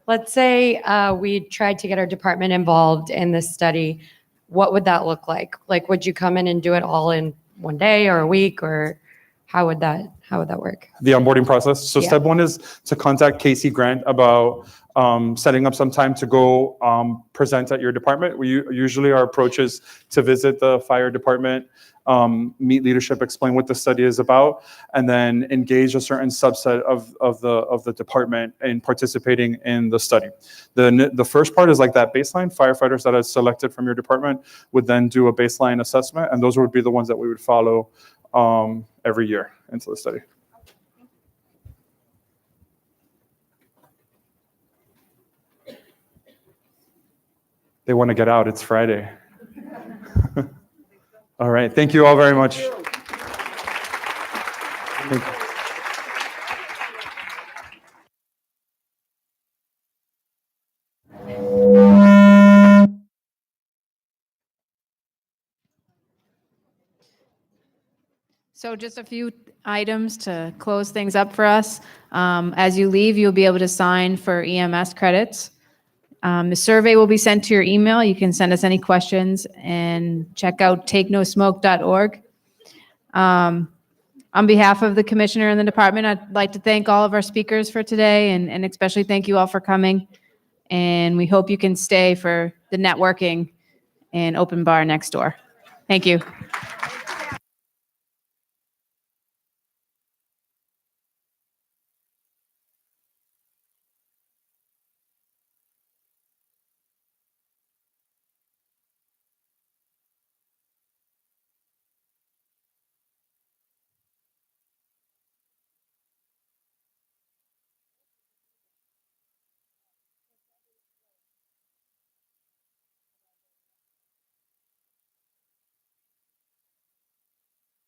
Let's say we tried to get our department involved in this study. What would that look like? Would you come in and do it all in one day or a week, or how would that work? The onboarding process. So Yeah. Step one is to contact Casey Grant about setting up some time to go present at your department. Usually our approach is to visit the fire department, meet leadership, explain what the study is about, and then engage a certain subset of the department in participating in the study. The first part is like that baseline. Firefighters that are selected from your department would then do a baseline assessment, and those would be the ones that we would follow every year into the study. They want to get out. It's Friday. All right. Thank you all very much. Thank you. So just a few items to close things up for us. As you leave, you'll be able to sign for EMS credits. The survey will be sent to your email. You can send us any questions and check out takenosmoke.org. On behalf of the commissioner and the department, I'd like to thank all of our speakers for today, and especially thank you all for coming. And we hope you can stay for the networking and open bar next door. Thank you.